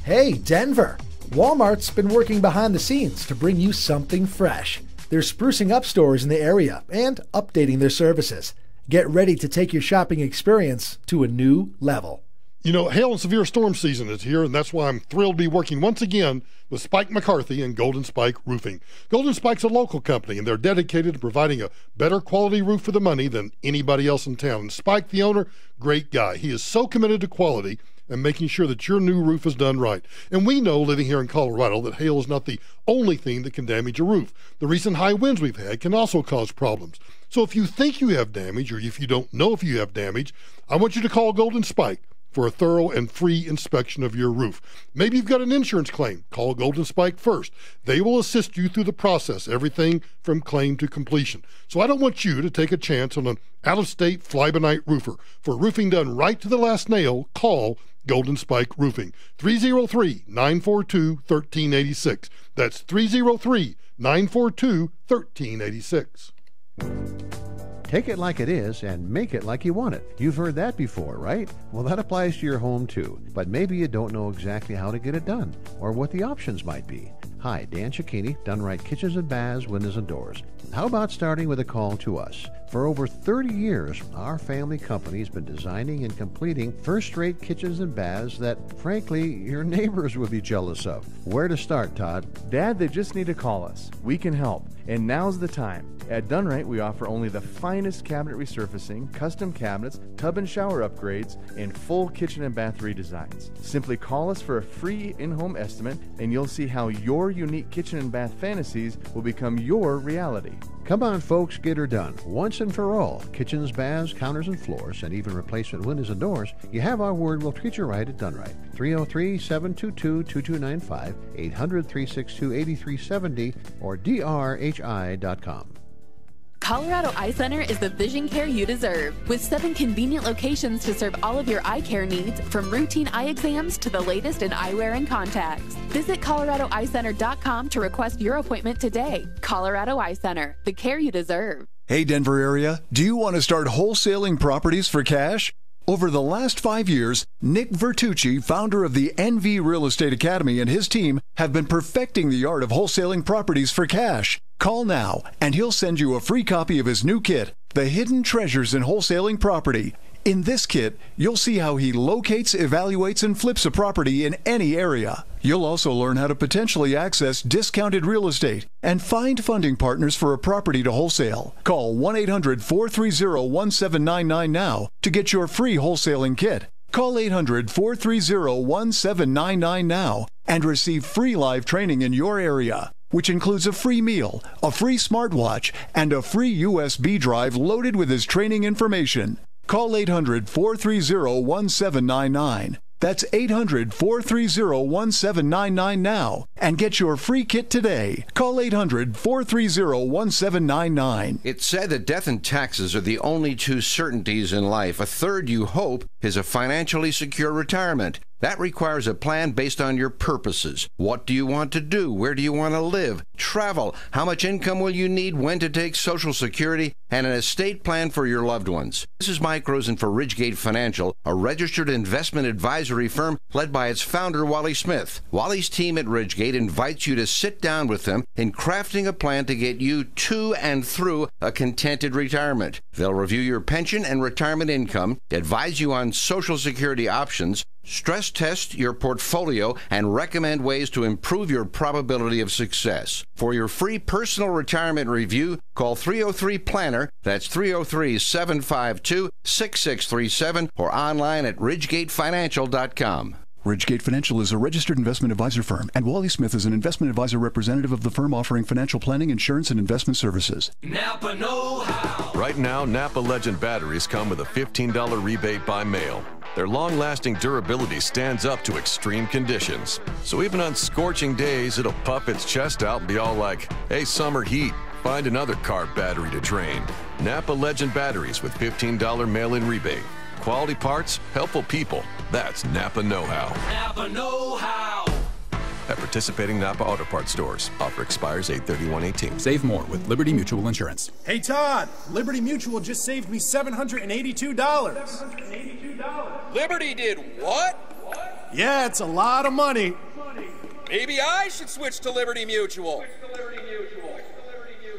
Hey, Denver! Walmart's been working behind the scenes to bring you something fresh. They're sprucing up stores in the area and updating their services. Get ready to take your shopping experience to a new level. You know, hail and severe storm season is here, and that's why I'm thrilled to be working once again with Spike McCarthy and Golden Spike Roofing. Golden Spike's a local company, and they're dedicated to providing a better quality roof for the money than anybody else in town. And Spike, the owner, great guy. He is so committed to quality and making sure that your new roof is done right. And we know, living here in Colorado, that hail is not the only thing that can damage a roof. The recent high winds we've had can also cause problems. So if you think you have damage, or if you don't know if you have damage, I want you to call Golden Spike for a thorough and free inspection of your roof. Maybe you've got an insurance claim. Call Golden Spike first. They will assist you through the process, everything from claim to completion. So I don't want you to take a chance on an out-of-state fly-by-night roofer. For roofing done right to the last nail, call Golden Spike Roofing. 303-942-1386. That's 303-942-1386. Take it like it is and make it like you want it. You've heard that before, right? Well, that applies to your home too. But maybe you don't know exactly how to get it done or what the options might be. Hi, Dan Cicchini, Done Right Kitchens and Baths, Windows and Doors. How about starting with a call to us? For over 30 years, our family company has been designing and completing first-rate kitchens and baths that, frankly, your neighbors would be jealous of. Where to start, Todd? Dad, they just need to call us. We can help. And now's the time. At Done Right, we offer only the finest cabinet resurfacing, custom cabinets, tub and shower upgrades, and full kitchen and bath redesigns. Simply call us for a free in-home estimate, and you'll see how your unique kitchen and bath fantasies will become your reality. Come on, folks, get her done. Once and for all. Kitchens, baths, counters and floors, and even replacement windows and doors. You have our word, we'll treat you right at Done Right. 303-722-2295, 800-362-8370, or drhi.com. Colorado Eye Center is the vision care you deserve, with 7 convenient locations to serve all of your eye care needs, from routine eye exams to the latest in eyewear and contacts. Visit coloradoeyecenter.com to request your appointment today. Colorado Eye Center, the care you deserve. Hey, Denver area, do you want to start wholesaling properties for cash? Over the last 5 years, Nick Vertucci, founder of the NV Real Estate Academy, and his team have been perfecting the art of wholesaling properties for cash. Call now, and he'll send you a free copy of his new kit, The Hidden Treasures in Wholesaling Property. In this kit, you'll see how he locates, evaluates, and flips a property in any area. You'll also learn how to potentially access discounted real estate and find funding partners for a property to wholesale. Call 1-800-430-1799 now to get your free wholesaling kit. Call 800-430-1799 now and receive free live training in your area, which includes a free meal, a free smartwatch, and a free USB drive loaded with his training information. Call 800-430-1799. That's 800-430-1799 now and get your free kit today. Call 800-430-1799. It's said that death and taxes are the only two certainties in life. A third you hope is a financially secure retirement. That requires a plan based on your purposes. What do you want to do? Where do you want to live? Travel. How much income will you need? When to take Social Security? And an estate plan for your loved ones. This is Mike Rosen for Ridgegate Financial, a registered investment advisory firm led by its founder, Wally Smith. Wally's team at Ridgegate invites you to sit down with them in crafting a plan to get you to and through a contented retirement. They'll review your pension and retirement income, advise you on Social Security options, stress test your portfolio, and recommend ways to improve your probability of success. For your free personal retirement review, call 303-PLANNER, that's 303-752-6637, or online at ridgegatefinancial.com. Ridgegate Financial is a registered investment advisor firm, and Wally Smith is an investment advisor representative of the firm offering financial planning, insurance, and investment services. Napa know-how. Right now, Napa Legend batteries come with a $15 rebate by mail. Their long-lasting durability stands up to extreme conditions. So even on scorching days, it'll puff its chest out and be all like, hey, summer heat, find another car battery to drain. Napa Legend batteries with $15 mail-in rebate. Quality parts, helpful people. That's Napa know-how. Napa know-how. At participating Napa Auto Parts stores. Offer expires 8/31/18. Save more with Liberty Mutual Insurance. Hey, Todd, Liberty Mutual just saved me $782. Liberty did what? Yeah, it's a lot of money. Maybe I should switch to Liberty Mutual.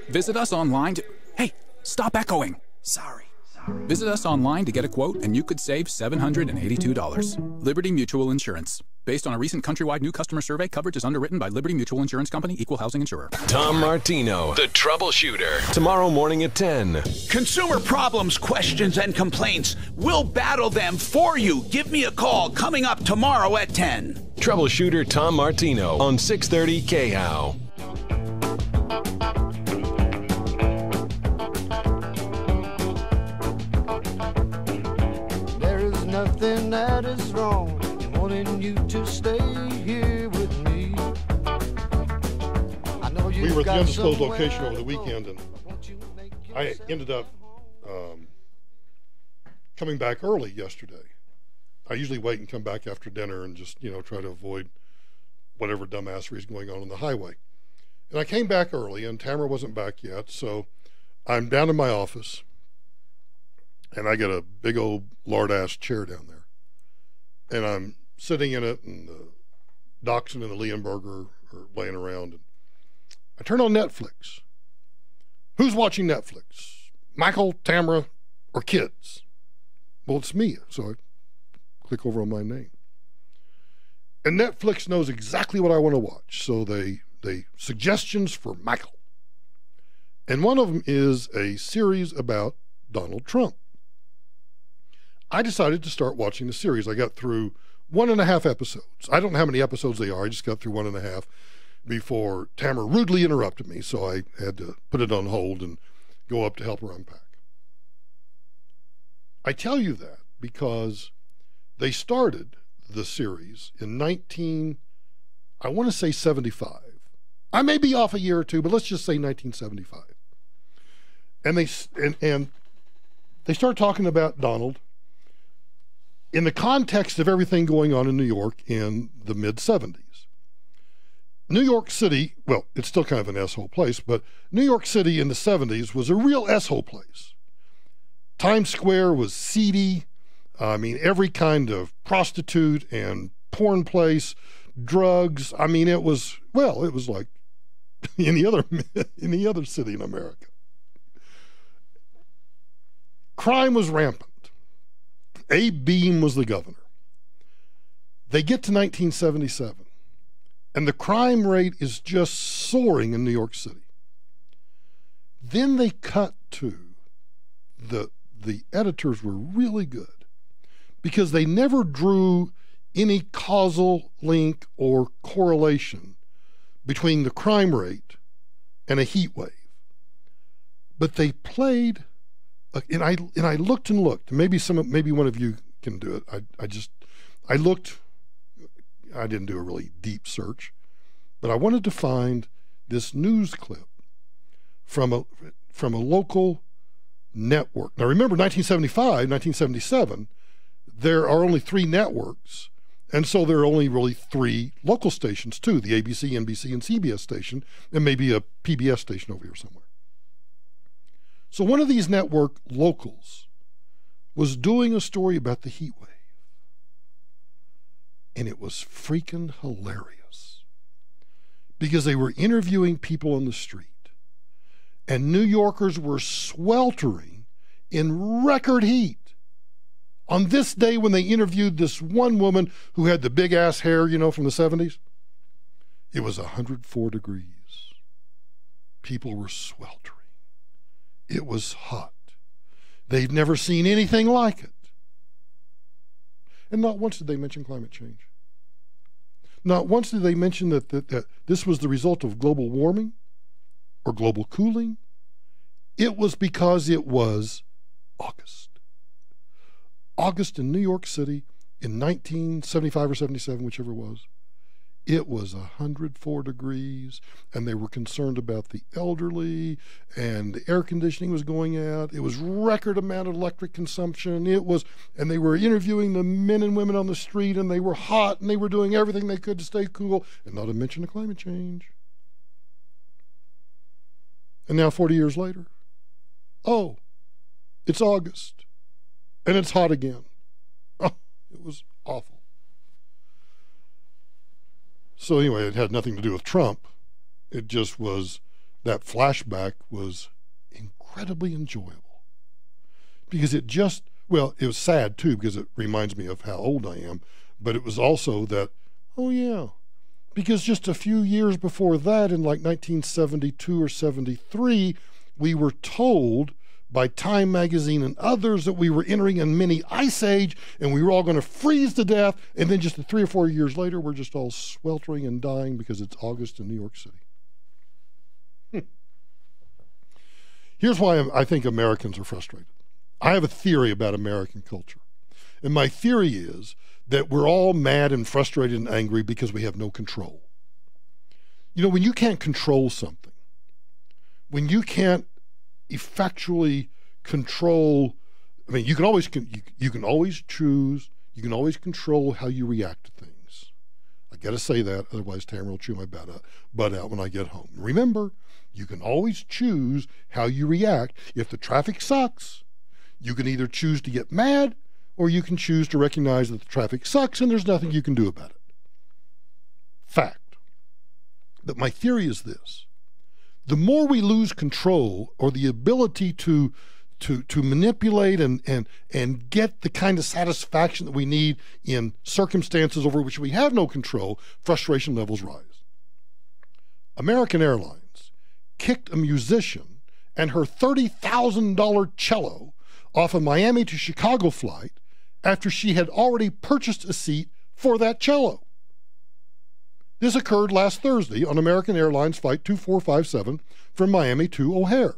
Visit us online to... Hey, stop echoing. Sorry. Visit us online to get a quote, and you could save $782. Liberty Mutual Insurance. Based on a recent countrywide new customer survey, coverage is underwritten by Liberty Mutual Insurance Company, Equal Housing Insurer. Tom Martino, the troubleshooter. Tomorrow morning at 10. Consumer problems, questions, and complaints. We'll battle them for you. Give me a call coming up tomorrow at 10. Troubleshooter Tom Martino on 630 KHOW. Nothing that is wrong in wanting you to stay here with me. I know we were at the undisclosed location over the weekend, and I ended up coming back early yesterday. I usually wait and come back after dinner and just, try to avoid whatever dumbassery is going on the highway. And I came back early, and Tamara wasn't back yet, so I'm down in my office. And I get a big old lard-ass chair down there. And I'm sitting in it, and the Dachshund and the Leonberger are laying around. And I turn on Netflix. Who's watching Netflix? Michael, Tamara, or kids? Well, it's me. So I click over on my name. And Netflix knows exactly what I want to watch. So they suggestions for Michael. And one of them is a series about Donald Trump. I decided to start watching the series. I got through 1.5 episodes. I don't know how many episodes they are. I just got through 1.5 before Tamara rudely interrupted me, so I had to put it on hold and go up to help her unpack. I tell you that because they started the series in 75. I may be off a year or two, but let's just say 1975. And they start talking about Donald in the context of everything going on in New York in the mid-70s. New York City, well, it's still kind of an S-hole place, but New York City in the 70s was a real S-hole place. Times Square was seedy. Every kind of prostitute and porn place, drugs. It was like any other city in America. Crime was rampant. Abe Beame was the governor. They get to 1977, and the crime rate is just soaring in New York City. Then they cut to the editors were really good because they never drew any causal link or correlation between the crime rate and a heat wave. But they played, and I looked and looked. Maybe one of you can do it. I looked. I didn't do a really deep search, but I wanted to find this news clip from a local network. Now remember, 1975, 1977, there are only 3 networks, and so there are only really 3 local stations too, the ABC, NBC, and CBS station, and maybe a PBS station over here somewhere. So one of these network locals was doing a story about the heat wave, and it was freaking hilarious because they were interviewing people on the street, and New Yorkers were sweltering in record heat. On this day when they interviewed this one woman who had the big ass hair, from the 70s, it was 104 degrees. People were sweltering. It was hot. They'd never seen anything like it. And not once did they mention climate change. Not once did they mention that this was the result of global warming or global cooling. It was because it was August. August in New York City in 1975 or 77, whichever it was 104 degrees, and they were concerned about the elderly, and the air conditioning was going out. It was record amount of electric consumption. And they were interviewing the men and women on the street, and they were hot, and they were doing everything they could to stay cool, and not to mention the climate change. And now 40 years later, it's August, and it's hot again. Oh, it was awful. So anyway, it had nothing to do with Trump. It just was, that flashback was incredibly enjoyable. Because it was sad too, because it reminds me of how old I am, but it was also that, because just a few years before that, in like 1972 or 73, we were told by Time magazine and others that we were entering a mini ice age and we were all going to freeze to death, and then just 3 or 4 years later we're just all sweltering and dying because it's August in New York City. Here's why I think Americans are frustrated. I have a theory about American culture, and my theory is that we're all mad and frustrated and angry because we have no control. When you can't control something, when you can't effectually control, you can always choose, you can always control how you react to things. I got to say that, otherwise Tamara will chew my butt out when I get home. Remember, you can always choose how you react. If the traffic sucks, you can either choose to get mad, or you can choose to recognize that the traffic sucks and there's nothing you can do about it. Fact. But my theory is this: the more we lose control or the ability to manipulate and get the kind of satisfaction that we need in circumstances over which we have no control, frustration levels rise. American Airlines kicked a musician and her $30,000 cello off a Miami to Chicago flight after she had already purchased a seat for that cello. This occurred last Thursday on American Airlines Flight 2457 from Miami to O'Hare.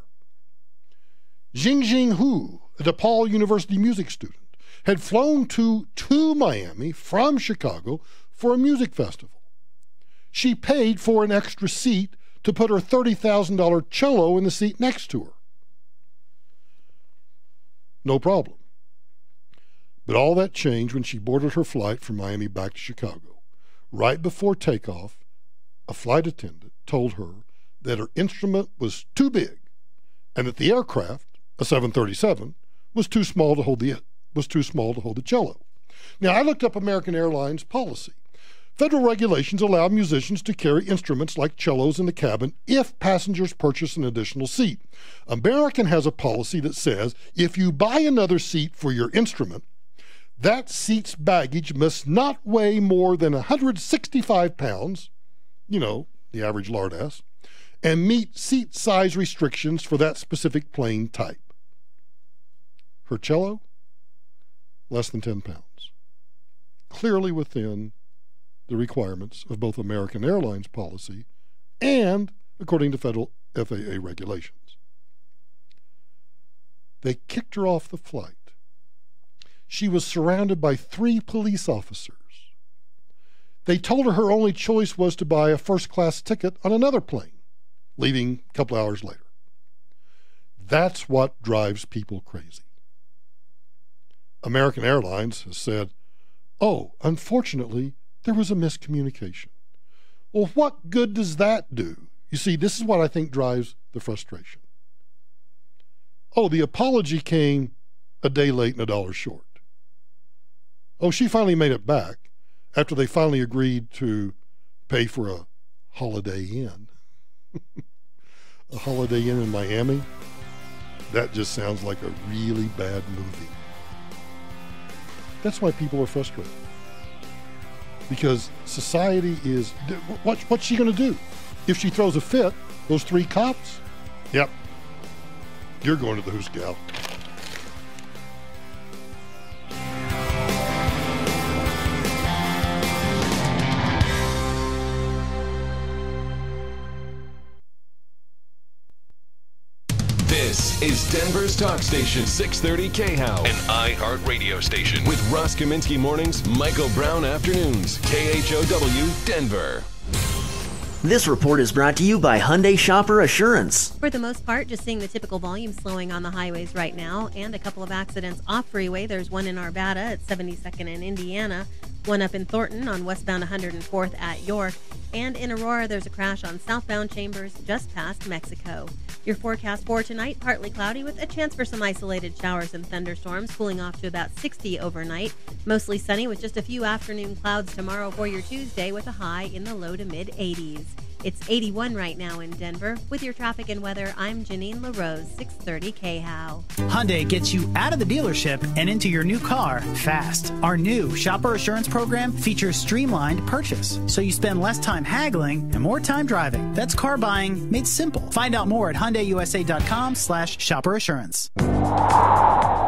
Jingjing Hu, a DePaul University music student, had flown to Miami from Chicago for a music festival. She paid for an extra seat to put her $30,000 cello in the seat next to her. No problem. But all that changed when she boarded her flight from Miami back to Chicago. Right before takeoff, a flight attendant told her that her instrument was too big and that the aircraft, a 737, was too small to hold the cello. Now, I looked up American Airlines policy. Federal regulations allow musicians to carry instruments like cellos in the cabin if passengers purchase an additional seat. American has a policy that says if you buy another seat for your instrument, That seat's baggage must not weigh more than 165 pounds, the average lard ass, and meet seat size restrictions for that specific plane type. Her cello, less than 10 pounds. Clearly within the requirements of both American Airlines policy and according to federal FAA regulations. They kicked her off the flight. She was surrounded by 3 police officers. They told her her only choice was to buy a first-class ticket on another plane, leaving a couple hours later. That's what drives people crazy. American Airlines has said, oh, unfortunately, there was a miscommunication. Well, what good does that do? You see, this is what I think drives the frustration. Oh, the apology came a day late and $1 short. Oh, she finally made it back after they finally agreed to pay for a Holiday Inn. A Holiday Inn in Miami? That just sounds like a really bad movie. That's why people are frustrated. Because society is, what's she going to do? If she throws a fit, those 3 cops, yep, you're going to the Hoos Gal. This is Denver's talk station, 630 KHOW, an iHeart radio station. With Ross Kaminsky mornings, Michael Brown afternoons, KHOW, Denver. This report is brought to you by Hyundai Shopper Assurance. For the most part, just seeing the typical volume slowing on the highways right now, and a couple of accidents off freeway. There's one in Arvada at 72nd and Indiana, one up in Thornton on westbound 104th at York, and in Aurora there's a crash on southbound Chambers just past Mexico. Your forecast for tonight, partly cloudy with a chance for some isolated showers and thunderstorms, cooling off to about 60 overnight. Mostly sunny with just a few afternoon clouds tomorrow for your Tuesday with a high in the low to mid-80s. It's 81 right now in Denver. With your traffic and weather, I'm Janine LaRose, 630 KHOW. Hyundai gets you out of the dealership and into your new car fast. Our new Shopper Assurance program features streamlined purchase, so you spend less time haggling and more time driving. That's car buying made simple. Find out more at HyundaiUSA.com/Shopper Assurance.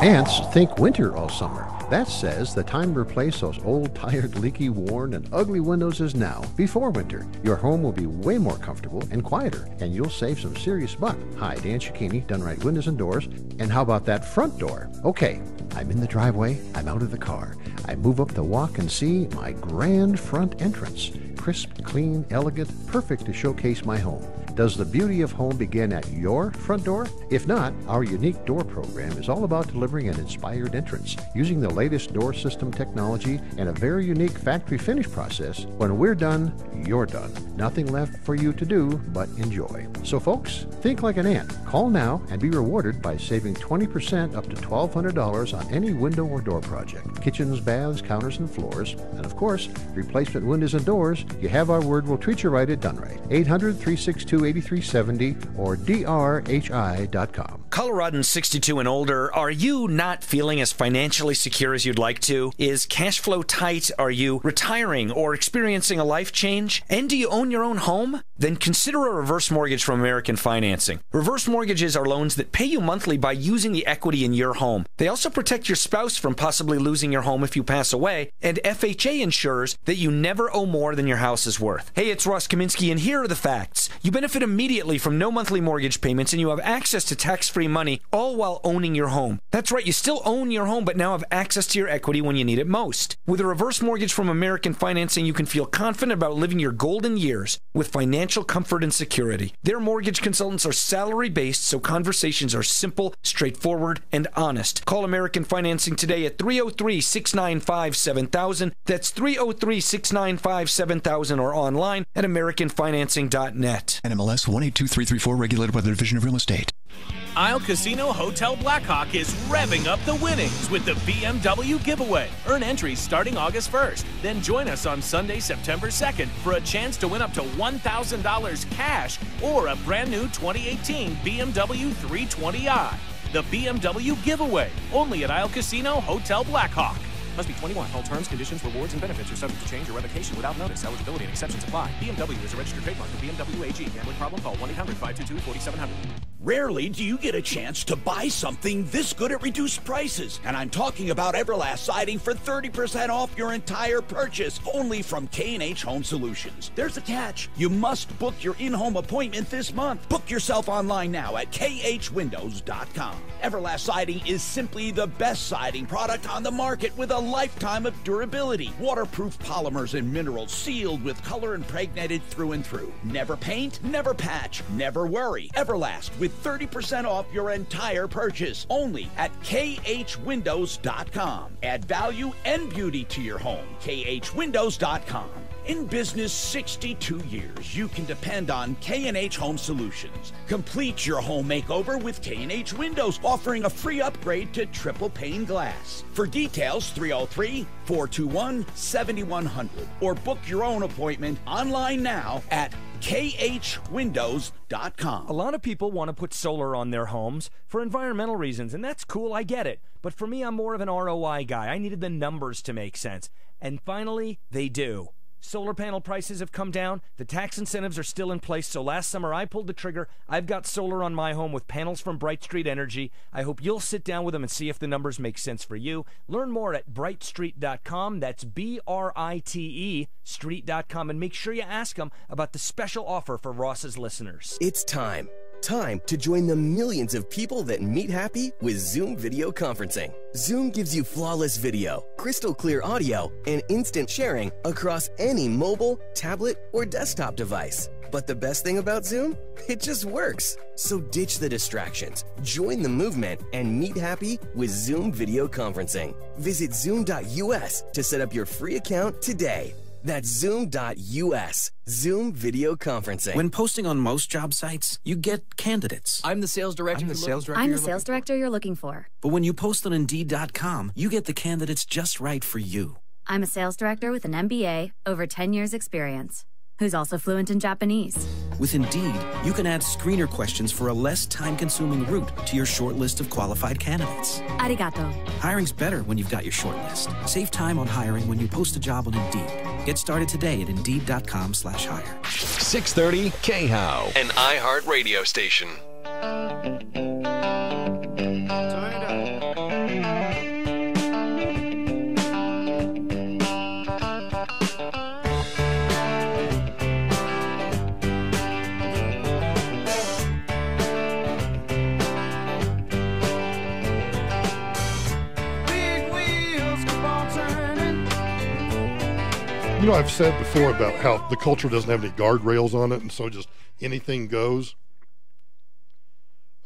Ants think winter all summer. That says the time to replace those old, tired, leaky, worn, and ugly windows is now, before winter. Your home will be way more comfortable and quieter, and you'll save some serious buck. Hi, Dan Cicchini, Done Right Windows and Doors. And how about that front door? Okay, I'm in the driveway, I'm out of the car. I move up the walk and see my grand front entrance. Crisp, clean, elegant, perfect to showcase my home. Does the beauty of home begin at your front door? If not, our unique door program is all about delivering an inspired entrance using the latest door system technology and a very unique factory finish process. When we're done, you're done. Nothing left for you to do but enjoy. So folks, think like an ant. Call now and be rewarded by saving 20% up to $1,200 on any window or door project. Kitchens, baths, counters, and floors. And of course, replacement windows and doors. You have our word, we'll treat you right at Done Right. 800-362-8370 or drhi.com. Coloradans 62 and older, are you not feeling as financially secure as you'd like to? Is cash flow tight? Are you retiring or experiencing a life change? And do you own your own home? Then consider a reverse mortgage from American Financing. Reverse mortgages are loans that pay you monthly by using the equity in your home. They also protect your spouse from possibly losing your home if you pass away, and FHA ensures that you never owe more than your house is worth. Hey, it's Ross Kaminsky, and here are the facts. You benefit immediately from no monthly mortgage payments, and you have access to tax-free money, all while owning your home. That's right, you still own your home, but now have access to your equity when you need it most. With a reverse mortgage from American Financing, you can feel confident about living your golden years with financial comfort and security. Their mortgage consultants are salary-based, so conversations are simple, straightforward, and honest. Call American Financing today at 303-695-7000. That's 303-695-7000 or online at AmericanFinancing.net. NMLS 182334, regulated by the Division of Real Estate. Isle Casino Hotel Blackhawk is revving up the winnings with the BMW giveaway. Earn entries starting August 1st. Then join us on Sunday, September 2nd for a chance to win up to $1,000 cash or a brand new 2018 BMW 320i. The BMW giveaway, only at Isle Casino Hotel Blackhawk. Must be 21. All terms, conditions, rewards, and benefits are subject to change or revocation without notice. Eligibility and exceptions apply. BMW is a registered trademark of BMW AG. Gambling problem? Call 1-800-522-4700. Rarely do you get a chance to buy something this good at reduced prices. And I'm talking about Everlast Siding for 30% off your entire purchase, only from K&H Home Solutions. There's a catch. You must book your in-home appointment this month. Book yourself online now at khwindows.com. Everlast Siding is simply the best siding product on the market with a lifetime of durability. Waterproof polymers and minerals sealed with color impregnated through and through. Never paint, never patch, never worry. Everlast with 30% off your entire purchase, only at khwindows.com. Add value and beauty to your home. khwindows.com. In business 62 years, you can depend on K&H Home Solutions. Complete your home makeover with K&H Windows, offering a free upgrade to triple pane glass. For details, 303-421-7100, or book your own appointment online now at khwindows.com. A lot of people want to put solar on their homes for environmental reasons, and that's cool, I get it. But for me, I'm more of an ROI guy. I needed the numbers to make sense. And finally, they do. Solar panel prices have come down, the tax incentives are still in place, so last summer I pulled the trigger. I've got solar on my home with panels from Bright Street Energy. I hope you'll sit down with them and see if the numbers make sense for you. Learn more at brightstreet.com, that's B-R-I-T-E, street.com, and make sure you ask them about the special offer for Ross's listeners. It's time. Time to join the millions of people that meet happy with Zoom video conferencing. Zoom gives you flawless video, crystal clear audio, and instant sharing across any mobile, tablet, or desktop device. But the best thing about Zoom? It just works. So ditch the distractions, join the movement, and meet happy with Zoom video conferencing. Visit zoom.us to set up your free account today. That's zoom.us. Zoom video conferencing. When posting on most job sites, you get candidates. I'm the sales director. I'm the sales director you're looking for. But when you post on Indeed.com, you get the candidates just right for you. I'm a sales director with an MBA, over 10 years experience, who's also fluent in Japanese. With Indeed, you can add screener questions for a less time-consuming route to your short list of qualified candidates. Arigato. Hiring's better when you've got your short list. Save time on hiring when you post a job on Indeed. Get started today at Indeed.com/hire. 630 KHOW, an iHeart radio station. You know, I've said before about how the culture doesn't have any guardrails on it, and so just anything goes.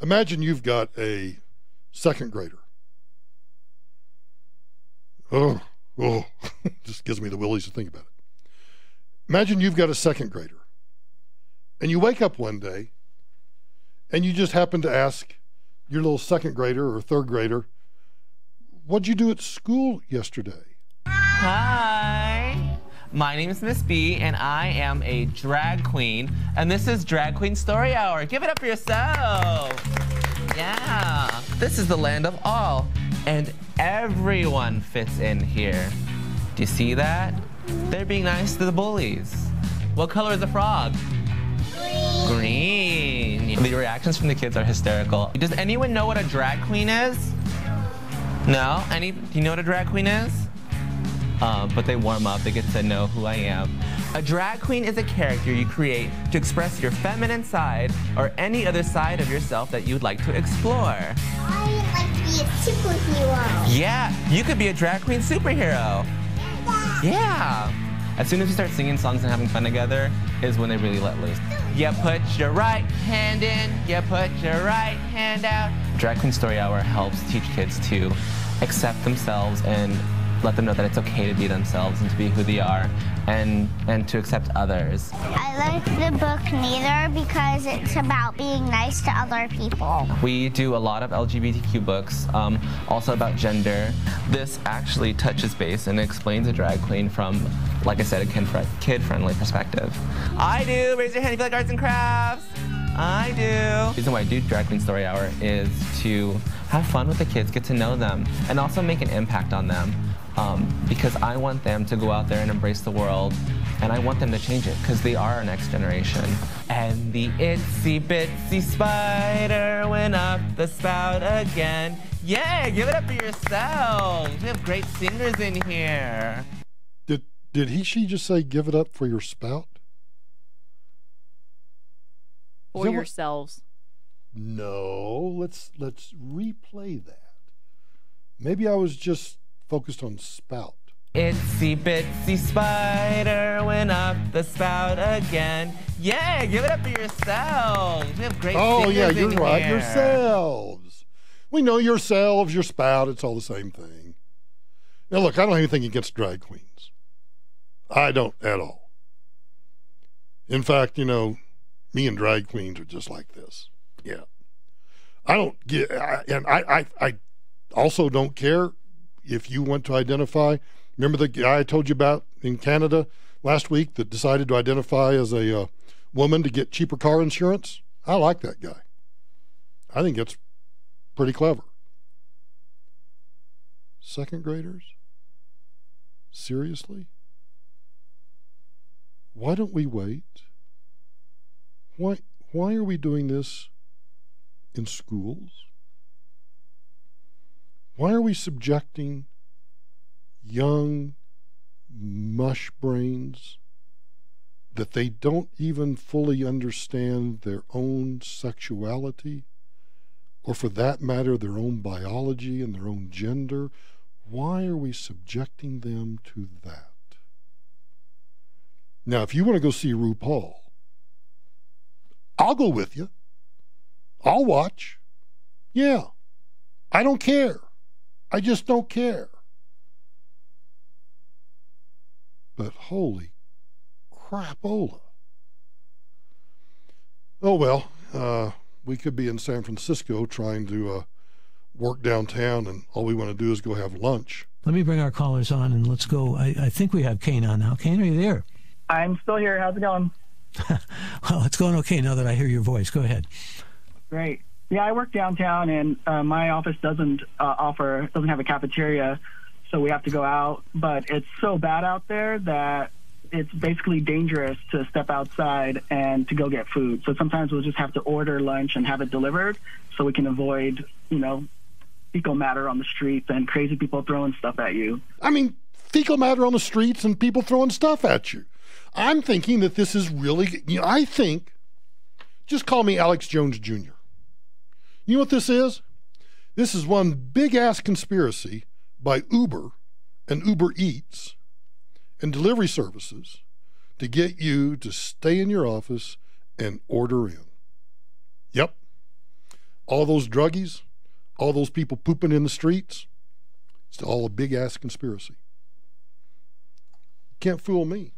Imagine you've got a second grader. Oh, just gives me the willies to think about it. Imagine you've got a second grader, and you wake up one day, and you just happen to ask your little second grader or third grader, "What'd you do at school yesterday?" Hi. My name is Miss B, and I am a drag queen, and this is Drag Queen Story Hour. Give it up for yourself. Yeah. This is the land of all, and everyone fits in here. Do you see that? They're being nice to the bullies. What color is the frog? Green. The reactions from the kids are hysterical. Does anyone know what a drag queen is? No? Do you know what a drag queen is? But they warm up, they get to know who I am. A drag queen is a character you create to express your feminine side or any other side of yourself that you'd like to explore. I would like to be a superhero. Yeah, you could be a drag queen superhero. Yeah. As soon as we start singing songs and having fun together is when they really let loose. You put your right hand in, you put your right hand out. Drag Queen Story Hour helps teach kids to accept themselves and let them know that it's okay to be themselves and to be who they are and to accept others. I like the book Neither because it's about being nice to other people. We do a lot of LGBTQ books, also about gender. This actually touches base and explains a drag queen from, like I said, a kid-friendly perspective. I do! Raise your hand if you like arts and crafts! I do! The reason why I do Drag Queen Story Hour is to have fun with the kids, get to know them, and also make an impact on them. because I want them to go out there and embrace the world, and I want them to change it because they are our next generation. And the itsy bitsy spider went up the spout again. Yeah, give it up for yourselves. We have great singers in here. Did she just say give it up for your spout? For yourselves. No, let's replay that. Maybe I was just focused on spout. Itsy bitsy spider went up the spout again. Yeah, give it up for yourselves. We have great singers yeah, you're in right. here. Yourselves. We know yourselves, your spout. It's all the same thing. Now, look, I don't have anything against drag queens. I don't at all. In fact, me and drag queens are just like this. Yeah. I don't get, and I also don't care if you want to identify. Remember the guy I told you about in Canada last week that decided to identify as a woman to get cheaper car insurance? I like that guy. I think it's pretty clever. Second graders? Seriously? Why don't we wait? Why are we doing this in schools? Why are we subjecting young mush brains that they don't even fully understand their own sexuality, or for that matter, their own biology and their own gender? Why are we subjecting them to that? Now, if you want to go see RuPaul, I'll go with you. I'll watch. Yeah. I don't care. I just don't care. But holy crapola. Oh, well, we could be in San Francisco trying to work downtown, and all we want to do is go have lunch. Let me bring our callers on, and let's go. I think we have Kane on now. Kane, are you there? I'm still here. How's it going? Well, it's going okay now that I hear your voice. Go ahead. Great. Yeah, I work downtown, and my office doesn't have a cafeteria, so we have to go out. But it's so bad out there that it's basically dangerous to step outside and to go get food. So sometimes we'll just have to order lunch and have it delivered so we can avoid, fecal matter on the streets and crazy people throwing stuff at you. I mean, fecal matter on the streets and people throwing stuff at you. I'm thinking that this is really, just call me Alex Jones Jr. You know what this is? This is one big-ass conspiracy by Uber and Uber Eats and delivery services to get you to stay in your office and order in. Yep. All those druggies, all those people pooping in the streets, it's all a big-ass conspiracy. Can't fool me.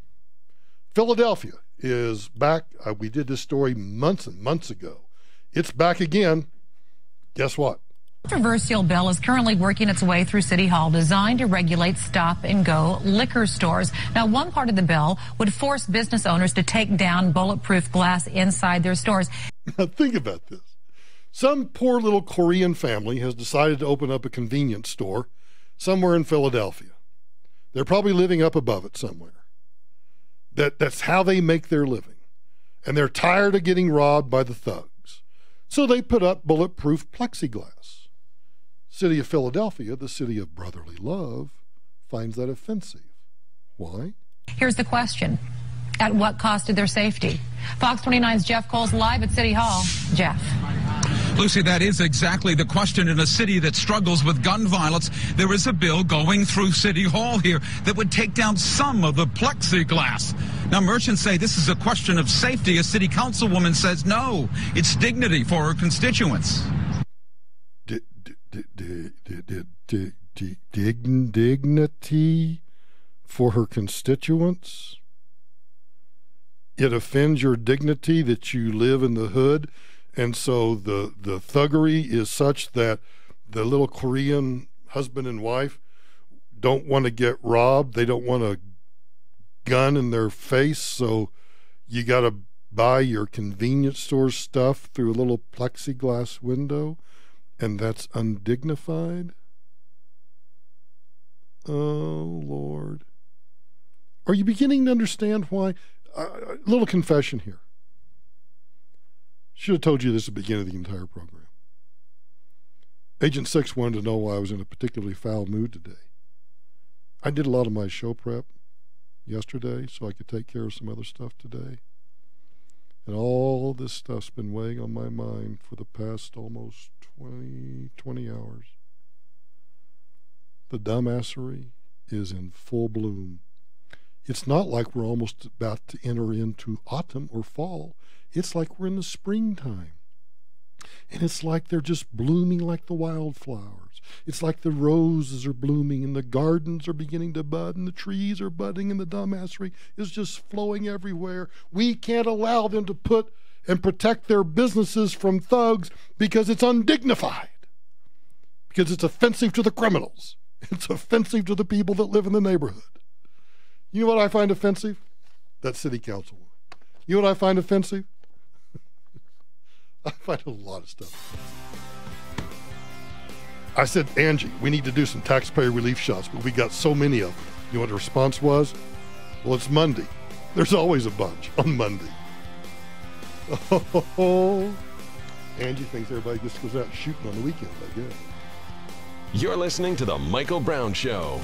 Philadelphia is back. We did this story months and months ago. It's back again. Guess what? A controversial bill is currently working its way through City Hall designed to regulate stop-and-go liquor stores. Now, one part of the bill would force business owners to take down bulletproof glass inside their stores. Now, think about this. Some poor little Korean family has decided to open up a convenience store somewhere in Philadelphia. They're probably living up above it somewhere. That's how they make their living. And they're tired of getting robbed by the thugs. So they put up bulletproof plexiglass. City of Philadelphia, the city of brotherly love, finds that offensive. Why? Here's the question. At what cost to their safety? Fox 29's Jeff Cole's live at City Hall. Jeff. Lucy, that is exactly the question. In a city that struggles with gun violence, there is a bill going through City Hall here that would take down some of the plexiglass. Now, merchants say this is a question of safety. A city councilwoman says no, it's dignity for her constituents. Dignity for her constituents? It offends your dignity that you live in the hood, and so the thuggery is such that the little Korean husband and wife don't want to get robbed. They don't want a gun in their face, so you got to buy your convenience store stuff through a little plexiglass window, and that's undignified? Oh, Lord. Are you beginning to understand why? A little confession here. Should have told you this at the beginning of the entire program. Agent 6 wanted to know why I was in a particularly foul mood today. I did a lot of my show prep yesterday so I could take care of some other stuff today. And all this stuff's been weighing on my mind for the past almost 20 hours. The dumbassery is in full bloom. It's not like we're almost about to enter into autumn or fall. It's like we're in the springtime. And it's like they're just blooming like the wildflowers. It's like the roses are blooming and the gardens are beginning to bud and the trees are budding and the dumbassery is just flowing everywhere. We can't allow them to put and protect their businesses from thugs because it's undignified. Because it's offensive to the criminals. It's offensive to the people that live in the neighborhood. You know what I find offensive? That city councilwoman. You know what I find offensive? I find a lot of stuff. I said, Angie, we need to do some taxpayer relief shots, but we got so many of them. You know what the response was? Well, it's Monday. There's always a bunch on Monday. Oh, Angie thinks everybody just goes out shooting on the weekends, I guess. You're listening to The Michael Brown Show.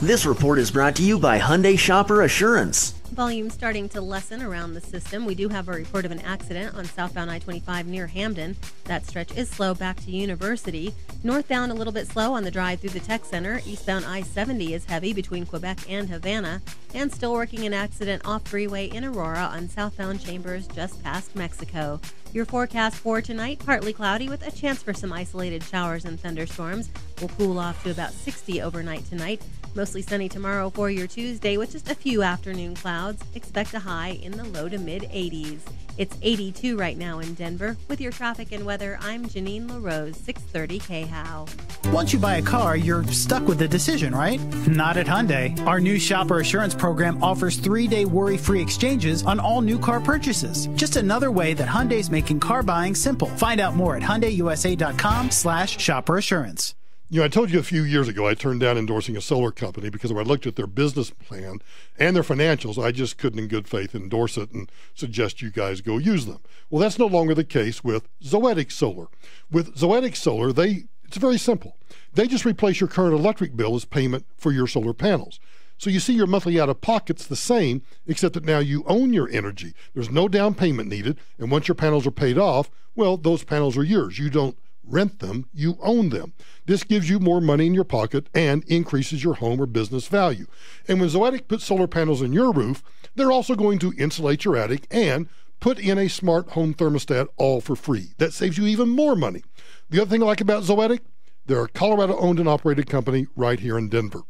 This report is brought to you by Hyundai Shopper Assurance. Volume starting to lessen around the system. We do have a report of an accident on southbound I-25 near Hamden. That stretch is slow back to University. Northbound a little bit slow on the drive through the Tech Center. Eastbound I-70 is heavy between Quebec and Havana. And still working an accident off freeway in Aurora on southbound Chambers just past Mexico. Your forecast for tonight, partly cloudy with a chance for some isolated showers and thunderstorms. Will cool off to about 60 overnight tonight. Mostly sunny tomorrow for your Tuesday with just a few afternoon clouds. Expect a high in the low to mid 80s. It's 82 right now in Denver. With your traffic and weather, I'm Janine LaRose, 630 KHOW. Once you buy a car, you're stuck with the decision, right? Not at Hyundai. Our new Shopper Assurance program offers 3-day worry-free exchanges on all new car purchases. Just another way that Hyundai's making car buying simple. Find out more at HyundaiUSA.com/Shopper Assurance. You know, I told you a few years ago I turned down endorsing a solar company because when I looked at their business plan and their financials, I just couldn't in good faith endorse it and suggest you guys go use them. Well, that's no longer the case with Zoetic Solar. With Zoetic Solar, it's very simple. They just replace your current electric bill as payment for your solar panels. So you see your monthly out-of-pocket's the same, except that now you own your energy. There's no down payment needed, and once your panels are paid off, well, those panels are yours. You don't rent them, you own them. This gives you more money in your pocket and increases your home or business value. And when Zoetic puts solar panels on your roof, they're also going to insulate your attic and put in a smart home thermostat all for free. That saves you even more money. The other thing I like about Zoetic, they're a Colorado-owned and operated company right here in Denver.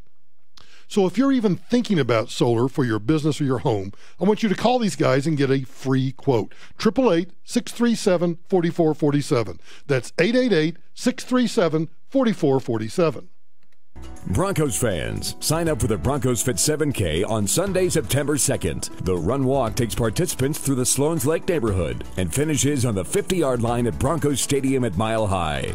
So if you're even thinking about solar for your business or your home, I want you to call these guys and get a free quote. 888-637-4447. That's 888-637-4447. Broncos fans, sign up for the Broncos Fit 7K on Sunday, September 2nd. The run walk takes participants through the Sloan's Lake neighborhood and finishes on the 50-yard line at Broncos Stadium at Mile High.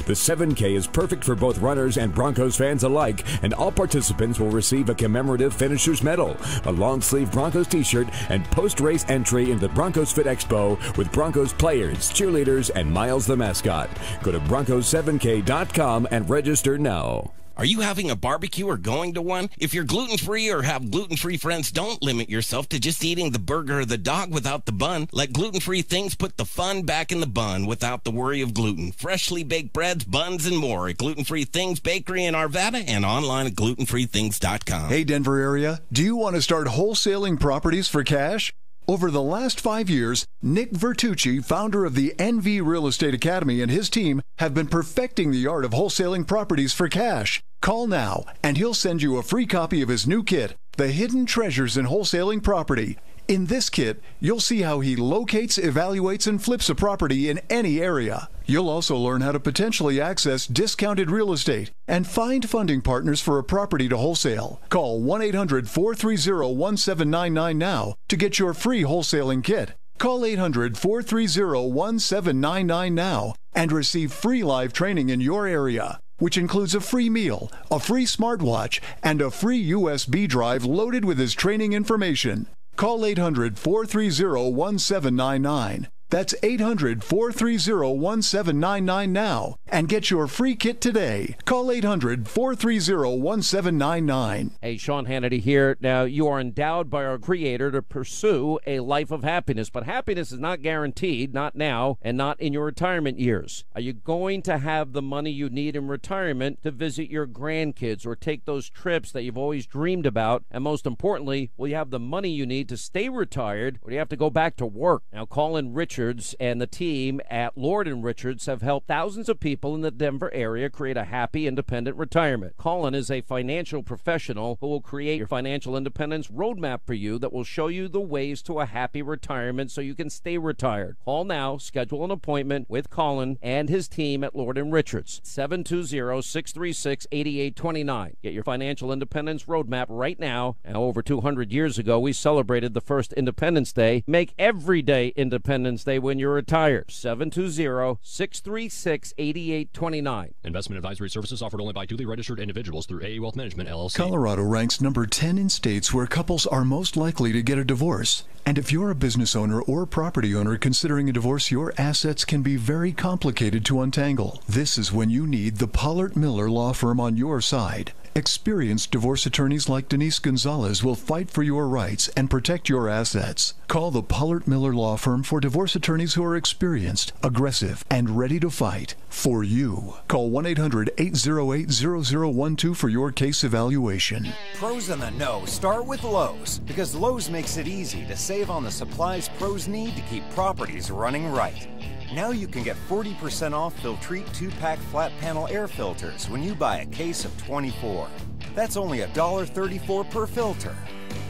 The 7K is perfect for both runners and Broncos fans alike, and all participants will receive a commemorative finisher's medal, a long-sleeve Broncos t-shirt, and post-race entry into the Broncos Fit Expo with Broncos players, cheerleaders, and Miles the mascot. Go to Broncos7K.com and register now. Are you having a barbecue or going to one? If you're gluten-free or have gluten-free friends, don't limit yourself to just eating the burger or the dog without the bun. Let gluten-free things put the fun back in the bun without the worry of gluten. Freshly baked breads, buns, and more at Gluten-Free Things Bakery in Arvada and online at glutenfreethings.com. Hey, Denver area, do you want to start wholesaling properties for cash? Over the last 5 years, Nick Vertucci, founder of the NV Real Estate Academy, and his team have been perfecting the art of wholesaling properties for cash. Call now, and he'll send you a free copy of his new kit, The Hidden Treasures in Wholesaling Property. In this kit, you'll see how he locates, evaluates, and flips a property in any area. You'll also learn how to potentially access discounted real estate and find funding partners for a property to wholesale. Call 1-800-430-1799 now to get your free wholesaling kit. Call 800-430-1799 now and receive free live training in your area, which includes a free meal, a free smartwatch, and a free USB drive loaded with his training information. Call 800-430-1799. That's 800-430-1799 now and get your free kit today. Call 800-430-1799. Hey, Sean Hannity here. Now, you are endowed by our Creator to pursue a life of happiness, but happiness is not guaranteed, not now, and not in your retirement years. Are you going to have the money you need in retirement to visit your grandkids or take those trips that you've always dreamed about? And most importantly, will you have the money you need to stay retired, or do you have to go back to work? Now, call in Richard and the team at Lord & Richards have helped thousands of people in the Denver area create a happy, independent retirement. Colin is a financial professional who will create your financial independence roadmap for you that will show you the ways to a happy retirement so you can stay retired. Call now, schedule an appointment with Colin and his team at Lord & Richards, 720-636-8829. Get your financial independence roadmap right now. And over 200 years ago, we celebrated the first Independence Day. Make every day Independence Day when you're retired. 720-636-8829. Investment advisory services offered only by duly registered individuals through AA Wealth Management, LLC. Colorado ranks number 10 in states where couples are most likely to get a divorce. And if you're a business owner or property owner considering a divorce, your assets can be very complicated to untangle. This is when you need the Pollard Miller Law Firm on your side. Experienced divorce attorneys like Denise Gonzalez will fight for your rights and protect your assets. Call the Pollard Miller Law Firm for divorce attorneys who are experienced, aggressive, and ready to fight for you. Call 1-800-808-0012 for your case evaluation. Pros in the know start with Lowe's, because Lowe's makes it easy to save on the supplies pros need to keep properties running right. Now you can get 40% off Filtrete 2-pack flat panel air filters when you buy a case of 24. That's only $1.34 per filter.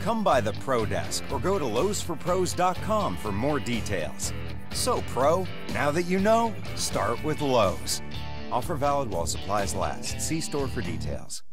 Come by the Pro Desk or go to lowesforpros.com for more details. So Pro, now that you know, start with Lowe's. Offer valid while supplies last. See store for details.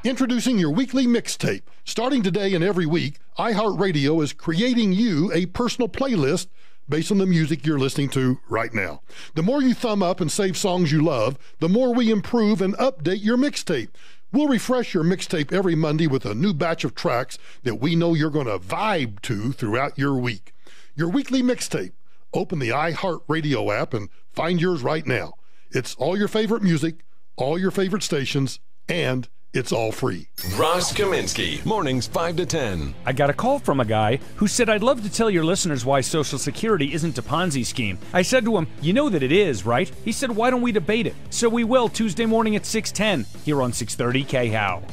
Introducing your weekly mixtape. Starting today and every week, iHeartRadio is creating you a personal playlist based on the music you're listening to right now. The more you thumb up and save songs you love, the more we improve and update your mixtape. We'll refresh your mixtape every Monday with a new batch of tracks that we know you're going to vibe to throughout your week. Your weekly mixtape. Open the iHeartRadio app and find yours right now. It's all your favorite music, all your favorite stations, and it's all free. Ross Kaminsky, mornings 5 to 10. I got a call from a guy who said, "I'd love to tell your listeners why Social Security isn't a Ponzi scheme." I said to him, "You know that it is, right?" He said, "Why don't we debate it?" So we will Tuesday morning at 6:10 here on 630 KHOW.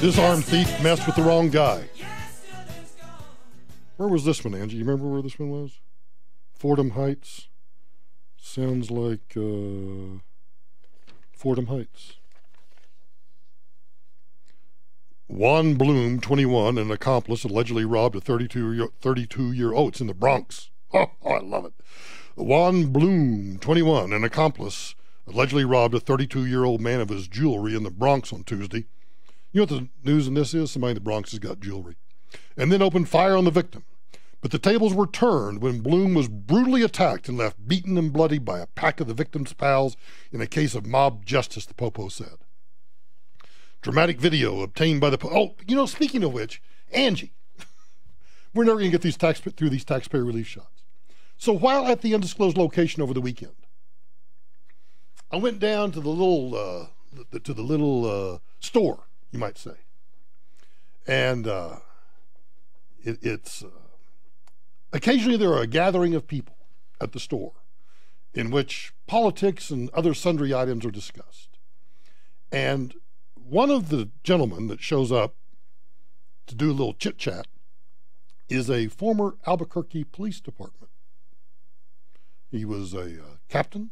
This armed thief messed with the wrong guy. Where was this one, Angie? You remember where this one was? Fordham Heights. Sounds like Fordham Heights. Juan Bloom, 21, an accomplice, allegedly robbed a 32-year-old. It's in the Bronx. Oh, I love it. Juan Bloom, 21, an accomplice, allegedly robbed a 32-year-old man of his jewelry in the Bronx on Tuesday. You know what the news in this is? Somebody in the Bronx has got jewelry. And then opened fire on the victim. But the tables were turned when Bloom was brutally attacked and left beaten and bloody by a pack of the victim's pals in a case of mob justice, the Popo said. Dramatic video obtained by the... Oh, you know, speaking of which, Angie, we're never going to get through these taxpayer relief shots. So while at the undisclosed location over the weekend, I went down to the little store, you might say. And it's occasionally there are a gathering of people at the store in which politics and other sundry items are discussed. And one of the gentlemen that shows up to do a little chit-chat is a former Albuquerque Police Department. He was a captain.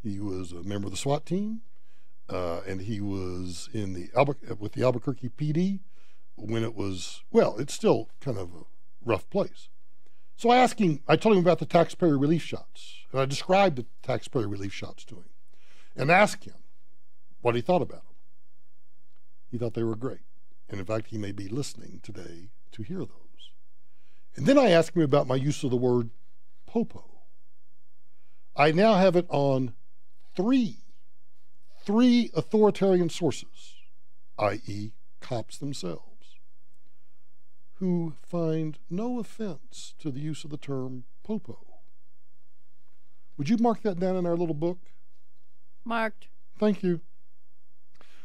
He was a member of the SWAT team. And he was in with the Albuquerque PD when it was, well, it's still kind of a rough place. So I told him about the taxpayer relief shots, and I described the taxpayer relief shots to him and asked him what he thought about them. He thought they were great. And in fact, he may be listening today to hear those. And then I asked him about my use of the word popo. I now have it on three authoritarian sources, i.e. cops themselves, who find no offense to the use of the term popo. Would you mark that down in our little book? Marked. Thank you.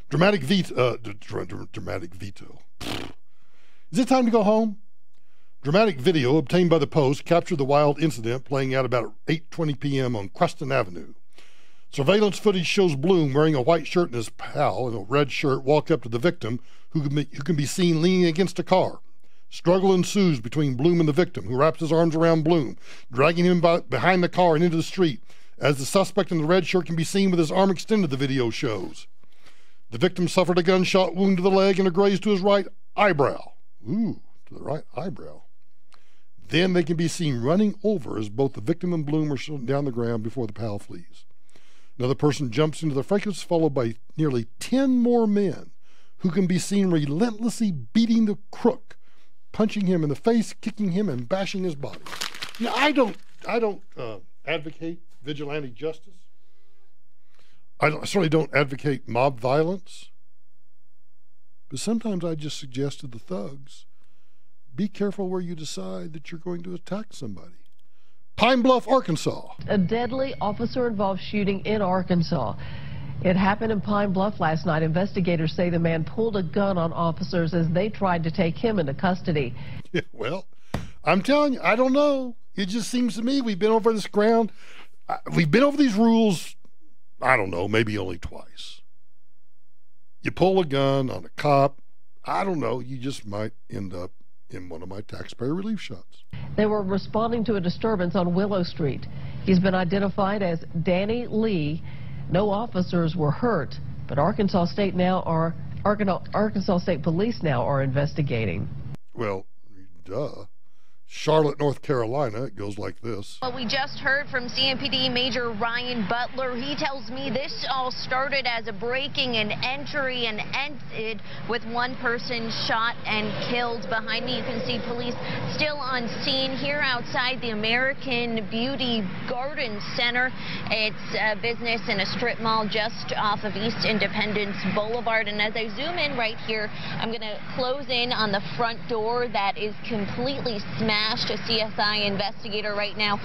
Dramatic veto. Is it time to go home? Dramatic video obtained by the Post captured the wild incident playing out about 8:20 p.m. on Creston Avenue. Surveillance footage shows Bloom wearing a white shirt and his pal in a red shirt walk up to the victim, who can be seen leaning against a car. Struggle ensues between Bloom and the victim, who wraps his arms around Bloom, dragging him behind the car and into the street, as the suspect in the red shirt can be seen with his arm extended, the video shows. The victim suffered a gunshot wound to the leg and a graze to his right eyebrow. Ooh, to the right eyebrow. Then they can be seen running over as both the victim and Bloom are down the ground before the pal flees. Another person jumps into the fracas, followed by nearly 10 more men who can be seen relentlessly beating the crook, punching him in the face, kicking him, and bashing his body. Now, I don't advocate vigilante justice. I certainly don't advocate mob violence. But sometimes I just suggest to the thugs, be careful where you decide that you're going to attack somebody. Pine Bluff, Arkansas. A deadly officer-involved shooting in Arkansas. It happened in Pine Bluff last night. Investigators say the man pulled a gun on officers as they tried to take him into custody. Yeah, well, I'm telling you, I don't know. It just seems to me we've been over this ground. We've been over these rules, I don't know, maybe only twice. You pull a gun on a cop, I don't know, you just might end up in one of my taxpayer relief shots. They were responding to a disturbance on Willow Street. He's been identified as Danny Lee. No officers were hurt, but Arkansas State Police now are investigating. Well, duh. Charlotte, North Carolina, it goes like this. Well, we just heard from CMPD Major Ryan Butler. He tells me this all started as a breaking and entry and ended with one person shot and killed. Behind me, you can see police still on scene here outside the American Beauty Garden Center. It's a business in a strip mall just off of East Independence Boulevard. And as I zoom in right here, I'm going to close in on the front door that is completely smashed. A CSI investigator right now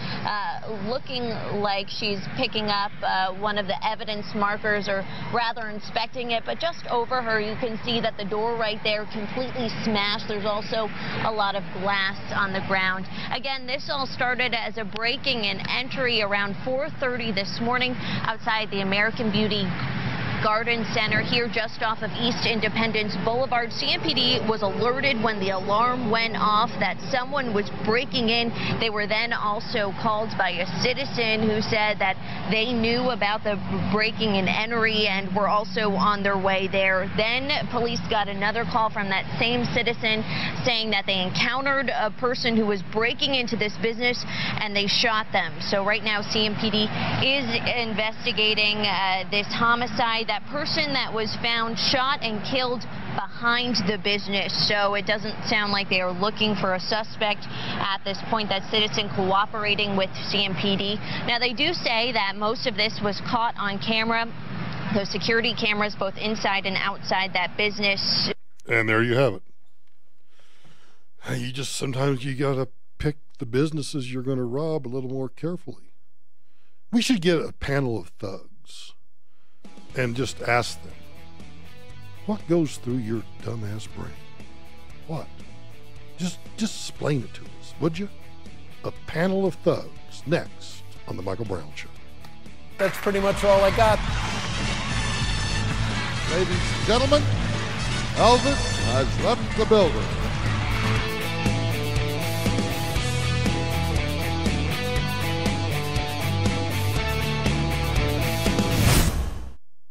looking like she's picking up one of the evidence markers, or rather inspecting it, but just over her you can see that the door right there completely smashed. There's also a lot of glass on the ground. Again, this all started as a breaking and entry around 4:30 this morning outside the American Beauty Garden Center here just off of East Independence Boulevard. CMPD was alerted when the alarm went off that someone was breaking in. They were then also called by a citizen who said that they knew about the breaking and entry and were also on their way there. Then police got another call from that same citizen saying that they encountered a person who was breaking into this business and they shot them. So right now CMPD is investigating this homicide. That person that was found shot and killed behind the business. So it doesn't sound like they are looking for a suspect at this point. That citizen cooperating with CMPD. Now they do say that most of this was caught on camera. Those security cameras both inside and outside that business. And there you have it. Sometimes you gotta pick the businesses you're going to rob a little more carefully. We should get a panel of thugs and just ask them, what goes through your dumbass brain? what? Just explain it to us, would you? A panel of thugs next on The Michael Brown Show. That's pretty much all I got. Ladies and gentlemen, Elvis has left the building.